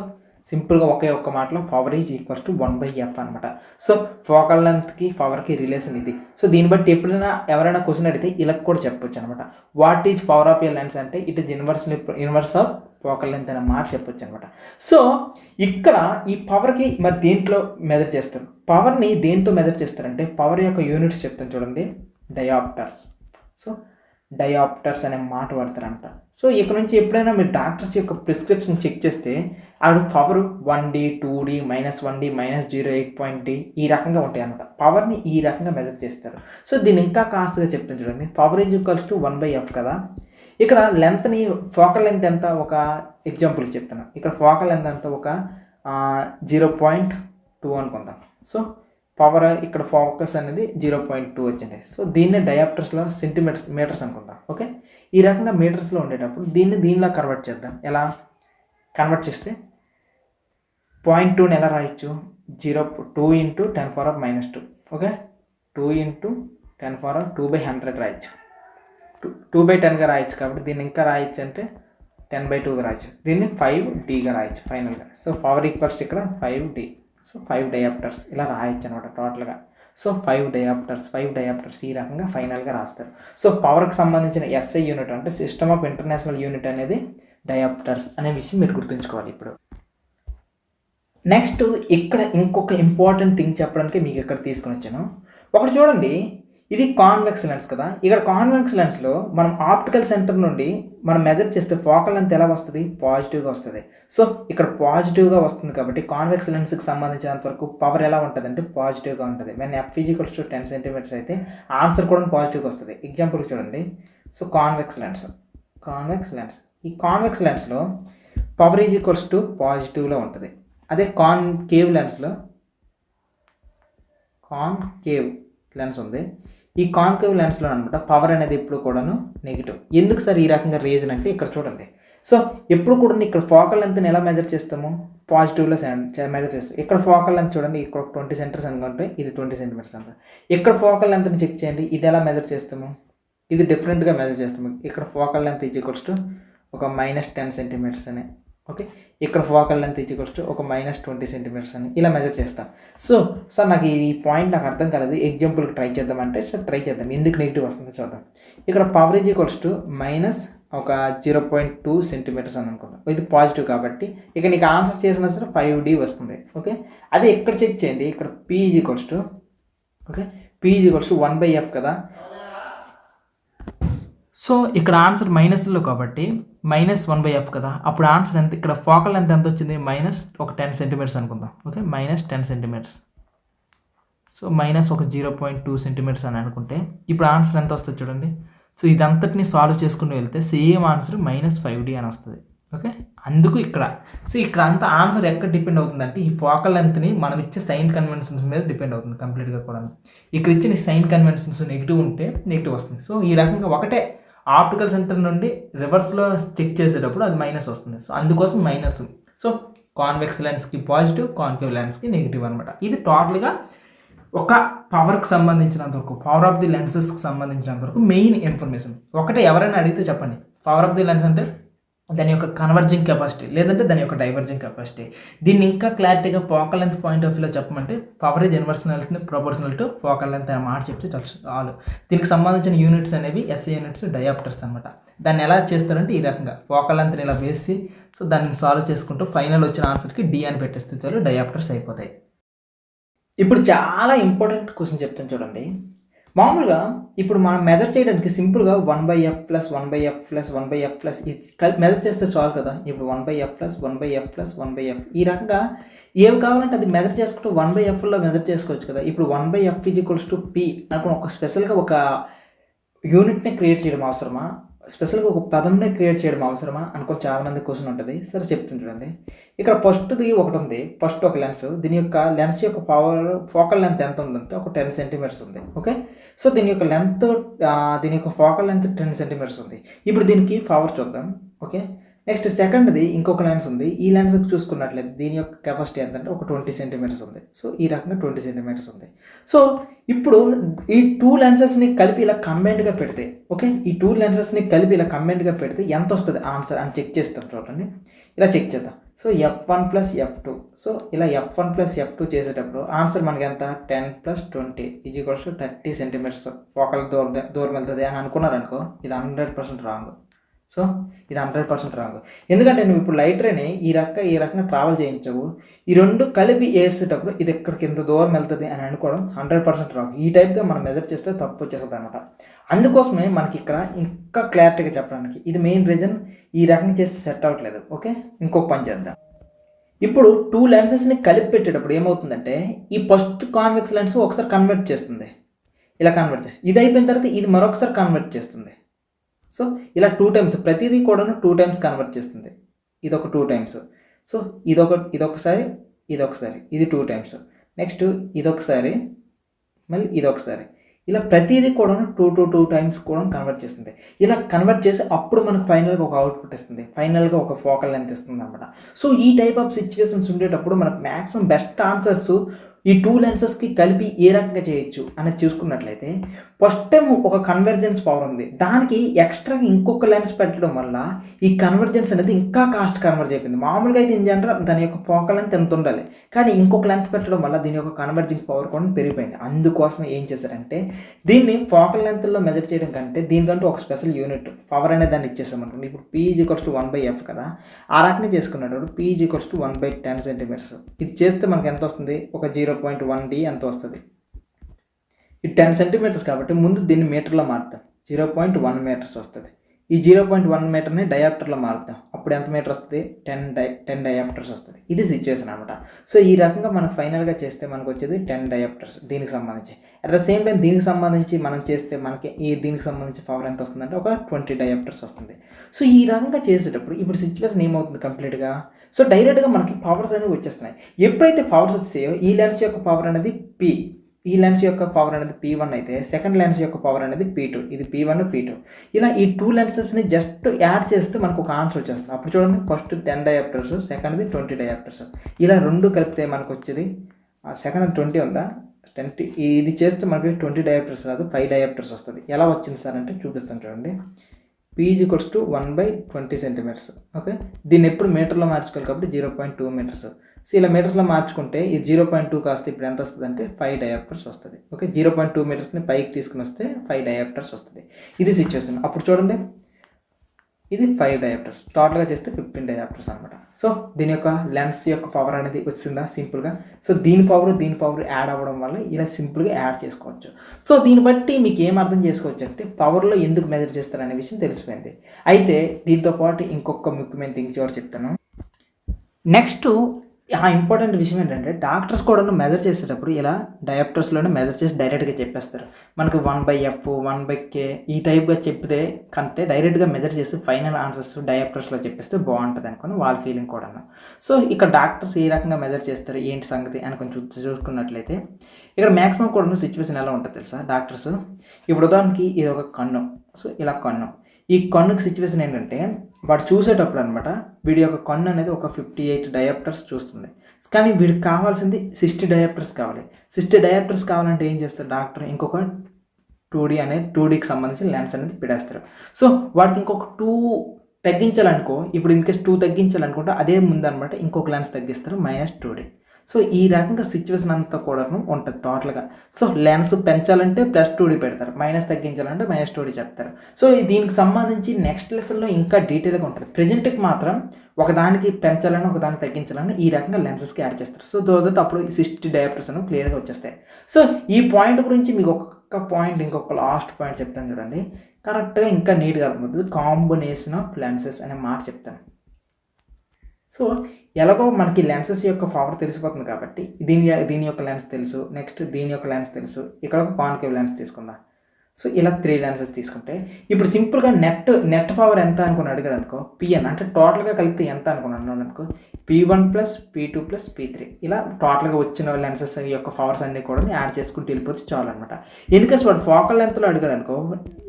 సింపుల్గా ఒక్క మాటలో power is equals to 1/f అనమాట. సో ఫోకల్ లెంత్కి పవర్కి రిలేషన్ ఇది. సో దీన్ని బట్టి ఎప్పుడైనా ఎవరైనా క్వశ్చన్ అడిగితే ఇలా కూడా చెప్పొచ్చు అనమాట. What is power of a lens అంటే it is inverse of focal length అనే మాట చెప్పొచ్చు అనమాట. సో ఇక్కడ ఈ పవర్కి మరి దేంట్లో మెజర్ చేస్తారు, పవర్ని దేంతో మెజర్ చేస్తారంటే పవర్ యొక్క యూనిట్స్ చెప్తాను చూడండి, డయాప్టర్స్. సో డయాప్టర్స్ అనే మాట వాడతారంట. సో ఇక్కడ నుంచి ఎప్పుడైనా మీరు డాక్టర్స్ యొక్క ప్రిస్క్రిప్షన్ చెక్ చేస్తే అక్కడ పవర్ 1D 2D -1D -0.8 ఈ రకంగా ఉంటాయి అన్నమాట. పవర్ని ఈ రకంగా మెజర్ చేస్తారు. సో దీన్ని ఇంకా కాస్తగా చెప్తాను చూడండి. Power is equals to 1/f కదా. ఇక్కడ లెంత్ని ఫోకల్ లెంత్ ఎంత ఒక ఎగ్జాంపుల్కి చెప్తాను. ఇక్కడ ఫోకల్ లెంత్ ఎంత ఒక 0.2 అనుకుందాం. సో పవర్ ఇక్కడ ఫోకస్ అనేది 0.2 వచ్చింది. సో దీన్ని డయాప్టర్స్లో మీటర్స్ అనుకుందాం. ఓకే, ఈ రకంగా మీటర్స్లో ఉండేటప్పుడు దీనిలో కన్వర్ట్ చేద్దాం. ఎలా కన్వర్ట్ చేస్తే 0.2ని ఎలా రాయొచ్చు? 2 × 10⁻². ఓకే, 2 × 10⁻²/100 రాయొచ్చు. 2/10గా రాయొచ్చు కాబట్టి దీన్ని ఇంకా రాయొచ్చు అంటే 10/2గా రాయొచ్చు. దీన్ని 5Dగా రాయొచ్చు ఫైనల్గా. సో పవర్ ఈక్వల్స్ ఇక్కడ 5D. సో 5 డయాప్టర్స్ ఇలా రాయొచ్చు అనమాట టోటల్గా. సో 5 డయాప్టర్స్ ఈ రకంగా ఫైనల్గా రాస్తారు. సో పవర్కి సంబంధించిన SI యూనిట్ అంటే సిస్టమ్ ఆఫ్ ఇంటర్నేషనల్ యూనిట్ అనేది డయాప్టర్స్ అనే విషయం మీరు గుర్తుంచుకోవాలి. ఇప్పుడు నెక్స్ట్ ఇక్కడ ఇంకొక ఇంపార్టెంట్ థింగ్ చెప్పడానికి మీకు ఇక్కడ తీసుకుని వచ్చాను. ఒకటి చూడండి, ఇది కాన్వెక్స్ లెన్స్ కదా. ఇక్కడ కాన్వెక్స్ లెన్స్లో మనం ఆప్టికల్ సెంటర్ నుండి మనం మెజర్ చేస్తే ఫోకల్ లెంత్ ఎలా వస్తుంది? పాజిటివ్గా వస్తుంది. సో ఇక్కడ పాజిటివ్గా వస్తుంది కాబట్టి కాన్వెక్స్ లెన్స్కి సంబంధించినంత వరకు పవర్ ఎలా ఉంటుంది అంటే పాజిటివ్గా ఉంటుంది. వెన్ F = 10 cm అయితే ఆన్సర్ కూడా పాజిటివ్గా వస్తుంది. ఎగ్జాంపుల్కి చూడండి. సో కాన్వెక్స్ లెన్స్ ఈ కాన్వెక్స్ లెన్స్లో పవర్ ఈజ్ ఈక్వల్స్ టు పాజిటివ్లో ఉంటుంది. అదే కాన్కేవ్ లెన్స్ ఉంది. ఈ కాన్కేవ్ లెన్స్లో అనమాట పవర్ అనేది ఎప్పుడు కూడాను నెగిటివ్. ఎందుకు సార్ ఈ రకంగా రీజన్ అంటే ఇక్కడ చూడండి. సో ఎప్పుడు కూడా ఇక్కడ ఫోకల్ లెంత్ని ఎలా మెజర్ చేస్తాము? పాజిటివ్లో మెజర్ చేస్తాం. ఇక్కడ ఫోకల్ లెంత్ చూడండి, ఇక్కడ 20 cm అనుకుంటే ఇది 20 cm అంట. ఇక్కడ ఫోకల్ లెంత్ని చెక్ చేయండి, ఇది ఎలా మెజర్ చేస్తాము? ఇది డిఫరెంట్గా మెజర్ చేస్తాము. ఇక్కడ focal length is equals to ఒక -10 cm అని. ఓకే, ఇక్కడ focal length is equals to ఒక -20 cm అని ఇలా మెజర్ చేస్తాం. సో సార్ నాకు ఈ పాయింట్ నాకు అర్థం కాలేదు, ఎగ్జాంపుల్కి ట్రై చేద్దామంటే సార్ ట్రై చేద్దాం. ఎందుకు నెగిటివ్ వస్తుందో చూద్దాం. ఇక్కడ పవర్ ఈజ్ ఈక్వల్స్ టు ఒక 0.2 cm అని అనుకుందాం. ఇది పాజిటివ్ కాబట్టి ఇక నీకు ఆన్సర్ చేసినా సరే 5D వస్తుంది. ఓకే, అదే ఇక్కడ చెక్ చేయండి. ఇక్కడ P is equals to 1/f కదా. సో ఇక్కడ ఆన్సర్ మైనస్లో కాబట్టి -1/f కదా. అప్పుడు ఆన్సర్ ఎంత? ఇక్కడ ఫోకల్ లెంత్ ఎంత వచ్చింది? ఒక 10 cm అనుకుందాం. Okay, -10 cm. సో ఒక 0.2 cm అని అనుకుంటే ఇప్పుడు ఆన్సర్ ఎంత వస్తుంది చూడండి. సో ఇదంతటిని సాల్వ్ చేసుకుని వెళ్తే సేమ్ ఆన్సర్ -5D అని వస్తుంది. ఓకే, అందుకు ఇక్కడ అంతా ఆన్సర్ ఎక్కడ డిపెండ్ అవుతుందంటే ఈ ఫోకల్ లెంత్ని మనం ఇచ్చే సైన్ కన్వెన్షన్స్ మీద డిపెండ్ అవుతుంది కంప్లీట్గా కూడా. ఇక్కడ ఇచ్చిన సైన్ కన్వెన్షన్స్ నెగిటివ్ ఉంటే నెగిటివ్ వస్తుంది. సో ఈ రకంగా ఒకటే ఆప్టికల్ సెంటర్ నుండి రివర్స్లో చెక్ చేసేటప్పుడు అది మైనస్ వస్తుంది. సో అందుకోసం మైనస్. సో కాన్వెక్స్ లెన్స్కి పాజిటివ్, కాన్కేవ్ లెన్స్కి నెగిటివ్ అనమాట. ఇది టోటల్గా ఒక పవర్కి సంబంధించినంత వరకు, పవర్ ఆఫ్ ది లెన్సెస్కి సంబంధించినంత వరకు మెయిన్ ఇన్ఫర్మేషన్. ఒకటే ఎవరైనా అడిగితే చెప్పండి, పవర్ ఆఫ్ ది లెన్స్ అంటే దాని యొక్క కన్వర్జింగ్ కెపాసిటీ లేదంటే దాని యొక్క డైవర్జింగ్ కెపాసిటీ. దీన్ని ఇంకా క్లారిటీగా ఫోకల్ లెంత్ పాయింట్ ఆఫ్ వ్యూలో చెప్పమంటే power is inversely proportional to focal length అనే మాట చెప్తే చాలు. దీనికి సంబంధించిన యూనిట్స్ అనేవి SI యూనిట్స్, డయాప్టర్స్ అనమాట. దాన్ని ఎలా చేస్తారంటే ఈ రకంగా ఫోకల్ లెంత్ని ఇలా వేసి సో దాన్ని సాల్వ్ చేసుకుంటూ ఫైనల్ వచ్చిన ఆన్సర్కి D అని పెట్టేస్తే చాలు, డయాప్టర్స్ అయిపోతాయి. ఇప్పుడు చాలా ఇంపార్టెంట్ క్వశ్చన్ చెప్తాను చూడండి. మామూలుగా ఇప్పుడు మనం మెజర్ చేయడానికి సింపుల్గా 1/f + 1/f + 1/f ఇది మెజర్ చేస్తే చాలు కదా. ఇప్పుడు 1/f + 1/f + 1/f ఈ రకంగా ఏవి కావాలంటే అది మెజర్ చేసుకుంటూ 1/fలో మెజర్ చేసుకోవచ్చు కదా. ఇప్పుడు 1/f = P అనుకుని ఒక స్పెషల్గా ఒక యూనిట్ని క్రియేట్ చేయడం అవసరమా? స్పెషల్గా ఒక పదంనే క్రియేట్ చేయడం అవసరమా అనుకో చాలామంది క్వశ్చన్ ఉంటుంది. సరే చెప్తుంది చూడండి. ఇక్కడ ఫస్ట్ది ఒకటి ఉంది, ఫస్ట్ ఒక లెన్స్. దీని యొక్క లెన్స్ యొక్క ఫోకల్ లెంత్ ఎంత ఉందంటే ఒక 10 cm ఉంది. ఓకే, సో దీని యొక్క లెంత్ దీని యొక్క ఫోకల్ లెంత్ 10 cm ఉంది. ఇప్పుడు దీనికి పవర్ చూద్దాం. ఓకే, నెక్స్ట్ సెకండ్ది ఇంకొక లెన్స్ ఉంది. ఈ లెన్స్కి చూసుకున్నట్లయితే దీని యొక్క కెపాసిటీ ఎంతంటే ఒక 20 cm ఉంది. సో ఈ రకంగా 20 cm ఉంది. సో ఇప్పుడు ఈ 2 లెన్సెస్ని కలిపి ఇలా కంబైన్డ్గా పెడితే, ఓకే, ఈ 2 లెన్సెస్ని కలిపి ఇలా కంబైన్డ్గా పెడితే ఎంత వస్తుంది ఆన్సర్ అని చెక్ చేస్తాం చూడండి. ఇలా చెక్ చేద్దాం. So F1 + F2. సో ఇలా F1 + F2 చేసేటప్పుడు ఆన్సర్ మనకి ఎంత? 10 + 20 = 30 cm ఫోకల్ దూరం వెళ్తుంది అని అనుకున్నారనుకో, ఇది 100% రాంగ్. సో ఇది 100% రాంగ్. ఎందుకంటే నువ్వు ఇప్పుడు లైట్ రేని ఈ రకంగా ట్రావెల్ చేయించవు. ఈ రెండు కలిపి వేసేటప్పుడు ఇది ఎక్కడికి ఎంత దూరం వెళ్తుంది అని అనుకోవడం 100% రాంగ్. ఈ టైప్గా మనం మెజర్ చేస్తే తప్పు వచ్చేస్తుంది అనమాట. అందుకోసమే మనకి ఇక్కడ ఇంకా క్లారిటీగా చెప్పడానికి ఇది మెయిన్ రీజన్. ఈ రకంగా చేస్తే సెట్ అవ్వట్లేదు. ఓకే, ఇంకొక పని చేద్దాం. ఇప్పుడు 2 లెన్సెస్ని కలిపి పెట్టేటప్పుడు ఏమవుతుందంటే ఈ ఫస్ట్ కాన్వెక్స్ లెన్స్ ఒకసారి కన్వర్ట్ చేస్తుంది, ఇలా కన్వర్ట్ చేస్తుంది. ఇది అయిపోయిన తర్వాత ఇది మరొకసారి కన్వర్ట్ చేస్తుంది. సో ఇలా 2 టైమ్స్, ప్రతిదీ కూడా 2 టైమ్స్ కన్వర్ట్ చేస్తుంది. ఇదొక 2 టైమ్స్. సో ఇదొకసారి ఇది 2 టైమ్స్. నెక్స్ట్ ఇదొకసారి, మళ్ళీ ఇదొకసారి. ఇలా ప్రతిదీ కూడా 2 టైమ్స్ కూడా కన్వర్ట్ చేస్తుంది. ఇలా కన్వర్ట్ చేసి అప్పుడు మనకు ఫైనల్గా ఒక అవుట్పుట్ ఇస్తుంది, ఫైనల్గా ఒక ఫోకల్ లెంత్ ఇస్తుంది అనమాట. సో ఈ టైప్ ఆఫ్ సిచ్యువేషన్స్ ఉండేటప్పుడు మనకు మ్యాక్సిమం బెస్ట్ ఆన్సర్స్ ఈ 2 లెన్సెస్కి కలిపి ఏ రకంగా చేయొచ్చు అనేది చూసుకున్నట్లయితే, ఫస్ట్ టైం ఒక కన్వర్జెన్స్ పవర్ ఉంది, దానికి ఎక్స్ట్రాగా ఇంకొక లెన్స్ పెట్టడం వల్ల ఈ కన్వర్జెన్స్ అనేది ఇంకా కాస్ట్ కన్వర్జ్ అయిపోయింది. మామూలుగా అయితే ఇన్ జనరల్ దాని యొక్క ఫోకల్ లెంత్ ఎంత ఉండాలి, కానీ ఇంకొక లెంత్ పెట్టడం వల్ల దీని యొక్క కన్వర్జింగ్ పవర్ కూడా పెరిగిపోయింది. అందుకోసం ఏం చేశారంటే దీన్ని ఫోకల్ లెంత్లో మెజర్ చేయడం కంటే దీనికంటూ ఒక స్పెషల్ యూనిట్ పవర్ అనేది దాన్ని ఇచ్చేసాం అనుకోండి. ఇప్పుడు P=1/f కదా, ఆ రకంగా చేసుకున్నాడు. P=1/10 centimetres. ఇది చేస్తే మనకి ఎంత వస్తుంది, ఒక 0.1D ఎంత వస్తుంది. ఇది 10 సెంటీమీటర్స్ కాబట్టి ముందు దీన్ని మీటర్లో మారుతాం, 0.1 మీటర్స్ వస్తుంది. ఈ 0.1 మీటర్ని డయాప్టర్లో మారుతాం, అప్పుడు ఎంత మీటర్ వస్తుంది, 10 డయాప్టర్స్ వస్తుంది. ఇది సిచ్యువేషన్ అనమాట. సో ఈ రకంగా మనకు ఫైనల్గా చేస్తే మనకు వచ్చేది 10 డయాప్టర్స్ దీనికి సంబంధించి. అట్ ద సేమ్ టైం దీనికి సంబంధించి మనం చేస్తే మనకి దీనికి సంబంధించి పవర్ ఎంత వస్తుందంటే ఒక 20 డయాప్టర్స్ వస్తుంది. సో ఈ రకంగా చేసేటప్పుడు ఇప్పుడు సిచ్యువేషన్ ఏమవుతుంది కంప్లీట్గా, సో డైరెక్ట్గా మనకి పవర్స్ అనేవి వచ్చేస్తున్నాయి. ఎప్పుడైతే పవర్స్ వచ్చాయో ఈ లెన్స్ యొక్క పవర్ అనేది P, ఈ లెన్స్ యొక్క పవర్ అనేది P1 అయితే సెకండ్ లెన్స్ యొక్క పవర్ అనేది P2. ఇది P1 P2. ఇలా ఈ 2 లెన్సెస్ని జస్ట్ యాడ్ చేస్తే మనకు ఒక ఆన్సర్ వచ్చేస్తుంది. అప్పుడు చూడండి, ఫస్ట్ 10 డయాప్టర్స్, సెకండ్ది 20 డయాప్టర్స్. ఇలా 2 కలిపితే మనకు వచ్చేది, సెకండ్ 20 ఉందా, 20. ఇది చేస్తే మనకి 20 డయాప్టర్స్ రాదు, 5 డయాప్టర్స్ వస్తుంది. ఎలా వచ్చింది సార్ అంటే చూపిస్తాను చూడండి. P=1/20 centimetres. ఓకే, దీన్ని ఎప్పుడు మీటర్లో మార్చుకోవాలి కాబట్టి 0.2 మీటర్స్. సో ఇలా మీటర్స్లో మార్చుకుంటే ఈ 0.2 కాస్త ఇప్పుడు ఎంత వస్తుంది అంటే 5 డయాప్టర్స్ వస్తుంది. ఓకే, 0.2 మీటర్స్ని పైకి తీసుకుని వస్తే 5 డయాప్టర్స్ వస్తుంది. ఇది సిచ్యువేషన్. అప్పుడు చూడండి, ఇది 5 డయాప్టర్స్, టోటల్గా చేస్తే 15 డయాప్టర్స్ అనమాట. సో దీని యొక్క లెన్స్ యొక్క పవర్ అనేది వచ్చిందా సింపుల్గా. సో దీని పవర్ యాడ్ అవ్వడం వల్ల ఇలా సింపుల్గా యాడ్ చేసుకోవచ్చు. సో దీన్ని బట్టి మీకు ఏం అర్థం చేసుకోవచ్చు అంటే పవర్లో ఎందుకు మెజర్ చేస్తారనే విషయం తెలిసిపోయింది. అయితే దీంతో పాటు ఇంకొక ముఖ్యమైన థింగ్ చివరి చెప్తాను. నెక్స్ట్ ఆ ఇంపార్టెంట్ విషయం ఏంటంటే డాక్టర్స్ కూడా మెజర్ చేసేటప్పుడు ఇలా డయాప్టర్స్లోనే మెజర్ చేసి డైరెక్ట్గా చెప్పేస్తారు. మనకు 1/f 1/k ఈ టైప్గా చెప్తే కంటే డైరెక్ట్గా మెజర్ చేసి ఫైనల్ ఆన్సర్స్ డయాప్టర్స్లో చెప్పేస్తే బాగుంటుంది అనుకుని వాళ్ళ ఫీలింగ్ కూడా. సో ఇక్కడ డాక్టర్స్ ఏ రకంగా మెజర్ చేస్తారు ఏంటి సంగతి అని కొంచెం చూసుకున్నట్లయితే ఇక్కడ మ్యాక్సిమం కూడా సిచ్యువేషన్ ఎలా ఉంటుంది తెలుసా. డాక్టర్స్ ఇప్పుడు ఉదాహరణకి ఇది ఒక కన్ను, సో ఇలా కన్ను, ఈ కన్నుకి సిచ్యువేషన్ ఏంటంటే వాడు చూసేటప్పుడు అనమాట వీడి యొక్క కన్ను అనేది ఒక 58 డయాప్టర్స్ చూస్తుంది. కానీ వీడికి కావాల్సింది 60 డయాప్టర్స్ కావాలి. 60 డయాప్టర్స్ కావాలంటే ఏం చేస్తారు డాక్టర్, ఇంకొక 2Dకి సంబంధించిన లెన్స్ అనేది పెడేస్తారు. సో వాడికి ఇంకొక 2 తగ్గించాలనుకో, ఇప్పుడు ఇన్కేస్ 2 తగ్గించాలనుకుంటే అదే ముందనమాట ఇంకొక లెన్స్ తగ్గిస్తారు -2D. సో ఈ రకంగా సిచ్యువేషన్ అంతా కూడా ఉంటుంది టోటల్గా. సో లెన్స్ పెంచాలంటే +2D పెడతారు, మైనస్ తగ్గించాలంటే -2D చెప్తారు. సో దీనికి సంబంధించి నెక్స్ట్ లెసన్లో ఇంకా డీటెయిల్గా ఉంటుంది. ప్రజెంట్కి మాత్రం ఒకదానికి పెంచాలని ఒకదానికి తగ్గించాలని ఈ రకంగా లెన్సెస్కి యాడ్ చేస్తారు. సో దోదట్ అప్పుడు 60 డయాప్టర్స్ అనేవి క్లియర్గా వచ్చేస్తాయి. సో ఈ పాయింట్ గురించి మీకు ఒక్క పాయింట్, ఇంకొక లాస్ట్ పాయింట్ చెప్తాను చూడండి, కరెక్ట్గా ఇంకా నీట్గా అర్థమవుతుంది. కాంబినేషన్ ఆఫ్ లెన్సెస్ అనే మాట చెప్తాను. సో ఎలాగో మనకి లెన్సెస్ యొక్క పవర్ తెలిసిపోతుంది కాబట్టి దీని యొక్క లెన్స్ తెలుసు, నెక్స్ట్ దీని యొక్క లెన్స్ తెలుసు, ఇక్కడ ఒక కాన్కేవ్ లెన్స్ తీసుకుందాం. సో ఇలా 3 లెన్సెస్ తీసుకుంటే ఇప్పుడు సింపుల్గా నెట్ పవర్ ఎంత అనుకుని అడిగాడు అనుకో, PN అంటే టోటల్గా కలిపితే ఎంత అనుకున్నాను అనుకో, P1 + P2 + P3 ఇలా టోటల్గా వచ్చిన లెన్సెస్ యొక్క పవర్స్ అన్నీ కూడా యాడ్ చేసుకుంటూ వెళ్ళిపోతే చాలు అనమాట. ఇన్కేస్ వాడు ఫోకల్ లెంత్లో అడిగాడు అనుకో,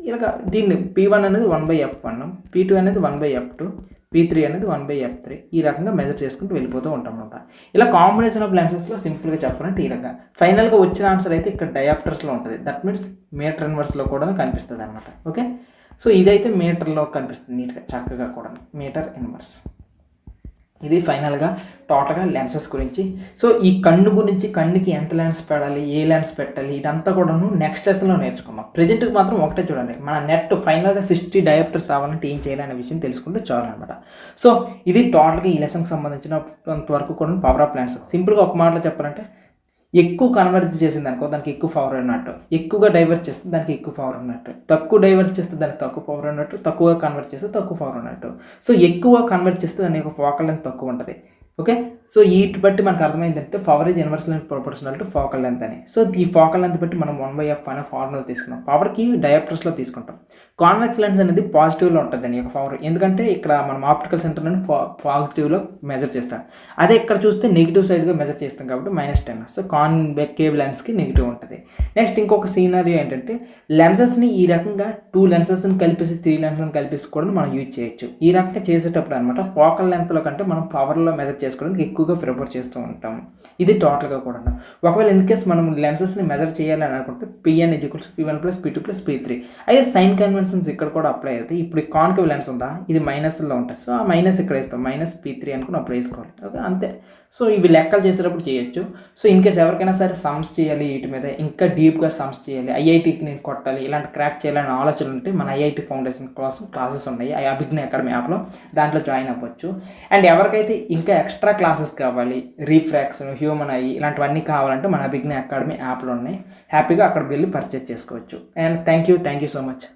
ఇలాగ దీన్ని P1 అనేది 1/f1, P2 అనేది 1/f2, P3 అనేది 1/f3 ఈ రకంగా మెజర్ చేసుకుంటూ వెళ్ళిపోతూ ఉంటాం అనమాట. ఇలా కాంబినేషన్ ఆఫ్ లెన్సెస్లో సింపుల్గా చెప్పాలంటే ఈ రకంగా ఫైనల్గా వచ్చిన ఆన్సర్ అయితే ఇక్కడ డయాప్టర్స్లో ఉంటుంది. దట్ మీన్స్ మీటర్ ఇన్వర్స్లో కూడా కనిపిస్తుంది అనమాట. ఓకే, సో ఇదైతే మీటర్లో కనిపిస్తుంది నీట్గా చక్కగా కూడా, మీటర్ ఇన్వర్స్. ఇది ఫైనల్గా టోటల్గా లెన్సెస్ గురించి. సో ఈ కన్ను గురించి, కన్నుకి ఎంత లెన్స్ పెడాలి, ఏ లెన్స్ పెట్టాలి, ఇదంతా కూడాను నెక్స్ట్ లెసన్లో నేర్చుకున్నాం. ప్రజెంట్కి మాత్రం ఒకటే చూడండి, మన నెట్ ఫైనల్గా 60 డయాప్టర్స్ రావాలంటే ఏం చేయాలనే విషయం తెలుసుకుంటే చాలు అనమాట. సో ఇది టోటల్గా ఈ లెసన్కి సంబంధించినంత వరకు కూడా పవర్ ఆఫ్ లెన్స్. సింపుల్గా ఒక మాటలో చెప్పాలంటే ఎక్కువ కన్వర్ట్ చేసింది అనుకో దానికి ఎక్కువ పవర్ అన్నట్టు, ఎక్కువగా డైవర్ట్ చేస్తే దానికి ఎక్కువ పవర్ ఉన్నట్టు, తక్కువ డైవర్ట్ చేస్తే దానికి తక్కువ పవర్ ఉన్నట్టు, తక్కువగా కన్వర్ట్ చేస్తే తక్కువ పవర్ ఉన్నట్టు. సో ఎక్కువ కన్వర్ట్ చేస్తే దాని యొక్క ఫోకల్ లెంత్ తక్కువ ఉంటుంది. ఓకే, సో వీటి బట్టి మనకు అర్థమైంది అంటే power is inversely proportional to focal length అని. సో ఈ ఫోకల్ లెంత్ బట్టి మనం 1/f అనే ఫార్ములా తీసుకున్నాం. పవర్కి డయాప్టర్స్లో తీసుకుంటాం. కాన్వెక్స్ లెన్స్ అనేది పాజిటివ్లో ఉంటుంది దాని యొక్క పవర్, ఎందుకంటే ఇక్కడ మనం ఆప్టికల్ సెంటర్ నుండి పాజిటివ్లో మెజర్ చేస్తాం. అదే ఇక్కడ చూస్తే నెగిటివ్ సైడ్గా మెజర్ చేస్తాం కాబట్టి -10. సో కాన్వెక్టివ్ లెన్స్కి నెగిటివ్ ఉంటుంది. నెక్స్ట్ ఇంకొక సీనరీ ఏంటంటే లెన్సెస్ని ఈ రకంగా 2 లెన్సెస్ని కలిపేసి 3 లెన్సెస్ని కలిపేసి కూడా మనం యూజ్ చేయొచ్చు. ఈ రకంగా చేసేటప్పుడు అనమాట ఫోకల్ లెంత్లో కంటే మనం పవర్లో మెజర్ చేసుకోవడానికి ఎక్కువగా ప్రిఫర్ చేస్తూ ఉంటాం. ఇది టోటల్గా కూడా. ఒకవేళ ఇన్ కేస్ మనం లెన్సెస్ని మెజర్ చేయాలని అనుకుంటే Pn = P1 + P2 + P3. అయితే సైన్ కన్వెన్షన్స్ ఇక్కడ కూడా అప్లై అవుతాయి. ఇప్పుడు కాన్కేవ్ లెన్స్ ఉందా, ఇది మైనస్లో ఉంటుంది. సో ఆ మైనస్ ఇక్కడ వేస్తాం, -P3 అనుకుని అప్పుడు వేసుకోవాలి. ఓకే, అంతే. సో ఇవి లెక్కలు చేసేటప్పుడు చేయొచ్చు. సో ఇన్ కేస్ ఎవరికైనా సరే సమ్స్ చేయాలి, వీటి మీద ఇంకా డీప్గా సమ్స్ చేయాలి, ఐఐటికి నేను కొట్టాలి, ఇలాంటి క్రాక్ చేయాలని ఆలోచనలు ఉంటే మన ఐఐటి ఫౌండేషన్ క్లాసెస్ ఉన్నాయి, అభిజ్ఞ అకాడమీ యాప్లో, దాంట్లో జాయిన్ అవ్వచ్చు. అండ్ ఎవరికైతే ఇంకా ఎక్స్ట్రా క్లాసెస్ కావాలి, రీఫ్రాక్షన్, హ్యూమన్ ఐ ఇలాంటివన్నీ కావాలంటే మన అభిజ్ఞ అకాడమీ యాప్లో ఉన్నాయి. హ్యాపీగా అక్కడికి వెళ్ళి పర్చేజ్ చేసుకోవచ్చు. And thank you so much.